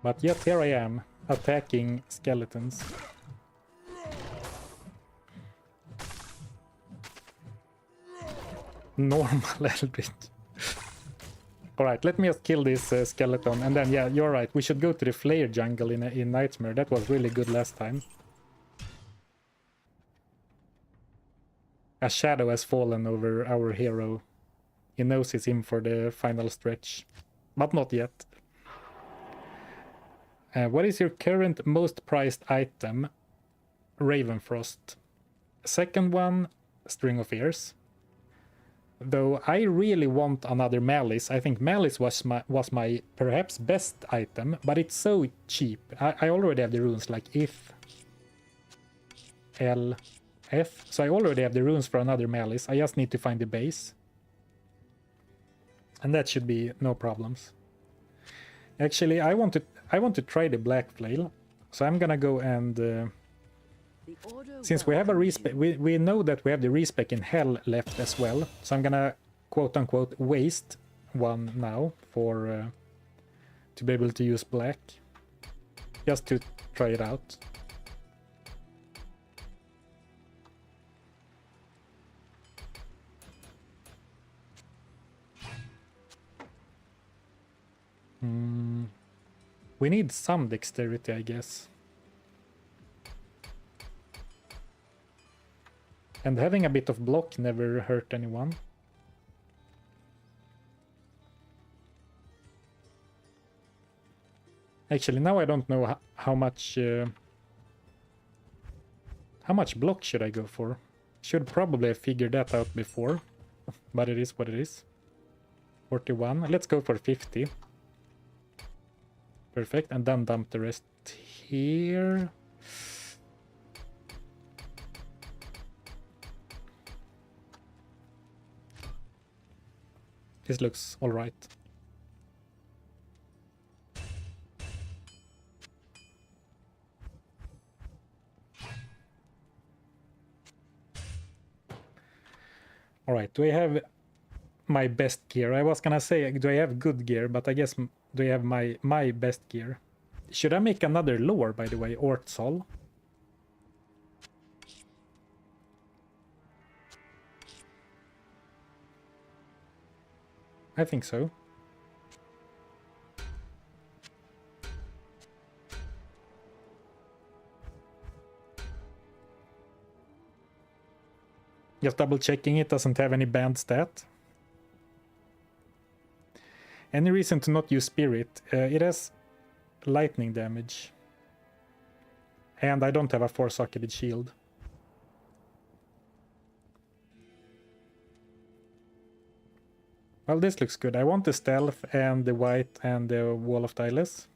But yet here I am, attacking skeletons. Normal Eldritch. Alright, let me just kill this skeleton, and then, yeah, you're right, we should go to the Flare jungle in Nightmare. That was really good last time. A shadow has fallen over our hero. He knows he's in for the final stretch. But not yet. What is your current most prized item? Ravenfrost. Second one, String of Ears. Though I really want another Malice. I think Malice was my perhaps best item, but it's so cheap. I already have the runes like if, L, F. So I already have the runes for another Malice. I just need to find the base. And that should be no problems. Actually, I want to try the Black Flail. So I'm gonna go and... since we have a respec, we know that we have the respec in Hell left as well, so I'm gonna quote-unquote waste one now for to be able to use black, just to try it out. We need some dexterity, I guess. And having a bit of block never hurt anyone. Actually, now I don't know how much block should I go for. Should probably have figured that out before, but it is what it is. 41. Let's go for 50. Perfect, and then dump the rest here. This looks all right. All right, do I have my best gear? I was gonna say, do I have good gear? But I guess, do I have my best gear? Should I make another lore, by the way? Ortsol? I think so. Just double checking, it doesn't have any banned stat. Any reason to not use Spirit? It has lightning damage. And I don't have a 4-socketed shield. Well, this looks good. I want the stealth and the white and the wall of tiles.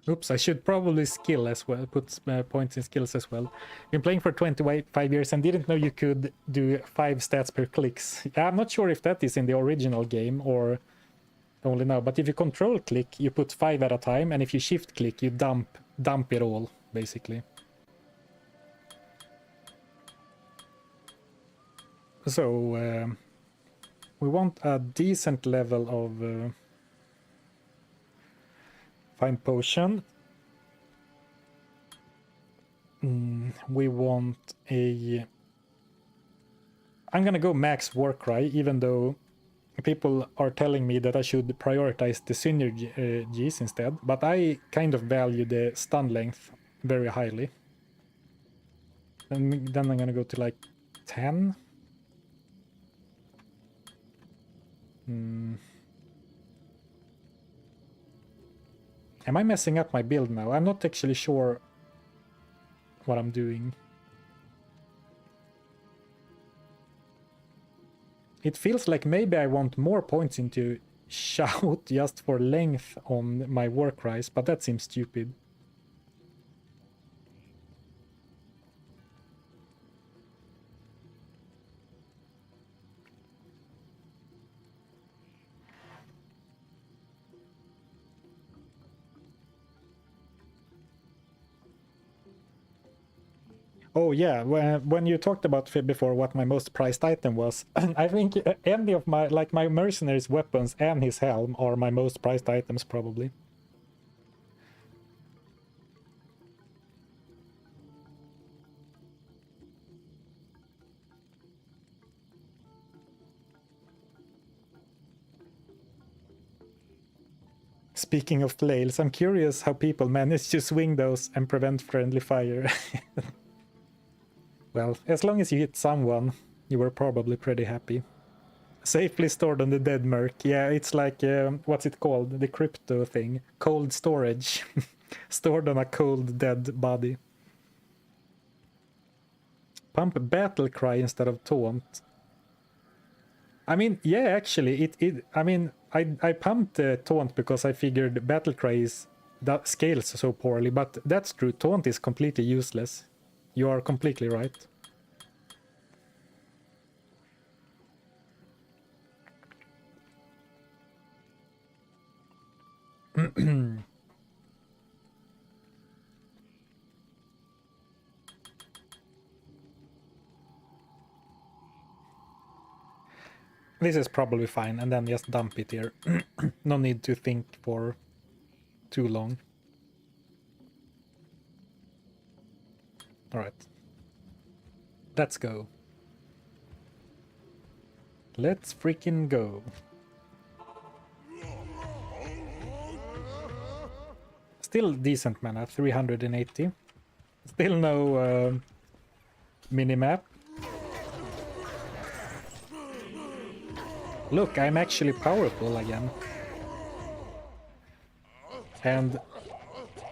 Oops, I should probably skill as well, put points in skills as well. Been playing for 25 years and didn't know you could do 5 stats per clicks. I'm not sure if that is in the original game or only now, but if you control click, you put 5 at a time, and if you shift click, you dump it all, basically. So, we want a decent level of fine potion. We want a... I'm gonna go max Warcry, even though people are telling me that I should prioritize the synergies instead, but I kind of value the stun length very highly. And then I'm gonna go to like 10. Am I messing up my build now? I'm not actually sure what I'm doing. It feels like maybe I want more points into shout just for length on my work rise, but that seems stupid. Oh yeah, when you talked about before what my most prized item was, I think any of my, like my mercenary's weapons and his helm are my most prized items probably. Speaking of flails, I'm curious how people manage to swing those and prevent friendly fire. Well, as long as you hit someone, you were probably pretty happy. Safely stored on the dead merc. Yeah, it's like, what's it called? The crypto thing. Cold storage. Stored on a cold dead body. Pump battle cry instead of taunt. I mean, yeah, actually, I pumped taunt because I figured battle cry that scales so poorly, but that's true. Taunt is completely useless. You are completely right. This is probably fine, and then just dump it here. No need to think for too long. Alright. Let's go. Let's freaking go. Still decent mana, 380. Still no minimap. Look, I'm actually powerful again. And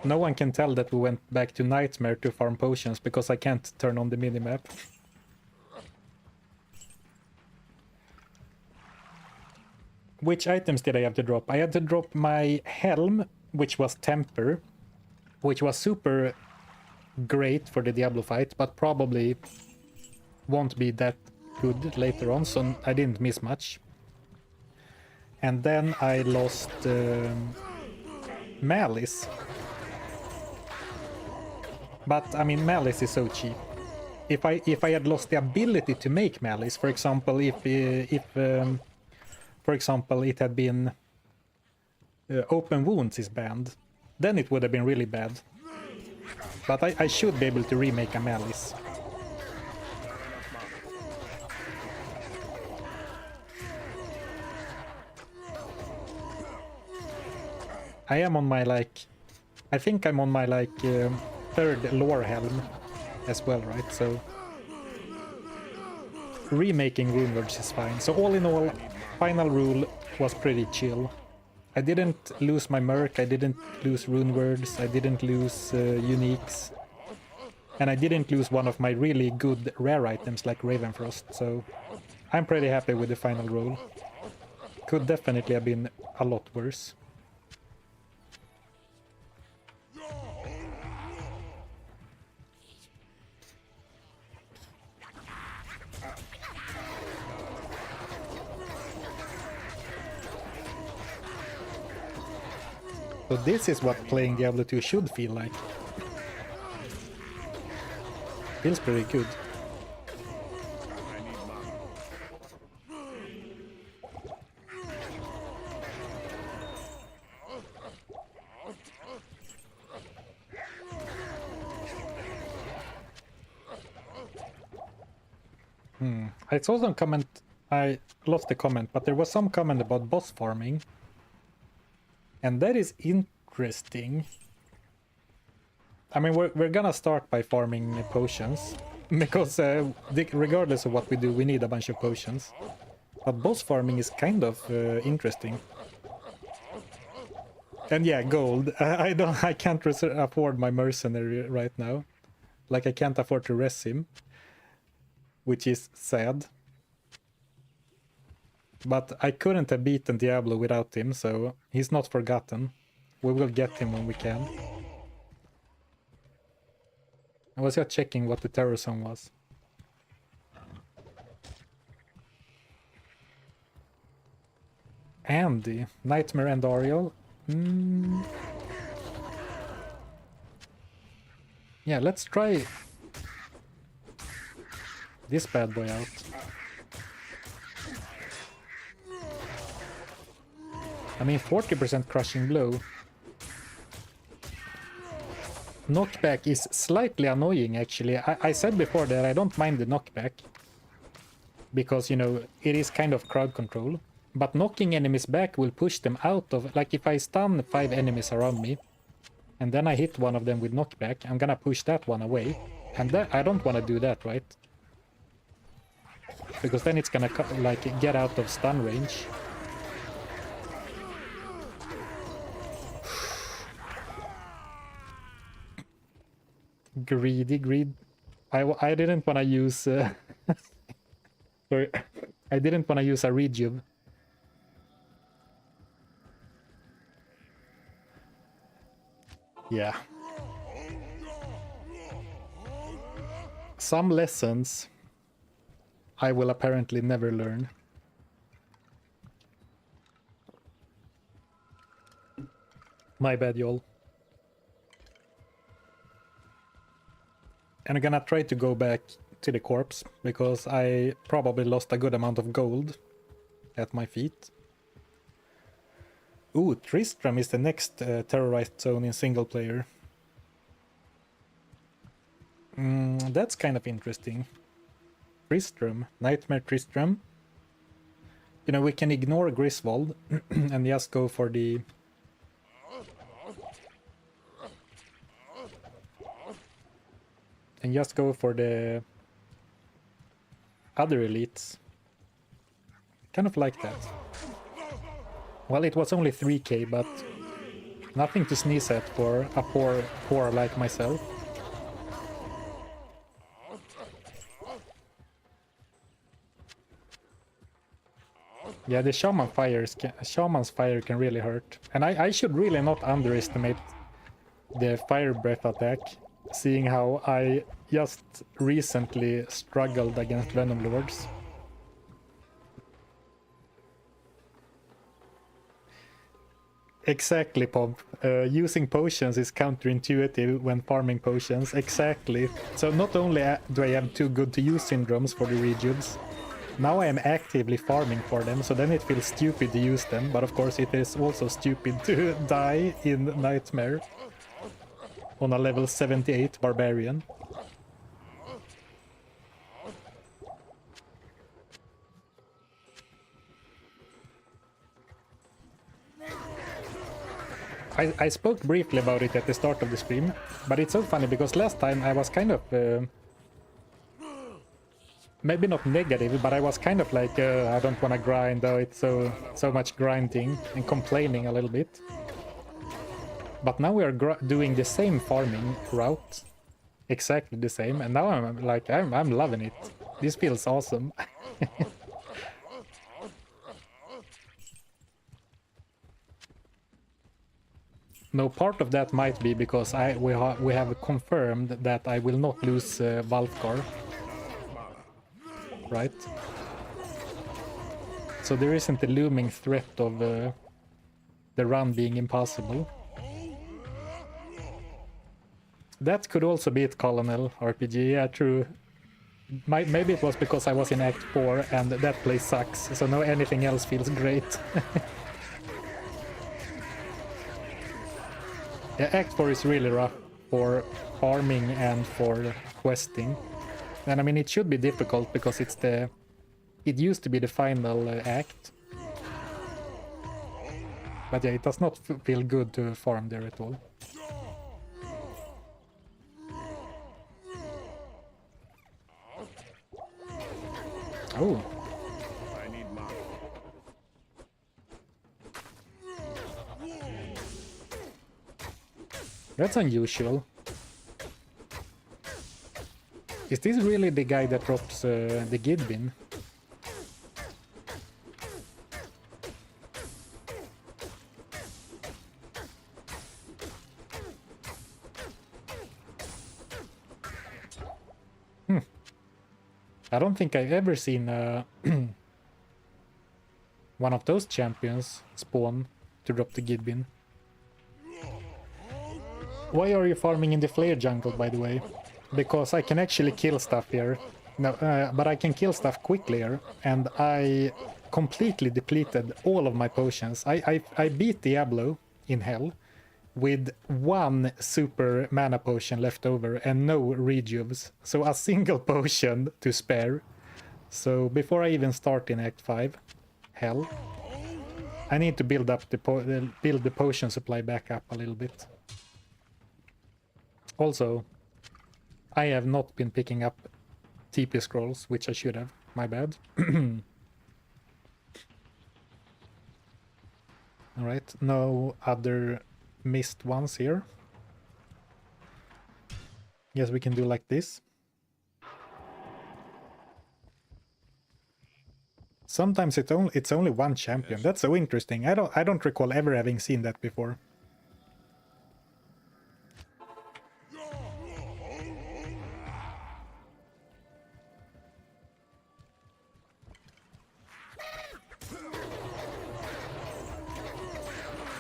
no one can tell that we went back to Nightmare to farm potions because I can't turn on the minimap. Which items did I have to drop? I had to drop my helm, which was Temper, which was super great for the Diablo fight, but probably won't be that good later on, so I didn't miss much. And then I lost Malice. But I mean, Malice is so cheap. If I had lost the ability to make Malice, for example, for example it had been Open Wounds is banned, then it would have been really bad. But I should be able to remake a Malice. I am on my I think I'm on my third lore helm, as well, right? So remaking runewords is fine. So all in all, final rule was pretty chill. I didn't lose my merc, I didn't lose runewords, I didn't lose uniques, and I didn't lose one of my really good rare items like Ravenfrost, so I'm pretty happy with the final roll. Could definitely have been a lot worse. So this is what playing Diablo 2 should feel like. Feels pretty good. I saw some comment, I lost the comment, but there was some comment about boss farming. And that is interesting. I mean, we're gonna start by farming potions, because regardless of what we do, we need a bunch of potions. But boss farming is kind of interesting. And yeah, gold. I can't afford my mercenary right now. Like, I can't afford to res him, which is sad. But I couldn't have beaten Diablo without him, so he's not forgotten. We will get him when we can. I was just checking what the terror zone was. Andy, Nightmare and Ariel. Yeah, let's try this bad boy out. I mean, 40% crushing blow. Knockback is slightly annoying, actually. I said before that I don't mind the knockback, because, you know, it is kind of crowd control. But knocking enemies back will push them out of... Like, if I stun 5 enemies around me, and then I hit one of them with knockback, I'm gonna push that one away. And that, I don't want to do that, right? Because then it's gonna, like, get out of stun range. Greed. I didn't want to use... sorry. I didn't want to use a rejuve. Yeah. Some lessons I will apparently never learn. My bad, y'all. And I'm gonna try to go back to the corpse, because I probably lost a good amount of gold at my feet. Ooh, Tristram is the next terrorized zone in single player. That's kind of interesting. Tristram, Nightmare Tristram. You know, we can ignore Griswold and just go for the... And just go for the other elites. Kind of like that. Well, it was only 3k, but nothing to sneeze at for a poor like myself. Yeah, the Shaman's fire can really hurt. And I should really not underestimate the fire breath attack, seeing how I just recently struggled against Venom Lords. Exactly, Pop. Using potions is counterintuitive when farming potions. Exactly. So not only do I have too good to use syndromes for the rejuves, now I am actively farming for them, so then it feels stupid to use them, but of course it is also stupid to die in Nightmare on a level 78 Barbarian. I spoke briefly about it at the start of the stream, but it's so funny because last time I was kind of maybe not negative, but I was kind of like, I don't want to grind, though it's so much grinding, and complaining a little bit. But now we are doing the same farming route, exactly the same, and now I'm like, I'm loving it. This feels awesome. No, part of that might be because we have confirmed that I will not lose Valkar, right? So there isn't a looming threat of the run being impossible. That could also be it, Colonel RPG. Yeah, true. Maybe it was because I was in Act 4 and that place sucks, so now anything else feels great. Yeah, Act 4 is really rough for farming and for questing. And I mean, it should be difficult because it used to be the final act. But yeah, it does not feel good to farm there at all. Oh. That's unusual. Is this really the guy that drops the Goblin? I don't think I've ever seen one of those champions spawn to drop the Goblin. Why are you farming in the flare jungle, by the way? Because I can actually kill stuff here. No, but I can kill stuff quickly here, and I completely depleted all of my potions. I beat Diablo in hell with 1 super mana potion left over and no rejuves. So a single potion to spare. So before I even start in Act 5, hell, I need to build up build the potion supply back up a little bit. Also, I have not been picking up TP scrolls, which I should have. My bad. Alright, no other missed ones here. Guess we can do like this. Sometimes it's only one champion. That's so interesting. I don't recall ever having seen that before.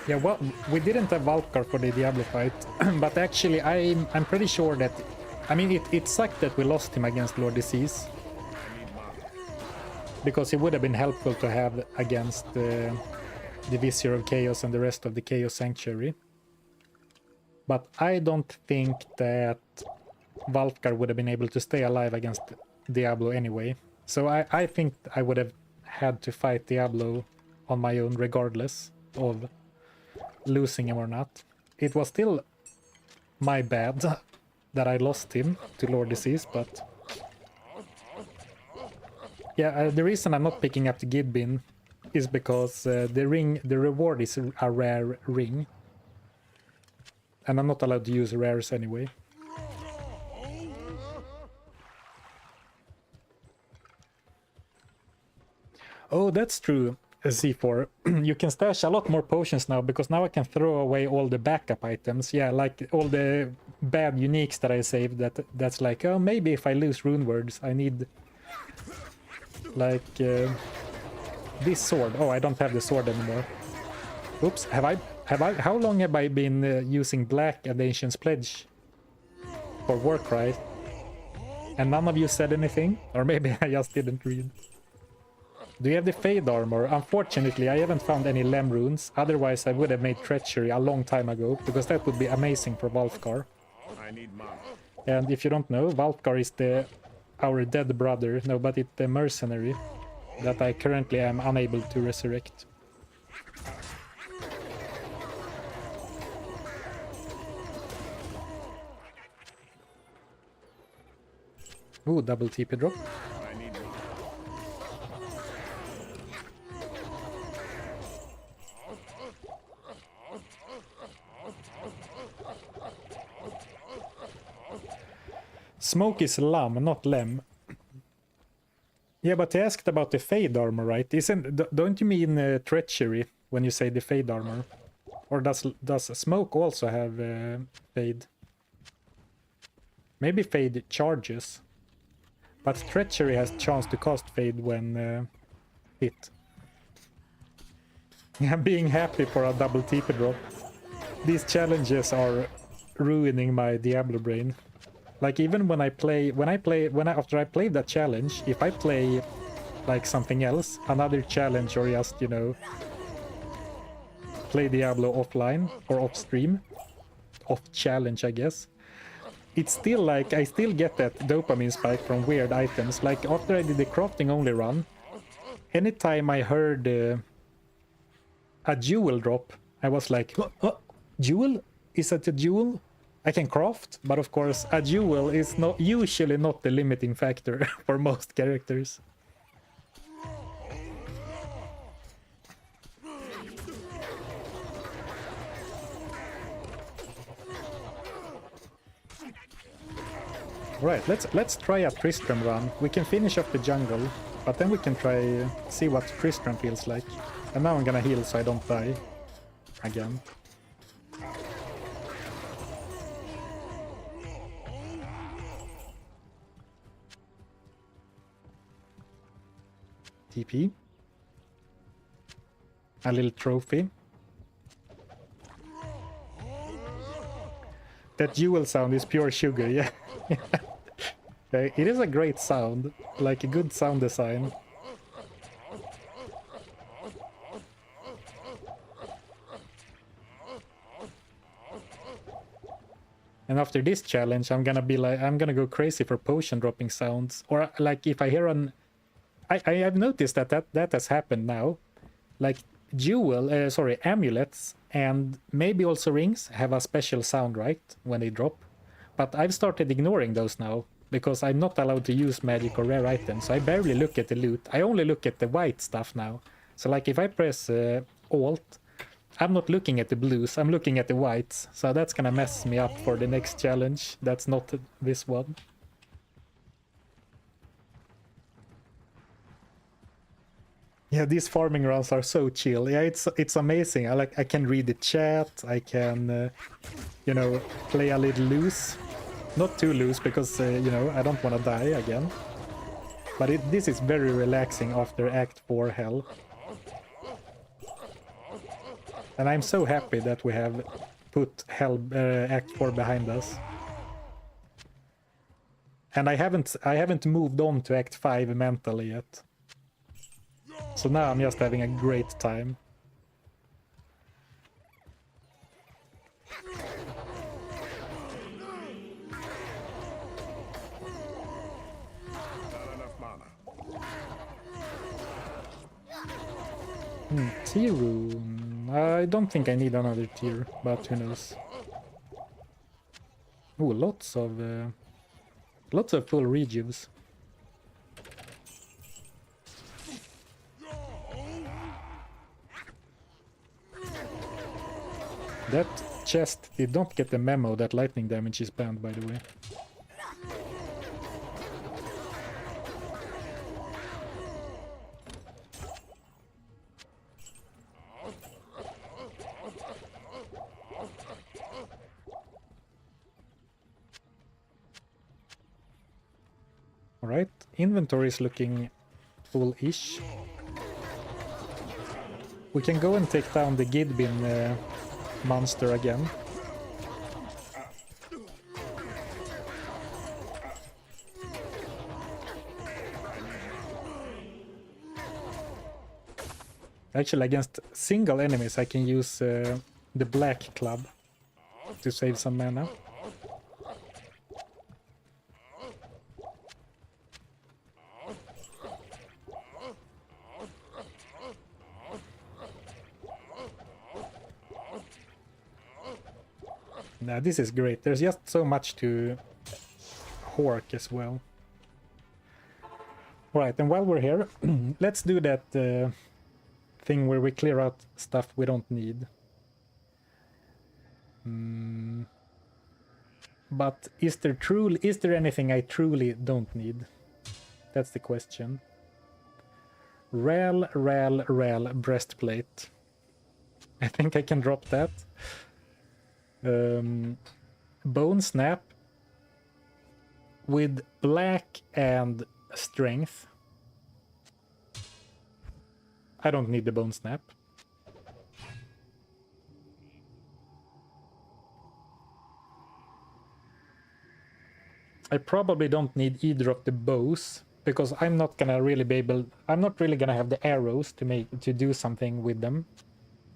Yeah, well, we didn't have Valkar for the Diablo fight, but actually I'm pretty sure that... I mean, it sucked that we lost him against Lord Disease. Because it would have been helpful to have against the Vizier of Chaos and the rest of the Chaos Sanctuary. But I don't think that Valkar would have been able to stay alive against Diablo anyway. So I think I would have had to fight Diablo on my own regardless of losing him or not. It was still my bad that I lost him to Lord Disease, but yeah, the reason I'm not picking up the Goblin is because the reward is a rare ring, and I'm not allowed to use rares anyway. Oh, that's true. C4, you can stash a lot more potions now, because now I can throw away all the backup items. Yeah, like all the bad uniques that I saved, that's like, oh, maybe if I lose rune words I need like this sword. Oh, I don't have the sword anymore. Oops, how long have I been using black at the Ancient's Pledge for Warcry? And none of you said anything? Or maybe I just didn't read. Do you have the Fade armor? Unfortunately, I haven't found any Lem runes. Otherwise, I would have made Treachery a long time ago, because that would be amazing for Valkar. And if you don't know, Valkar is our dead brother. No, but it's the mercenary that I currently am unable to resurrect. Ooh, double TP drop. Smoke is lam, not lem. Yeah, but they asked about the fade armor, right? Don't you mean treachery when you say the fade armor? Or does smoke also have fade? Maybe fade charges. But treachery has chance to cast fade when hit. Yeah, being happy for a double TP drop. These challenges are ruining my Diablo brain. Like even when after I play that challenge, if I play like something else, another challenge, or just, you know, play Diablo offline or off stream, off challenge, I guess, it's still like I still get that dopamine spike from weird items. Like after I did the crafting only run, anytime I heard a jewel drop, I was like, jewel? Is that a jewel? I can craft, but of course a jewel is usually not the limiting factor for most characters. Right, let's try a Tristram run. We can finish off the jungle, but then we can try see what Tristram feels like. And now I'm gonna heal so I don't die again. TP. A little trophy. That jewel sound is pure sugar, yeah. Okay, it is a great sound, like a good sound design. And after this challenge, I'm gonna go crazy for potion dropping sounds. Or like if I hear I have noticed that has happened now. Like amulets and maybe also rings have a special sound, right, when they drop. But I've started ignoring those now because I'm not allowed to use magic or rare items. So I barely look at the loot. I only look at the white stuff now. So like if I press Alt, I'm not looking at the blues, I'm looking at the whites. So that's gonna mess me up for the next challenge. That's not this one. Yeah, these farming runs are so chill. Yeah, it's amazing. I can read the chat. I can, you know, play a little loose, not too loose because you know, I don't want to die again. But this is very relaxing after Act 4 hell. And I'm so happy that we have put Act 4 behind us. And I haven't moved on to Act 5 mentally yet. So now I'm just having a great time. Tier rune. I don't think I need another tier, but who knows. Ooh, lots of full rejuves. That chest did not get the memo that lightning damage is banned, by the way. Alright, inventory is looking full-ish. We can go and take down the Goblin monster again. Actually, against single enemies I can use the black club to save some mana. Nah, this is great. There's just so much to hork as well. Right, and while we're here, let's do that thing where we clear out stuff we don't need. But is there anything I truly don't need? That's the question. Rel breastplate. I think I can drop that. Bone snap with black and strength. I don't need the bone snap. I probably don't need either of the bows because I'm not gonna really be able. I'm not really gonna have the arrows to do something with them.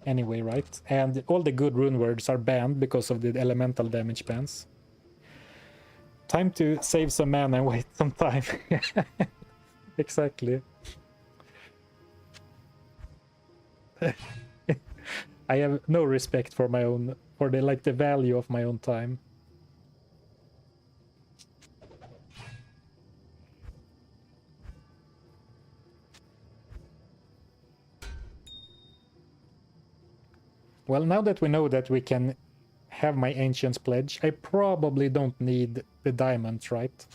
Anyway, right? And all the good rune words are banned because of the elemental damage bans. Time to save some mana and wait some time. Exactly. I have no respect for my own, for the value of my own time. Well, now that we know that we can have my Ancient's Pledge, I probably don't need the diamonds, right?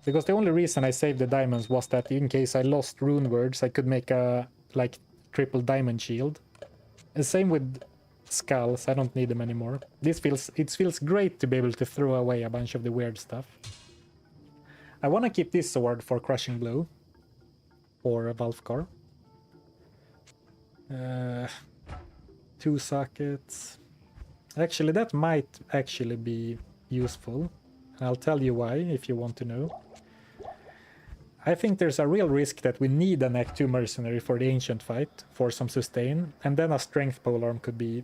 Because the only reason I saved the diamonds was that in case I lost rune words, I could make a, like, triple diamond shield. And same with skulls, I don't need them anymore. It feels great to be able to throw away a bunch of the weird stuff. I want to keep this sword for Crushing Blow. Or Valfgar. 2 sockets. Actually, that might actually be useful. I'll tell you why if you want to know. I think there's a real risk that we need an Act 2 mercenary for the ancient fight for some sustain, and then a strength polearm could be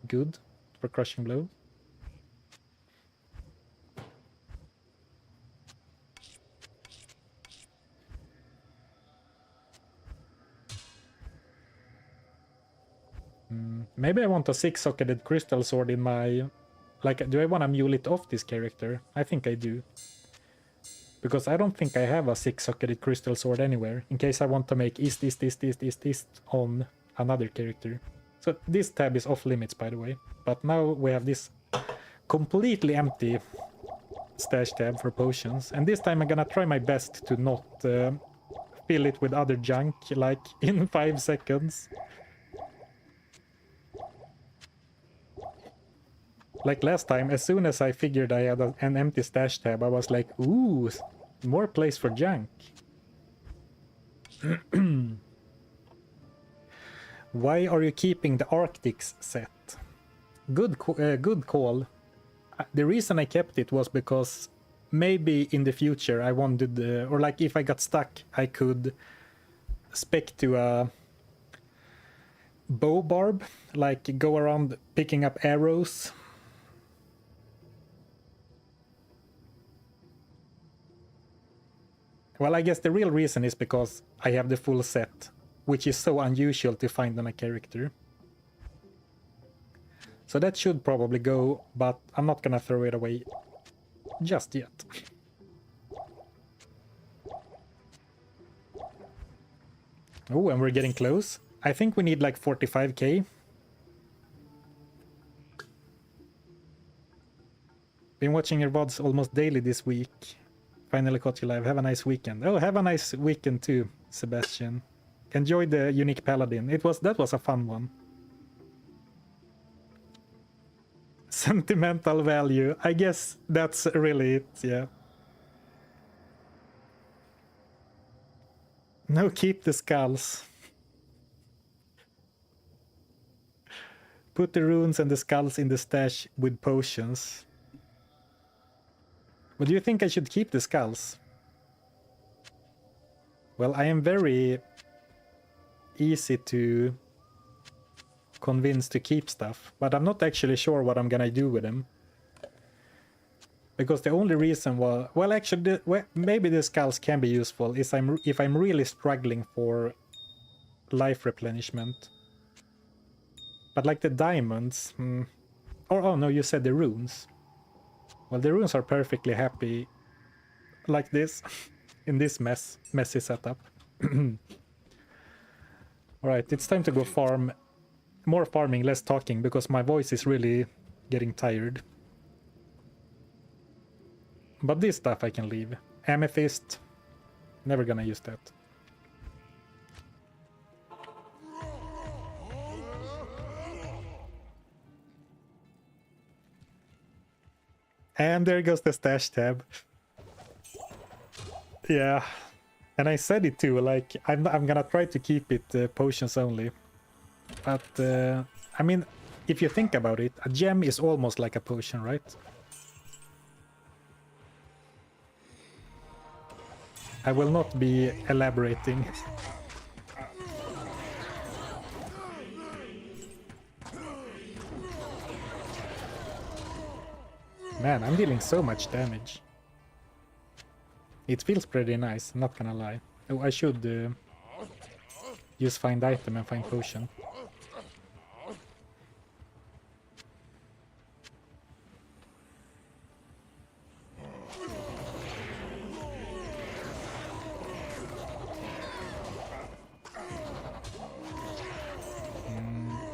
good for Crushing Blow. Maybe I want a 6-socketed crystal sword in my... Like, do I want to mule it off this character? I think I do. Because I don't think I have a 6-socketed crystal sword anywhere, in case I want to make East on another character. So this tab is off limits, by the way. But now we have this completely empty stash tab for potions. And this time I'm gonna try my best to not fill it with other junk, like, in 5 seconds. Like last time, as soon as I figured I had an empty stash tab, I was like, ooh, more place for junk. Why are you keeping the Arctics set? Good call. The reason I kept it was because maybe in the future I wanted, or like if I got stuck, I could spec to a bow barb, like go around picking up arrows. Well, I guess the real reason is because I have the full set, which is so unusual to find on a character. So that should probably go, but I'm not gonna throw it away just yet. Oh, and we're getting close. I think we need like 45k. Been watching your VODs almost daily this week. Finally caught you live. Have a nice weekend. Oh, have a nice weekend too, Sebastian. Enjoy the unique paladin. That was a fun one. Sentimental value. I guess that's really it, yeah. No, keep the skulls. Put the runes and the skulls in the stash with potions. But do you think I should keep the skulls? Well, I am very easy to convince to keep stuff, but I'm not actually sure what I'm gonna do with them. Because the only reason why... Well, actually, maybe the skulls can be useful is if I'm really struggling for life replenishment. But like the diamonds... Or, oh no, you said the runes. Well, the runes are perfectly happy like this, in this messy setup. Alright, it's time to go farm. More farming, less talking, because my voice is really getting tired. But this stuff I can leave. Amethyst, never gonna use that. And there goes the stash tab. Yeah, and I said it too, like, I'm gonna try to keep it potions only. But, I mean, if you think about it, a gem is almost like a potion, right? I will not be elaborating. Man, I'm dealing so much damage. It feels pretty nice, not gonna lie. Oh, I should use find item and find potion.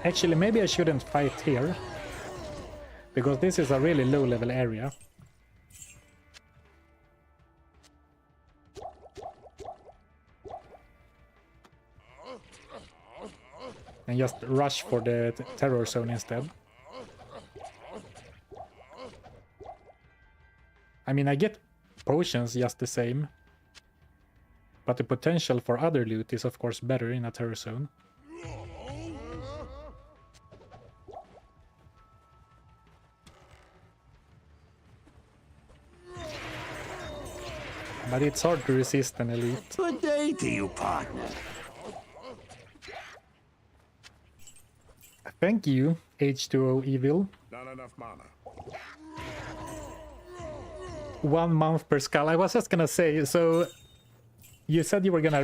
Actually, maybe I shouldn't fight here, because this is a really low level area. And just rush for the terror zone instead. I mean, I get potions just the same, but the potential for other loot is of course better in a terror zone. But it's hard to resist an elite. Good day to you, partner. Thank you, H2O Evil. Not enough mana. 1 month per skull. I was just gonna say, so you said you were gonna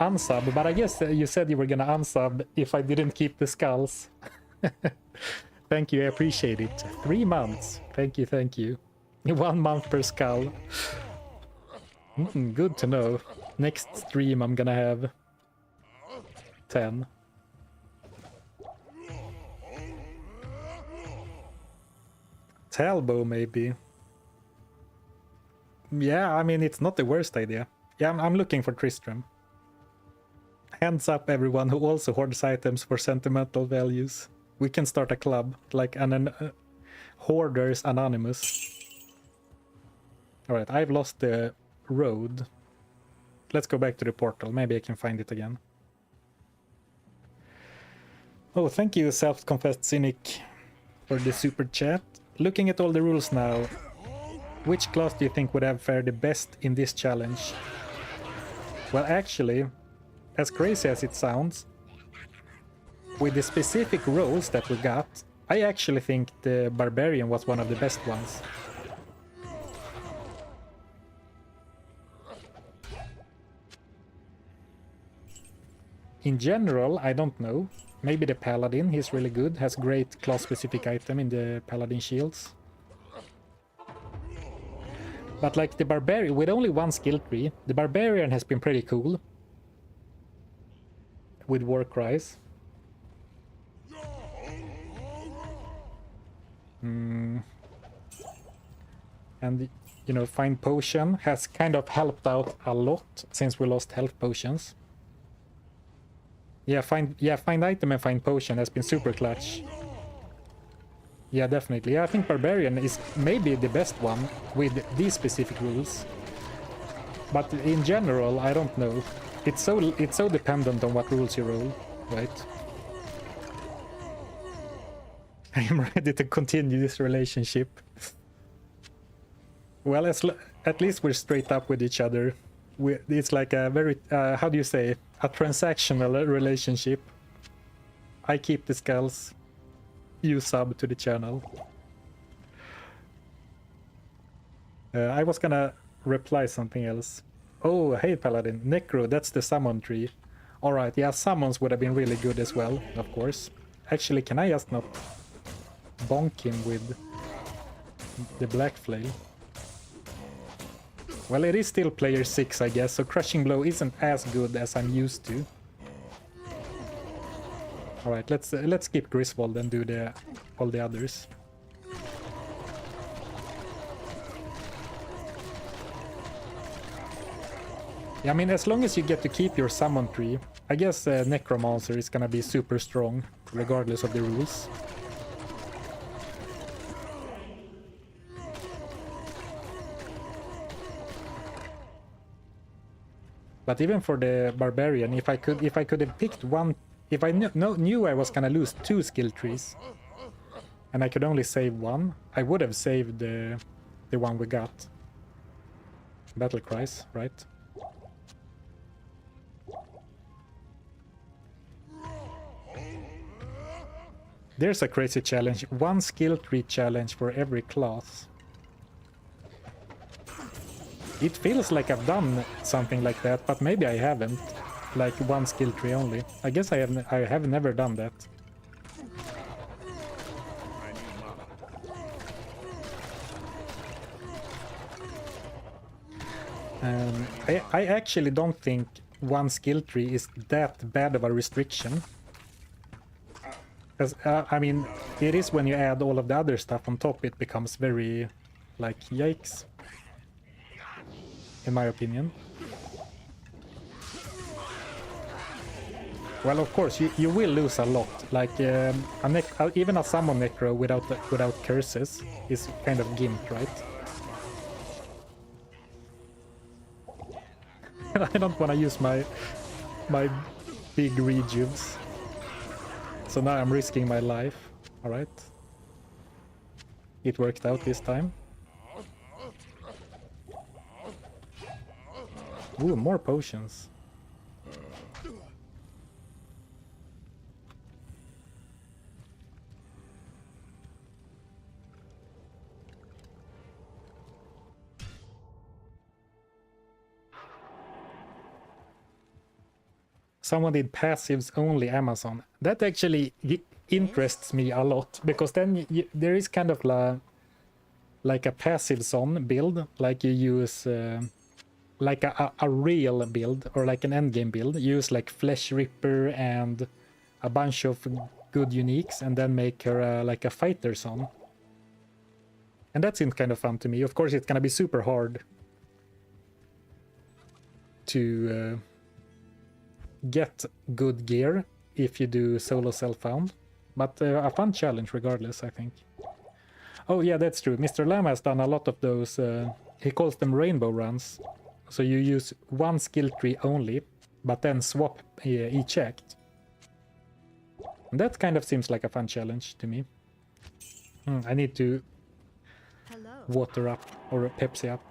unsub, but I guess you said you were gonna unsub if I didn't keep the skulls. Thank you, I appreciate it. 3 months. Thank you, thank you. 1 month per skull. Good to know. Next stream I'm gonna have 10. Talbow maybe. Yeah, I mean, it's not the worst idea. Yeah, I'm looking for Tristram. Hands up everyone who also hoards items for sentimental values. We can start a club, like an Hoarders Anonymous. Alright, I've lost the road. Let's go back to the portal. Maybe I can find it again. Oh, thank you, self-confessed cynic, for the super chat. Looking at all the rules now, which class do you think would have fared the best in this challenge? Well, actually, as crazy as it sounds, with the specific roles that we got, I actually think the Barbarian was one of the best ones. In general, I don't know. Maybe the Paladin, he's really good, has great class-specific item in the Paladin shields. But like the Barbarian, with only 1 skill tree, the Barbarian has been pretty cool. With War Cries. And, you know, Find Potion has kind of helped out a lot since we lost health potions. Yeah, find item and find potion has been super clutch. Yeah, definitely. Yeah, I think Barbarian is maybe the best one with these specific rules. But in general, I don't know. It's so dependent on what rules you roll, right? I am ready to continue this relationship. Well, at least we're straight up with each other. It's like a very, how do you say, a transactional relationship. I keep the skulls, you sub to the channel. I was gonna reply something else. Oh, hey Paladin, Necro, that's the summon tree. Alright, yeah, summons would have been really good as well, of course. Actually, can I just not bonk him with the Black Flail? Well, it is still player 6, I guess, so Crushing Blow isn't as good as I'm used to. Alright, let's skip Griswold and do all the others. Yeah, I mean, as long as you get to keep your summon tree, I guess Necromancer is gonna be super strong, regardless of the rules. But even for the Barbarian, if I could have picked one, if I knew I was gonna lose 2 skill trees, and I could only save one, I would have saved the one we got. Battle Cries, right? There's a crazy challenge. 1 skill tree challenge for every class. It feels like I've done something like that, but maybe I haven't. Like 1 skill tree only. I guess I have never done that. I actually don't think 1 skill tree is that bad of a restriction. Because, I mean, it is when you add all of the other stuff on top, it becomes very, like, yikes. In my opinion. Well, of course, you will lose a lot. Like, even a summon necro without curses is kind of gimped, right? I don't want to use my big rejuves. So now I'm risking my life. Alright. It worked out this time. Ooh, more potions. Someone did passives only Amazon. That actually interests me a lot, because then there is kind of like a passives on build, like you use like a real build or like an endgame build. You use like Flesh Ripper and a bunch of good uniques and then make her like a fighter son. And that seems kind of fun to me. Of course, it's gonna be super hard to get good gear if you do solo self-found, but a fun challenge regardless, I think. Oh yeah, that's true. Mr. Lamb has done a lot of those, he calls them rainbow runs. So you use 1 skill tree only, but then swap each act. And that kind of seems like a fun challenge to me. I need to water up, or Pepsi up.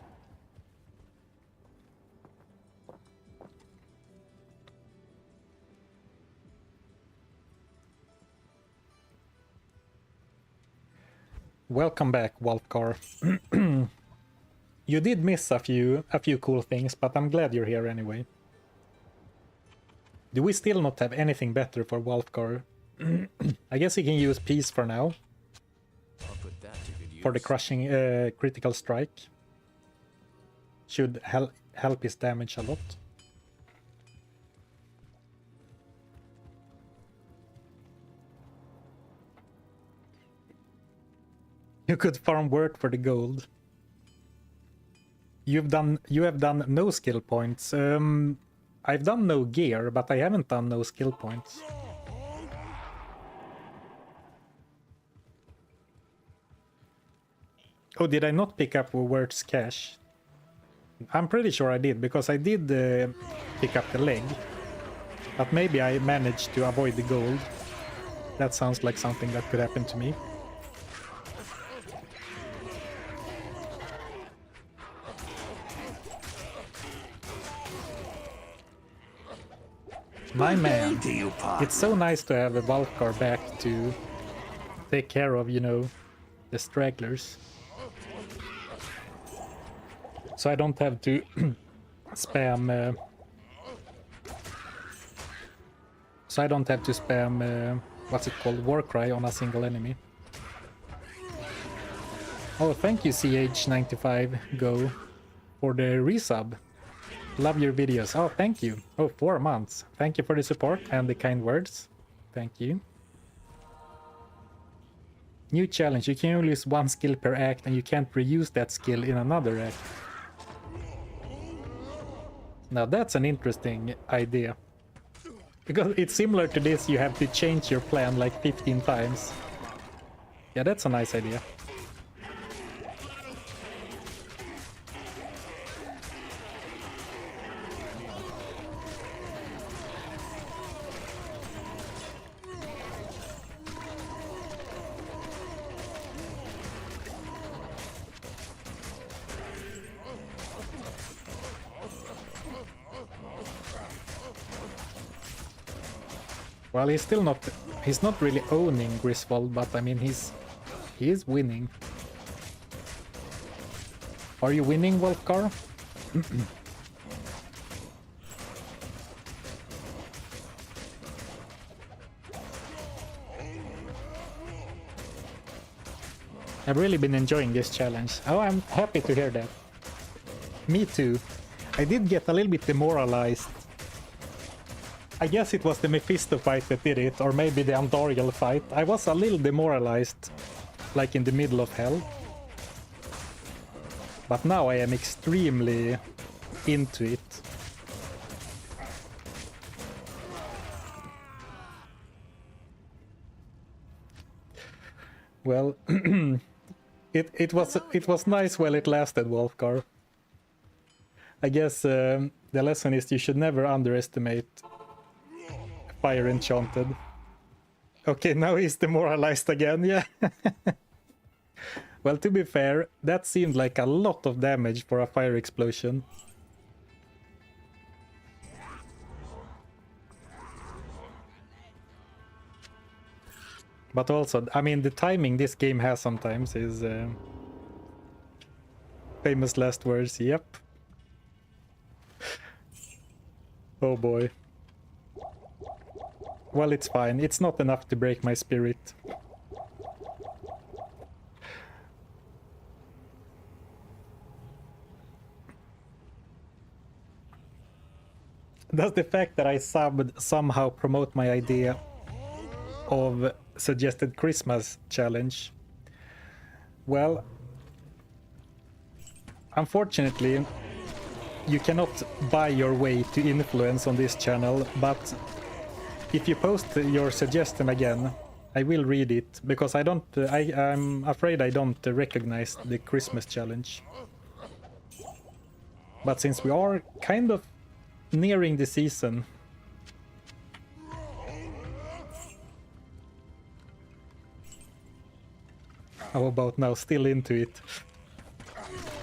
Welcome back, Wolfgar. You did miss a few cool things, but I'm glad you're here anyway. Do we still not have anything better for Wolfgar? I guess he can use Peace for now. For the crushing critical strike. Should help his damage a lot. You could farm word for the gold. You have done no skill points. I've done no gear, but I haven't done no skill points. Oh, did I not pick up Word's cache? I'm pretty sure I did, because I did pick up the leg. But maybe I managed to avoid the gold. That sounds like something that could happen to me. My man, it's so nice to have a Valkar back to take care of, you know, the stragglers. So I don't have to spam... what's it called? Warcry on a single enemy. Oh, thank you CH95 Go for the resub. Love your videos. Oh, thank you. Oh, 4 months. Thank you for the support and the kind words. Thank you. New challenge. You can only use 1 skill per act and you can't reuse that skill in another act. Now that's an interesting idea. Because it's similar to this, you have to change your plan like 15 times. Yeah, that's a nice idea. Well, he's not really owning Griswold, but I mean he is winning. Are you winning, Wolfgar? I've really been enjoying this challenge. Oh, I'm happy to hear that. Me too. I did get a little bit demoralized. I guess it was the Mephisto fight that did it, or maybe the Andariel fight. I was a little demoralized, like in the middle of hell. But now I am extremely into it. Well, it was nice while it lasted, Wolfgar. I guess the lesson is you should never underestimate Fire Enchanted. Okay, now he's demoralized again, yeah. Well, to be fair, that seemed like a lot of damage for a fire explosion. But also, I mean, the timing this game has sometimes is... famous last words, yep. Oh boy. Well, it's fine. It's not enough to break my spirit. Does the fact that I subbed somehow promote my idea of suggested Christmas challenge? Well, unfortunately, you cannot buy your way to influence on this channel, but if you post your suggestion again, I will read it, because I'm afraid I don't recognize the Christmas challenge. But since we are kind of nearing the season, how about now? Still into it.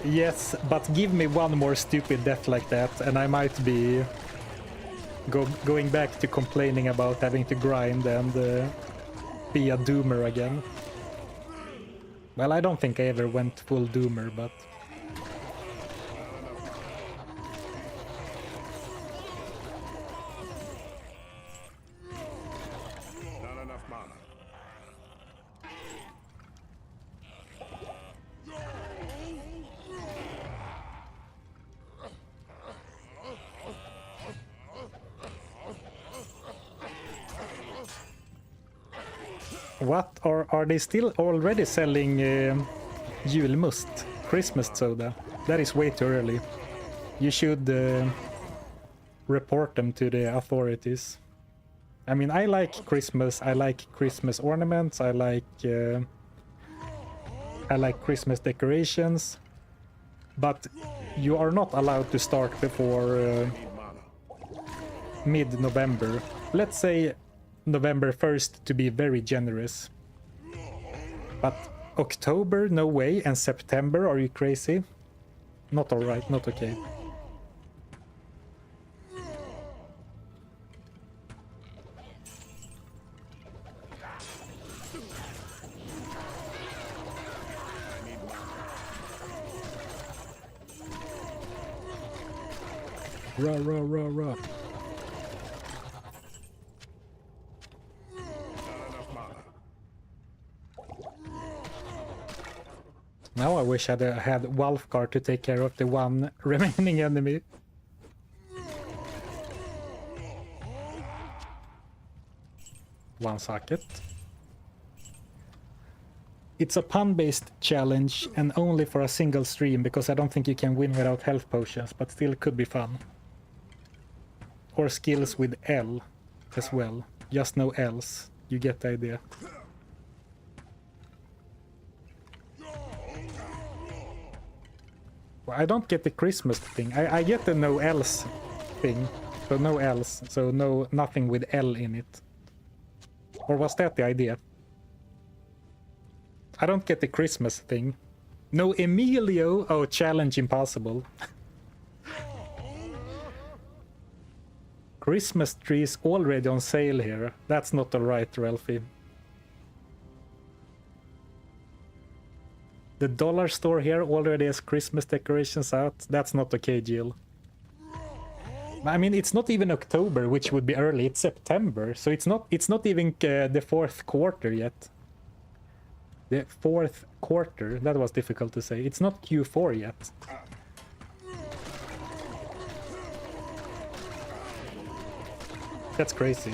Yes, but give me one more stupid death like that, and I might be going back to complaining about having to grind and be a doomer again. Well, I don't think I ever went full doomer, but... Not enough mana. What? Are they still already selling julmust, Christmas soda? That is way too early. You should report them to the authorities. I mean, I like Christmas. I like Christmas ornaments. I like Christmas decorations. But you are not allowed to start before mid-November. Let's say November 1st to be very generous. But October, no way, and September, are you crazy? Not alright, not okay. Rah, rah, rah, rah. Now I wish I'd had Wolfgar to take care of the one remaining enemy. One socket. It's a pun-based challenge and only for a single stream, because I don't think you can win without health potions, but still could be fun. or skills with L as well. Just no L's. You get the idea. Well, I don't get the Christmas thing. I get the no L's thing. So no L's. So nothing with L in it. Or was that the idea? I don't get the Christmas thing. No Emilio. Oh, challenge impossible. Christmas trees already on sale here. That's not alright, Ralphie. The dollar store here already has Christmas decorations out. That's not okay, Jill. I mean, it's not even October, which would be early. It's September, so it's not even the fourth quarter yet. The fourth quarter. That was difficult to say. It's not Q4 yet. That's crazy.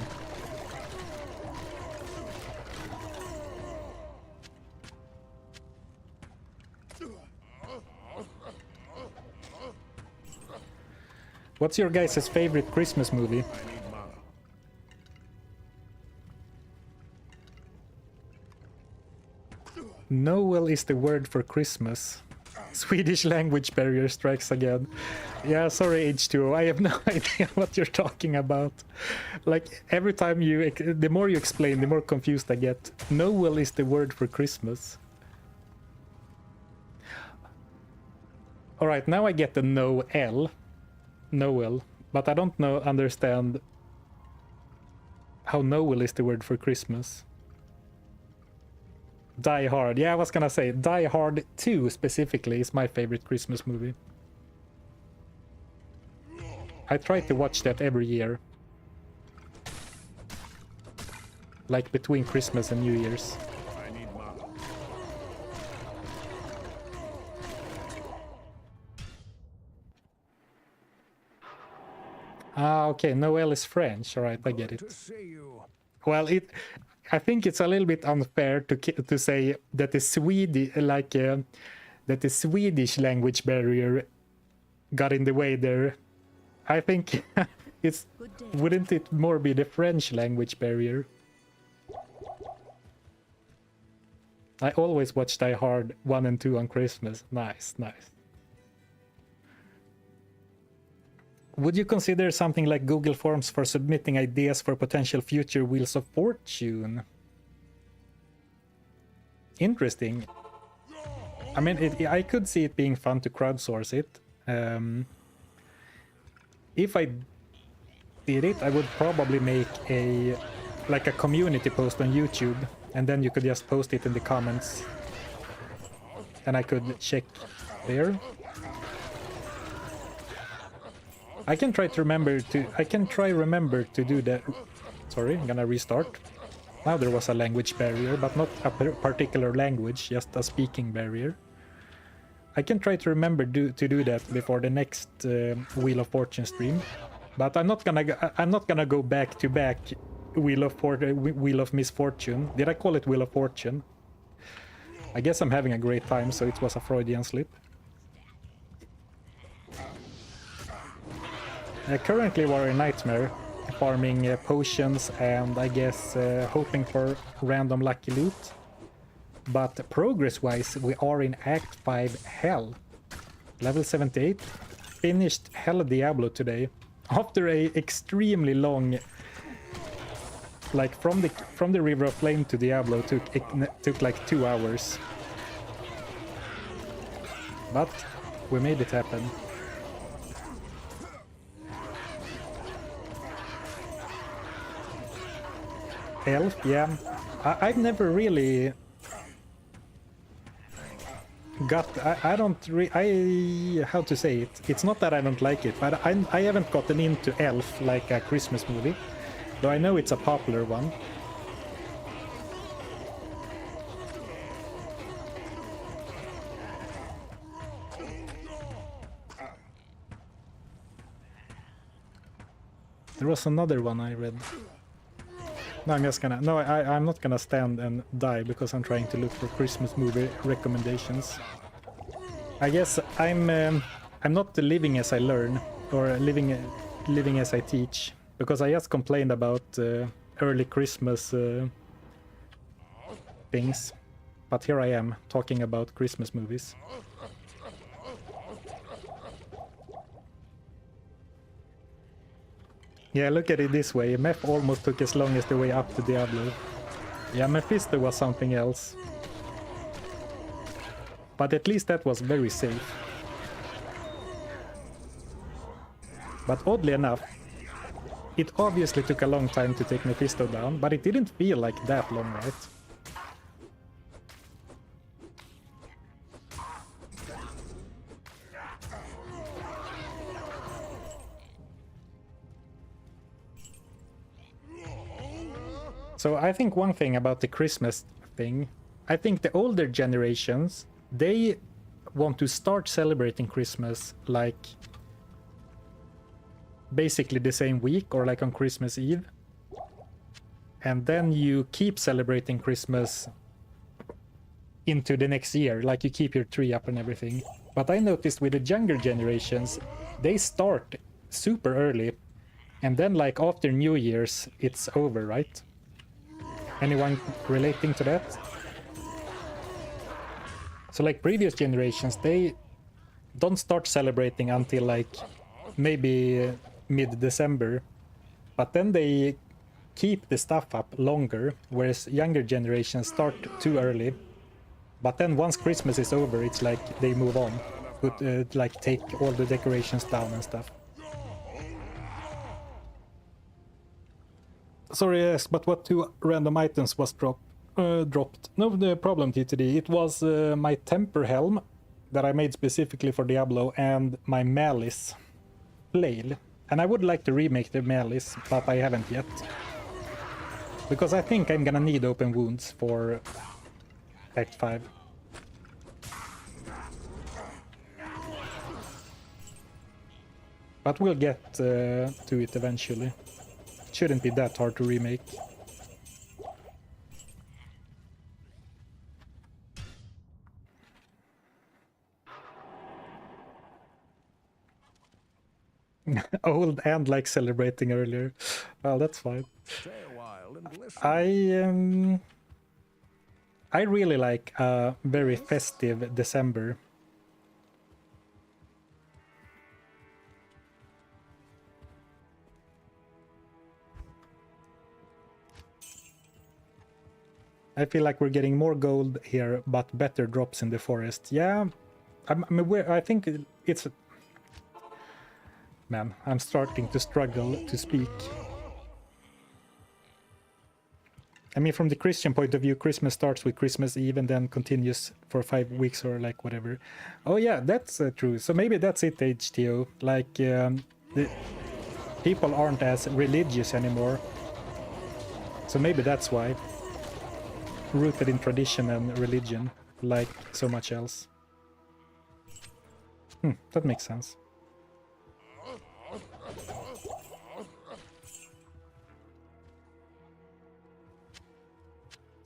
What's your guys' favorite Christmas movie? Noel is the word for Christmas. Swedish language barrier strikes again. Yeah, sorry H2O, I have no idea what you're talking about. Like, every time the more you explain, the more confused I get. Noel is the word for Christmas. Alright, now I get the no-L. Noel. But I don't understand how Noel is the word for Christmas. Die Hard. Yeah, I was gonna say, Die Hard 2 specifically is my favorite Christmas movie. I try to watch that every year. Like between Christmas and New Year's. I need mana. Ah, okay, Noel is French. Alright, I get it. Well, I think it's a little bit unfair to say that the Swedish language barrier got in the way there. I think wouldn't it more be the French language barrier? I always watch Die Hard 1 and 2 on Christmas. Nice, nice. Would you consider something like Google Forms for submitting ideas for potential future Wheels of Fortune? Interesting. I mean, I could see it being fun to crowdsource it. If I did it, I would probably make a community post on YouTube, and then you could just post it in the comments, and I could check there. I can try remember to do that. Sorry, I'm gonna restart. Now there was a language barrier, but not a particular language, just a speaking barrier. I can try to remember to do that before the next Wheel of Fortune stream, but I'm not gonna go back to back Wheel of Misfortune. Did I call it Wheel of Fortune? I guess I'm having a great time, so it was a Freudian slip. Currently we're in Nightmare, farming potions and I guess hoping for random lucky loot. But progress-wise, we are in Act 5 Hell. Level 78. Finished Hell Diablo today. After a extremely long... Like, from the River of Flame to Diablo took like 2 hours. But we made it happen. Elf, yeah. I've never really... how to say it? It's not that I don't like it, but I haven't gotten into Elf like a Christmas movie, though I know it's a popular one. There was another one I read. No, I'm not gonna stand and die because I'm trying to look for Christmas movie recommendations. I guess I'm not living as I learn, or living living as I teach, because I just complained about early Christmas things. But here I am, talking about Christmas movies. Yeah, look at it this way. Meph almost took as long as the way up to Diablo. Yeah, Mephisto was something else. But at least that was very safe. But oddly enough, it obviously took a long time to take Mephisto down, but it didn't feel like that long, right? So I think one thing about the Christmas thing, I think the older generations, they want to start celebrating Christmas like basically the same week or like on Christmas Eve. And then you keep celebrating Christmas into the next year, like you keep your tree up and everything. But I noticed with the younger generations, they start super early and then like after New Year's, it's over, right? Anyone relating to that? So like previous generations, they don't start celebrating until like maybe mid-December, but then they keep the stuff up longer, whereas younger generations start too early. But then once Christmas is over, it's like they move on, like take all the decorations down and stuff. Sorry, yes, but what 2 random items was dropped? No, the problem, TTD. It was my temper helm that I made specifically for Diablo and my malice flail. And I would like to remake the malice, but I haven't yet. Because I think I'm gonna need open wounds for Act 5. But we'll get to it eventually. Shouldn't be that hard to remake. Old and like celebrating earlier. Well, that's fine. Stay a while and listen. I really like a very festive December. I feel like we're getting more gold here, but better drops in the forest. Yeah, I think it's... Man, I'm starting to struggle to speak. I mean, from the Christian point of view, Christmas starts with Christmas Eve and then continues for 5 weeks or like whatever. Oh yeah, that's true. So maybe that's it, HTO. Like, the people aren't as religious anymore. So maybe that's why. Rooted in tradition and religion, like so much else. That makes sense.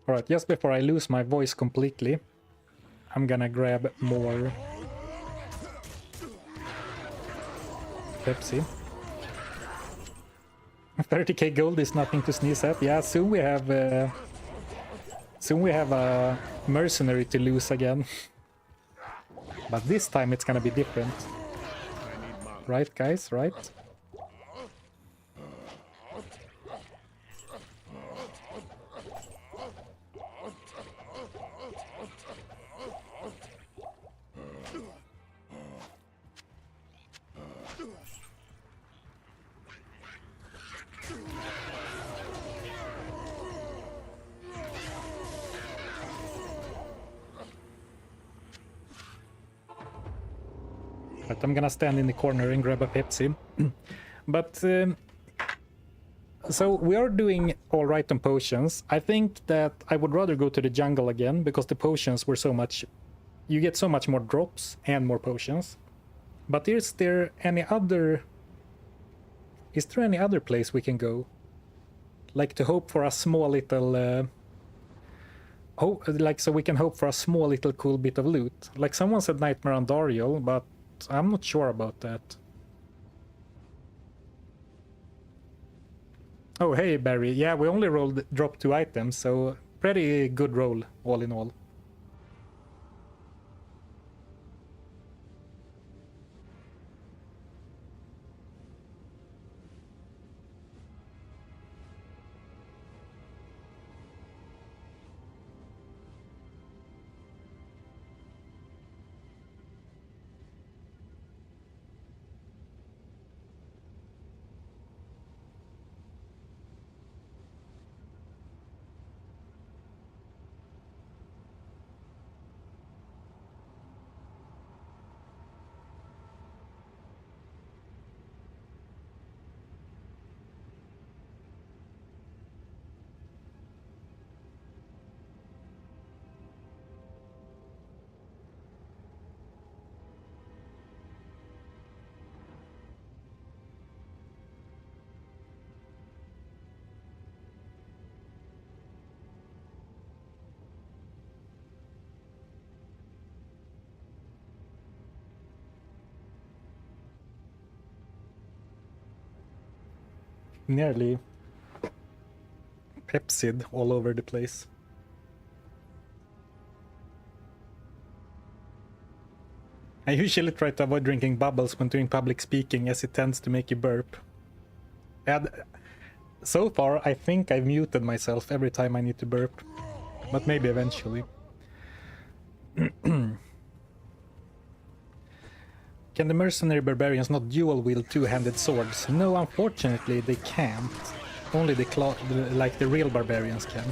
Alright, just before I lose my voice completely, I'm gonna grab more Pepsi. 30k gold is nothing to sneeze at. Yeah, soon we have a mercenary to lose again. But this time it's gonna be different. Right, guys? Right? But I'm gonna stand in the corner and grab a Pepsi. But so we are doing all right on potions. I think that I would rather go to the jungle again because the potions were so much... You get so much more drops and more potions. But is there any other place we can go? Like to hope for a small little... like so we can hope for a small little cool bit of loot. Like someone said Nightmare on Dariel, but I'm not sure about that. Oh, hey, Barry. Yeah, we only dropped 2 items, so pretty good roll, all in all. Nearly Pepsid all over the place. I usually try to avoid drinking bubbles when doing public speaking as it tends to make you burp. And so far, I think I've muted myself every time I need to burp. But maybe eventually. Can the mercenary barbarians not dual-wield two-handed swords? No, unfortunately they can't. Only the real barbarians can.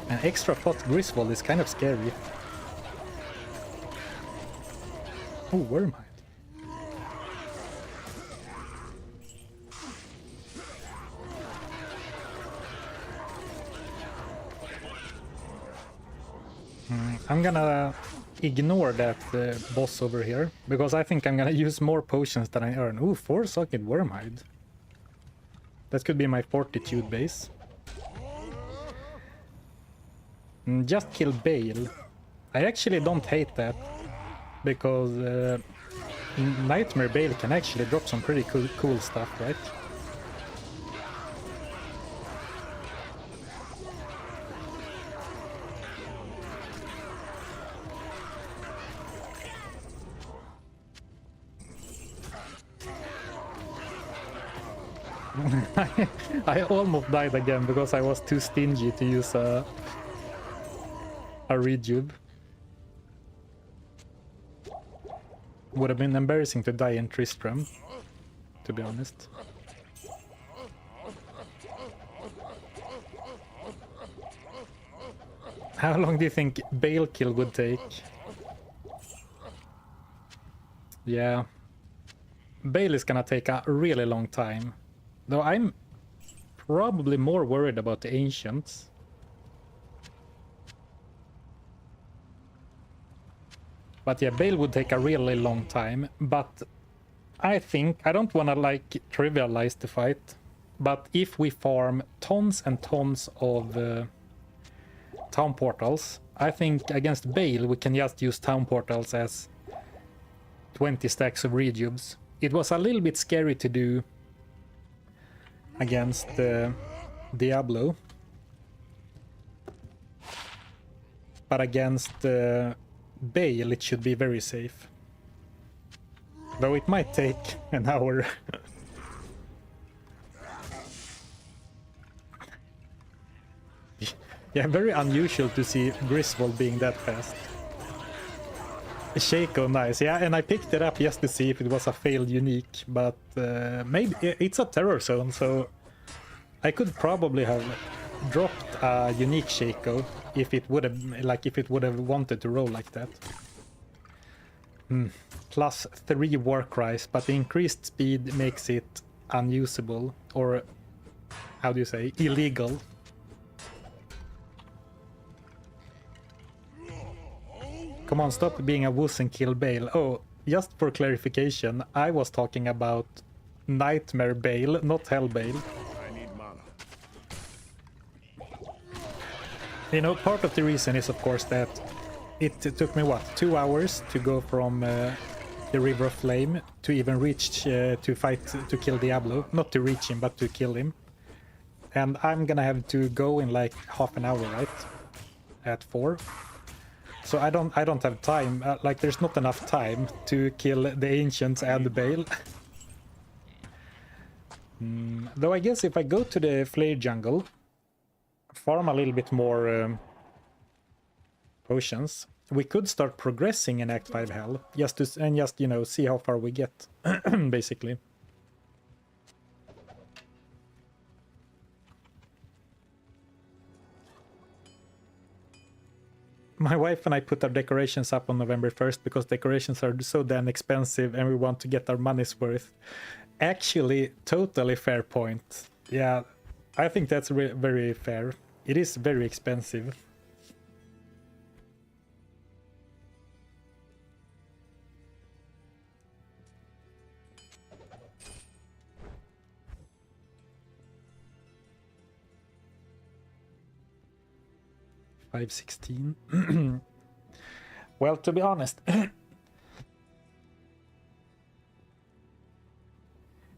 An extra fought Griswold is kind of scary. Oh, Wormhide. I'm gonna ignore that boss over here, because I think I'm gonna use more potions than I earn. Ooh, 4-socket Wormhide. That could be my fortitude base. Just kill Bale. I actually don't hate that, because Nightmare Bale can actually drop some pretty cool stuff, right? I almost died again because I was too stingy to use a rejuve. Would have been embarrassing to die in Tristram, to be honest. How long do you think Bale kill would take? Yeah, Bale is gonna take a really long time. Though I'm probably more worried about the Ancients. But yeah, Bale would take a really long time. But I think, I don't want to like trivialize the fight. But if we farm tons and tons of town portals, I think against Bale we can just use town portals as 20 stacks of rejuves. It was a little bit scary to do against Diablo, but against Bale it should be very safe, though it might take an hour. Yeah, very unusual to see Griswold being that fast. Shaco, nice. Yeah, and I picked it up just to see if it was a failed unique, but maybe it's a terror zone, so I could probably have dropped a unique Shaco if it would have wanted to roll like that. Plus 3 war cries, but the increased speed makes it unusable, or how do you say, illegal. Come on, stop being a wuss and kill Bale. Oh, just for clarification, I was talking about Nightmare Bale, not Hell Bale. I need mana. You know, part of the reason is, of course, that it took me, what, 2 hours to go from the River of Flame to even reach to fight to kill Diablo. Not to reach him, but to kill him. And I'm gonna have to go in like half an hour, right? At 4. So I don't have time. Like there's not enough time to kill the Ancients and the Bale. Though I guess if I go to the Flare Jungle, farm a little bit more potions, we could start progressing in Act 5 Hell, just you know, see how far we get, basically. My wife and I put our decorations up on November 1st because decorations are so damn expensive and we want to get our money's worth. Actually, totally fair point. Yeah, I think that's very fair. It is very expensive. $516. Well, to be honest,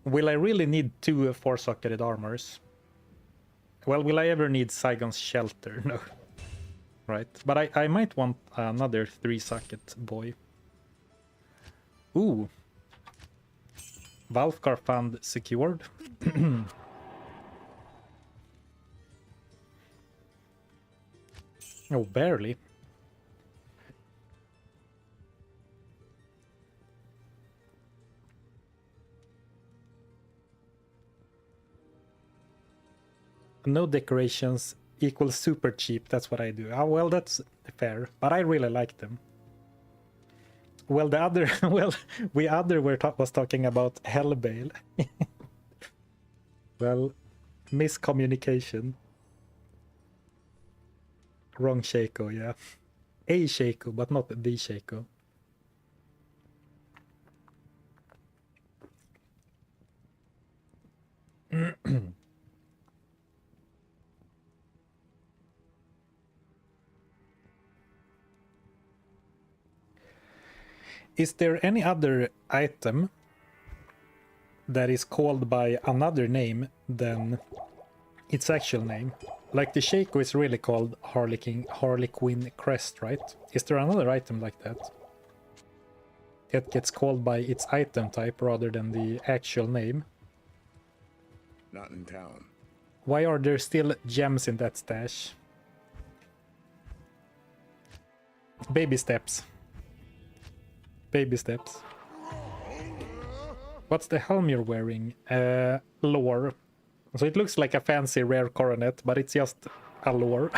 will I really need 2 4-socketed armors? Well, will I ever need Saigon's Shelter? No. Right, but I might want another 3-socket boy. Ooh. Valfgar Fund secured. Oh, barely. No decorations equals super cheap. That's what I do. Oh, well, that's fair, but I really like them. Well, the other, well, was talking about Hellbale. Well, miscommunication. Wrong Shaco, yeah. A Shaco, but not the Shaco. Is there any other item that is called by another name than its actual name? Like the Shaco is really called Harlequin Crest, right? Is there another item like that? It gets called by its item type rather than the actual name. Not in town. Why are there still gems in that stash? Baby steps. Baby steps. What's the helm you're wearing? Lore. So it looks like a fancy rare coronet, but it's just a lore.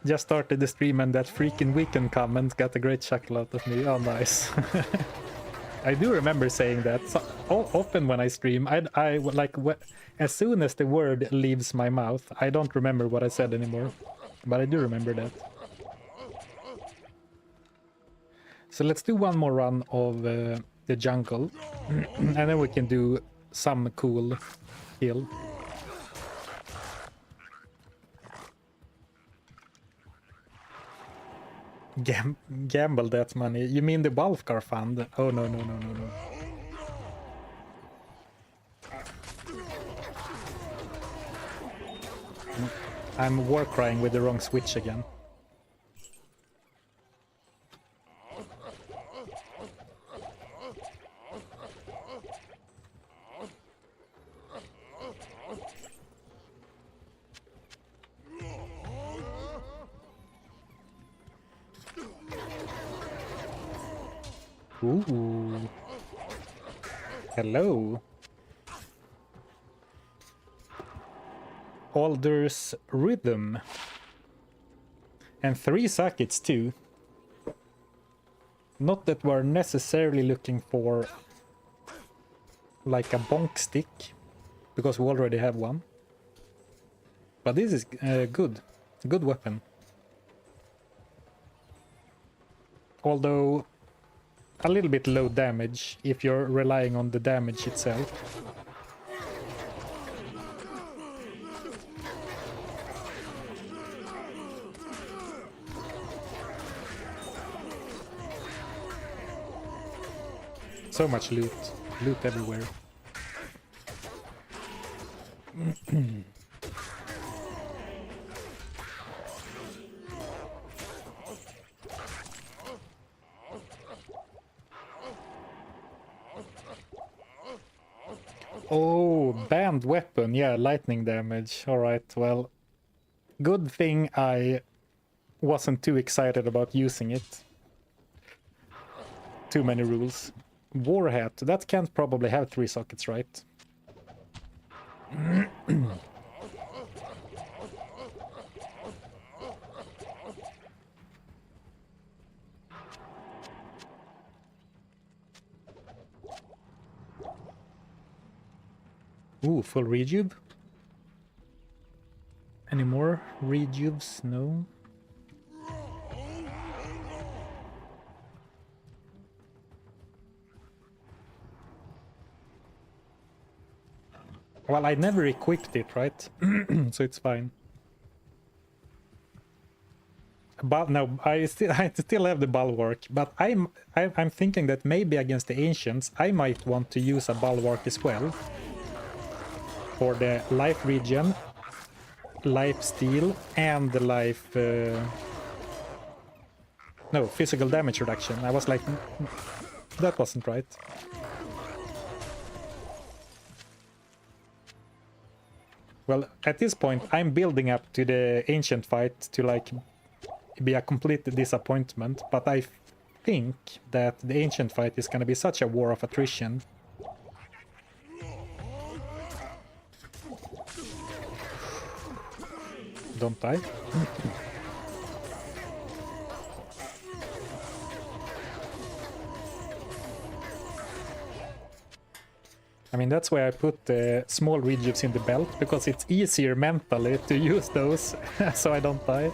Just started the stream and that freaking weekend comment got a great chuckle out of me. Oh, nice. I do remember saying that. So, often when I stream, I like as soon as the word leaves my mouth, I don't remember what I said anymore. But I do remember that. So let's do one more run of the jungle, and then we can do some cool kill. Gamble that money. You mean the Balfgar Fund? Oh, no. I'm war crying with the wrong switch again. Ooh. Hello. Alder's Rhythm. And 3 sockets too. Not that we're necessarily looking for like a bonk stick, because we already have one. But this is good. Good weapon. Although a little bit low damage if you're relying on the damage itself. So much loot. Loot everywhere. Oh, banned weapon. Yeah, lightning damage. Alright, well. Good thing I wasn't too excited about using it. Too many rules. War hat. That can't probably have 3 sockets, right? Ooh, full rejuve? Any more rejuves? No. Well, I never equipped it, right? So it's fine. But no, I still have the bulwark, but I'm thinking that maybe against the ancients I might want to use a bulwark as well. For the life regen, life steal, and the life... no, physical damage reduction. I was like, that wasn't right. Well, at this point, I'm building up to the ancient fight to like be a complete disappointment, but I think that the ancient fight is gonna be such a war of attrition. Don't die. I mean, that's why I put small rejuves in the belt, because it's easier mentally to use those, so I don't die.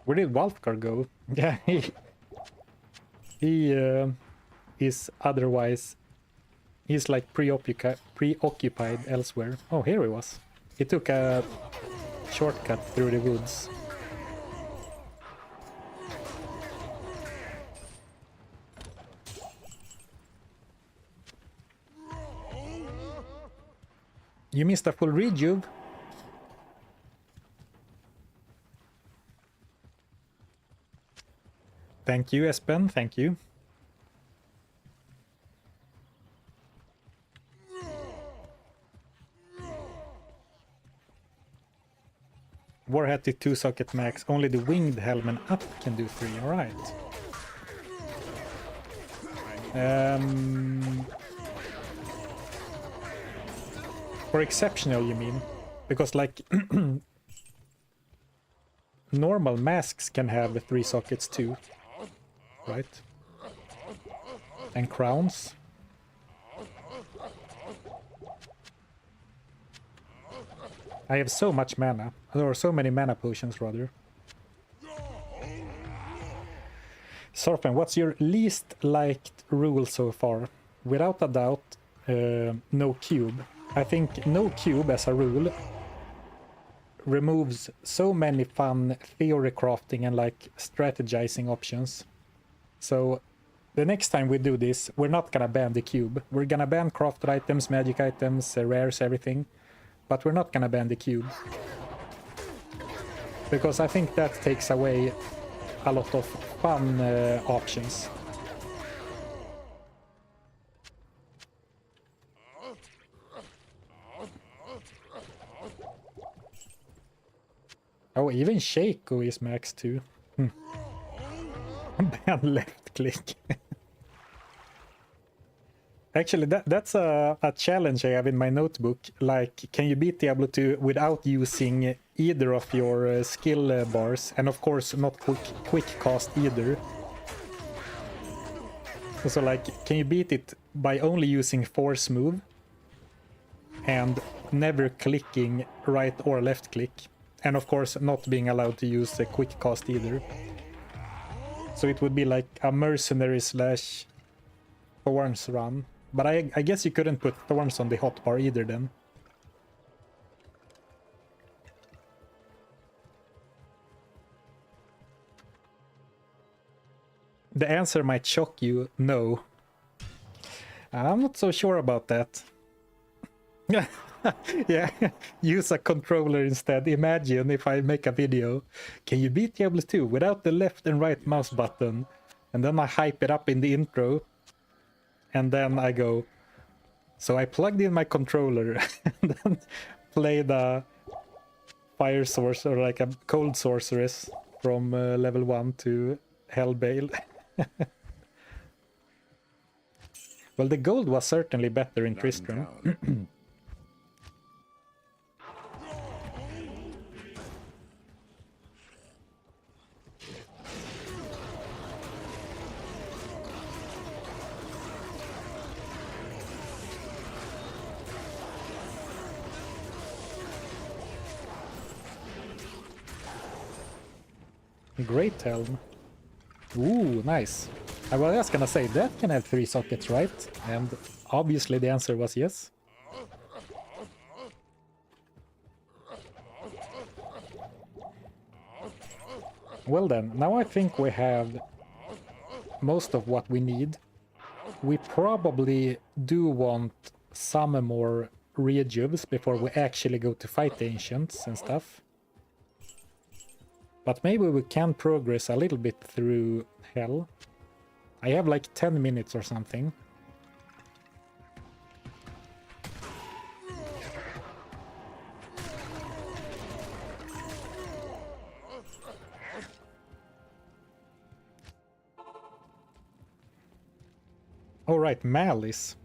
Where did Walfgar go? Yeah, he is otherwise... He's like preoccupied elsewhere. Oh, here he was. He took a shortcut through the woods. You missed a full rejuve. Thank you, Espen. Thank you. Warhead to 2 socket max. Only the winged helmet up can do 3. All right. For exceptional, you mean? Because like normal masks can have 3 sockets too, right? And crowns. I have so much mana, or so many mana potions rather. Zarfen, what's your least liked rule so far? Without a doubt, no cube. I think no cube as a rule removes so many fun theory crafting and like strategizing options. So the next time we do this, we're not gonna ban the cube. We're gonna ban crafted items, magic items, rares, everything. But we're not gonna ban the cube. Because I think that takes away a lot of fun options. Oh, even Shaco is max too. Ban left click. Actually, that's a challenge I have in my notebook. Like, can you beat Diablo 2 without using either of your skill bars? And of course, not quick cast either. So like, can you beat it by only using force move? And never clicking right or left click? And of course, not being allowed to use a quick cast either. So it would be like a mercenary slash thorns run. But I guess you couldn't put thorns on the hotbar either then. The answer might shock you, no. I'm not so sure about that. Yeah, use a controller instead. Imagine if I make a video. Can you beat Diablo 2 without the left and right mouse button? And then I hype it up in the intro. And then I go, so I plugged in my controller and then played a fire source or like a cold sorceress from level 1 to Hellbale. Well, the gold was certainly better in Tristram. Great helm. Ooh, nice. I was just gonna say, that can have 3 sockets, right? And obviously the answer was yes. Well then, now I think we have most of what we need. We probably do want some more rejuves before we actually go to fight the ancients and stuff. But maybe we can progress a little bit through hell. I have like 10 minutes or something. All right, Malice.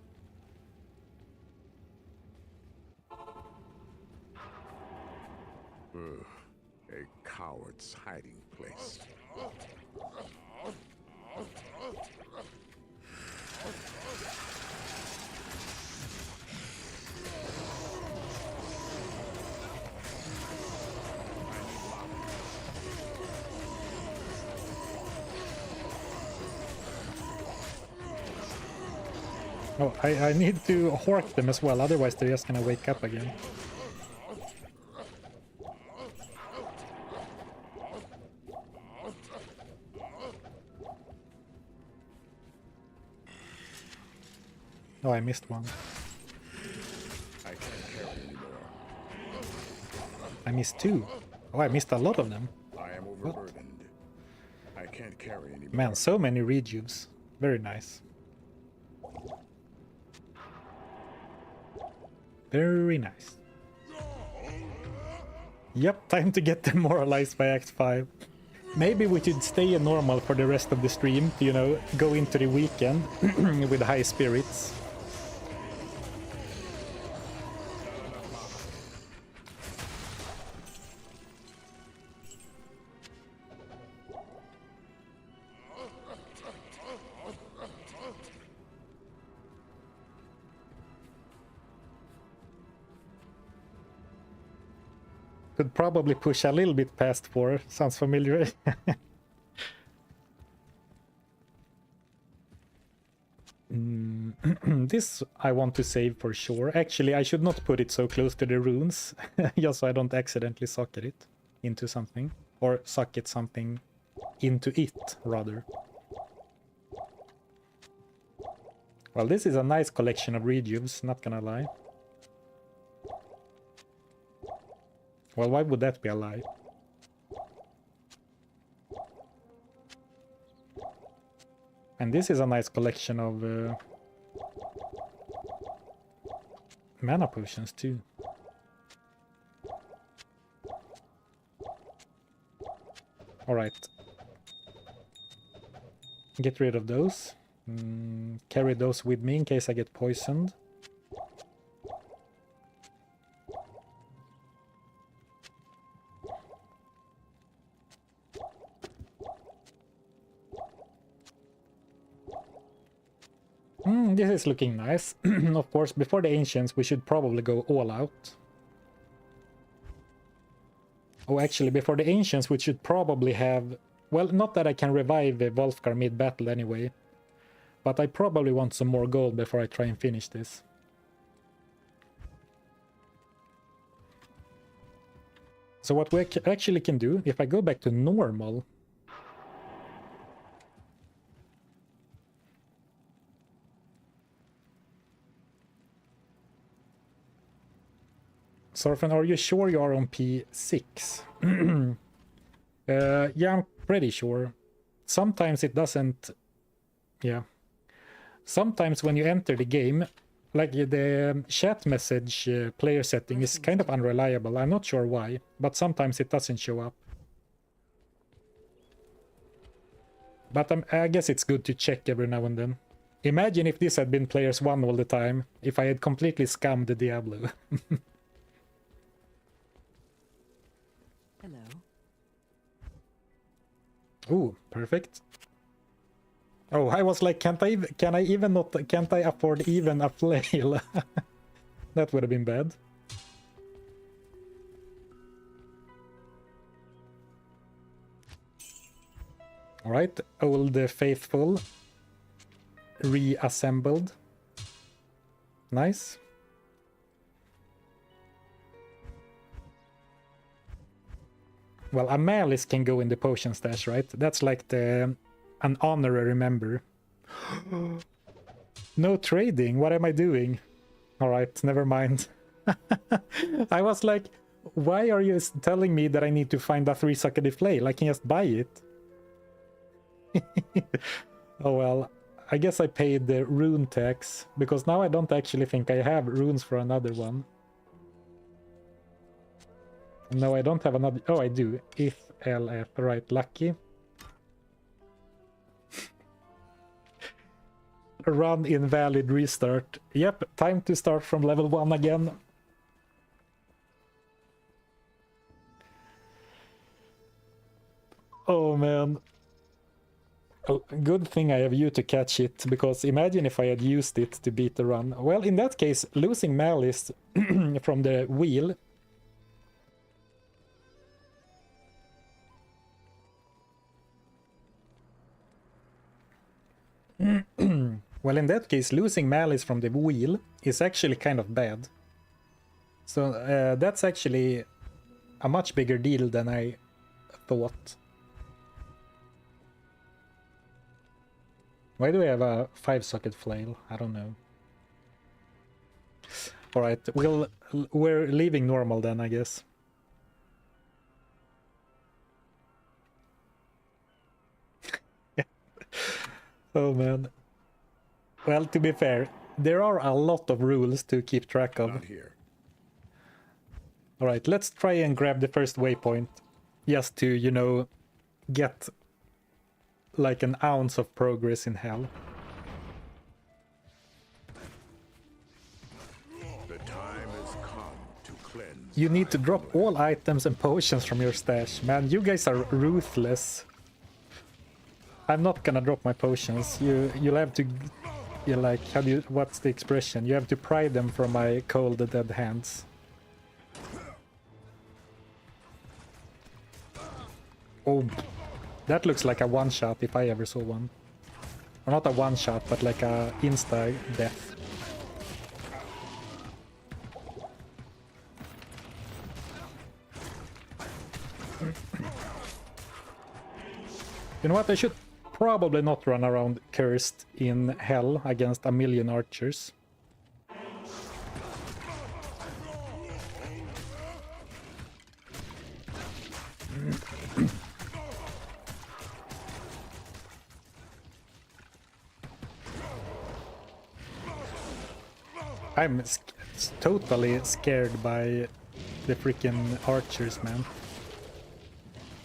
A coward's hiding place. Oh, I need to hork them as well, otherwise they're just gonna wake up again. Oh, I missed one. I can't carry anymore. I missed 2. Oh, I missed a lot of them. I am overburdened. I can't carry anymore. Man, so many rejuves. Very nice. Very nice. Yep, time to get demoralized by Act 5. Maybe we should stay in normal for the rest of the stream, you know, go into the weekend with high spirits. Could probably push a little bit past 4. Sounds familiar. This I want to save for sure. Actually, I should not put it so close to the runes, just so I don't accidentally socket it into something. Or socket something into it, rather. Well, this is a nice collection of rejuves, not gonna lie. Well, why would that be a lie? And this is a nice collection of mana potions too. Alright. Get rid of those. Carry those with me in case I get poisoned. This is looking nice. Of course, before the Ancients, we should probably go all out. Oh, actually, before the Ancients, we should probably have... Well, not that I can revive Wolfgar mid-battle anyway. But I probably want some more gold before I try and finish this. So what we actually can do, if I go back to normal... Zarfen, are you sure you are on P6? Yeah, I'm pretty sure. Sometimes it doesn't... Yeah. Sometimes when you enter the game, like the chat message player setting is kind of unreliable. I'm not sure why, but sometimes it doesn't show up. But I guess it's good to check every now and then. Imagine if this had been players 1 all the time, if I had completely scammed the Diablo. Hello. Ooh, perfect. Oh, I was like, can't I afford even a flail? That would have been bad. All right, old faithful reassembled. Nice. Well, a malice can go in the potion stash, right? That's like an honorary member. No trading. What am I doing? All right, never mind. I was like, why are you telling me that I need to find a 3-socket flail? I can just buy it. Oh well, I guess I paid the rune tax because now I don't actually think I have runes for another one. No, I don't have another. Oh, I do. If LF, right? Lucky. Run invalid restart. Yep, time to start from level 1 again. Oh man. Oh, good thing I have you to catch it, because imagine if I had used it to beat the run. Well, in that case, losing Malice from the wheel. Well, in that case, losing Malice from the wheel is actually kind of bad. So that's actually a much bigger deal than I thought. Why do we have a 5-socket flail? I don't know. Alright, we're leaving normal then, I guess. Oh man. Well, to be fair, there are a lot of rules to keep track of. Not here. Alright, let's try and grab the first waypoint. Just to, you know, get like an ounce of progress in hell. The time has come to cleanse. You need to drop all items and potions from your stash. Man, you guys are ruthless. I'm not gonna drop my potions. You'll have to... You're like, how do you... What's the expression? You have to pry them from my cold dead hands. Oh, that looks like a one-shot if I ever saw one. Or not a one-shot, but like a insta-death. You know what? I should probably not run around cursed in hell against a million archers. I'm totally scared by the freaking archers, man.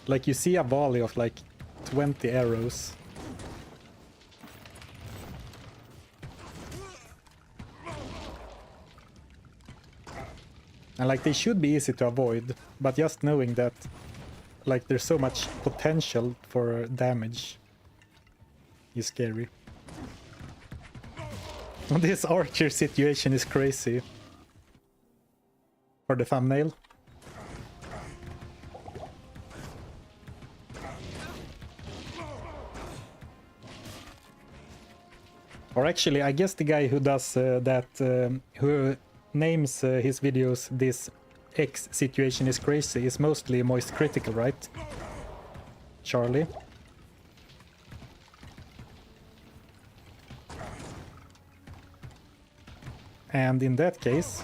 Like, you see a volley of like 20 arrows. And like, they should be easy to avoid, but just knowing that like there's so much potential for damage is scary. This archer situation is crazy. For the thumbnail. Or actually, I guess the guy who does that, who names his videos "This X situation is crazy" is mostly Moist Critical, right? Charlie. And in that case,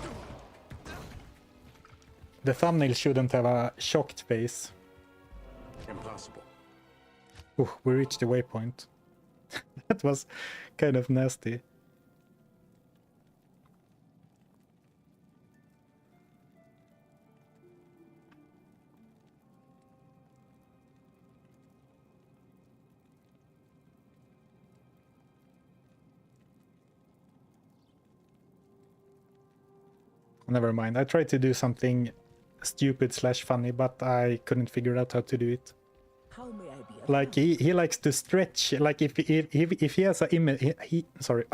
the thumbnail shouldn't have a shocked face. Impossible. Ooh, we reached the waypoint. That was kind of nasty. Never mind. I tried to do something stupid slash funny, but I couldn't figure out how to do it. How may I be of Like he likes to stretch. Like if he has an image, sorry,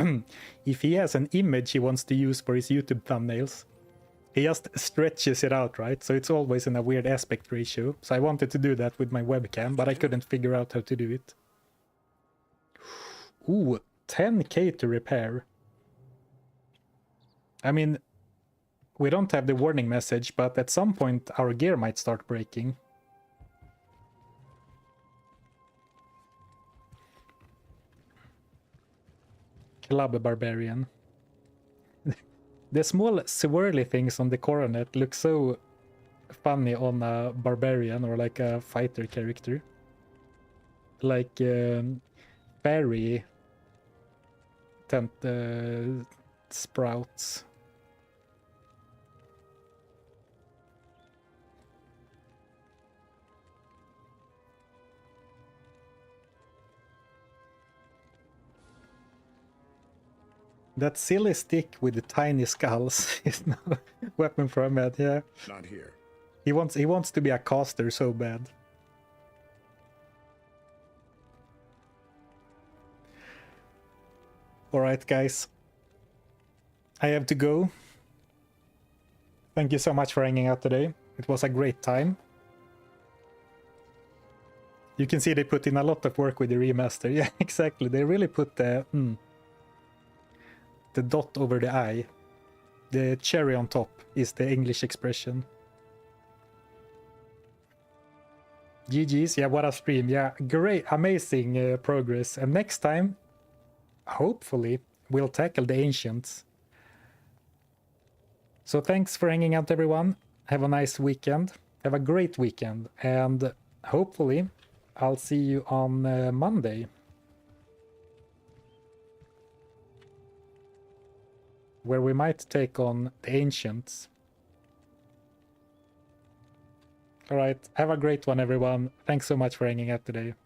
if he has an image he wants to use for his YouTube thumbnails, he just stretches it out, right? So it's always in a weird aspect ratio. So I wanted to do that with my webcam, but I couldn't figure out how to do it. Ooh, 10k to repair. I mean, we don't have the warning message, but at some point our gear might start breaking. Club Barbarian. The small swirly things on the coronet look so funny on a barbarian or like a fighter character. Like fairy tent sprouts. That silly stick with the tiny skulls is no weapon for a med, yeah. Not here. He wants to be a caster so bad. Alright guys. I have to go. Thank you so much for hanging out today. It was a great time. You can see they put in a lot of work with the remaster. Yeah, exactly. They really put the dot over the I. The cherry on top is the English expression. GG's, yeah, what a stream. Yeah, great, amazing progress. And next time, hopefully, we'll tackle the ancients. So thanks for hanging out, everyone. Have a nice weekend. Have a great weekend. And hopefully, I'll see you on Monday, where we might take on the ancients. Alright, have a great one everyone. Thanks so much for hanging out today.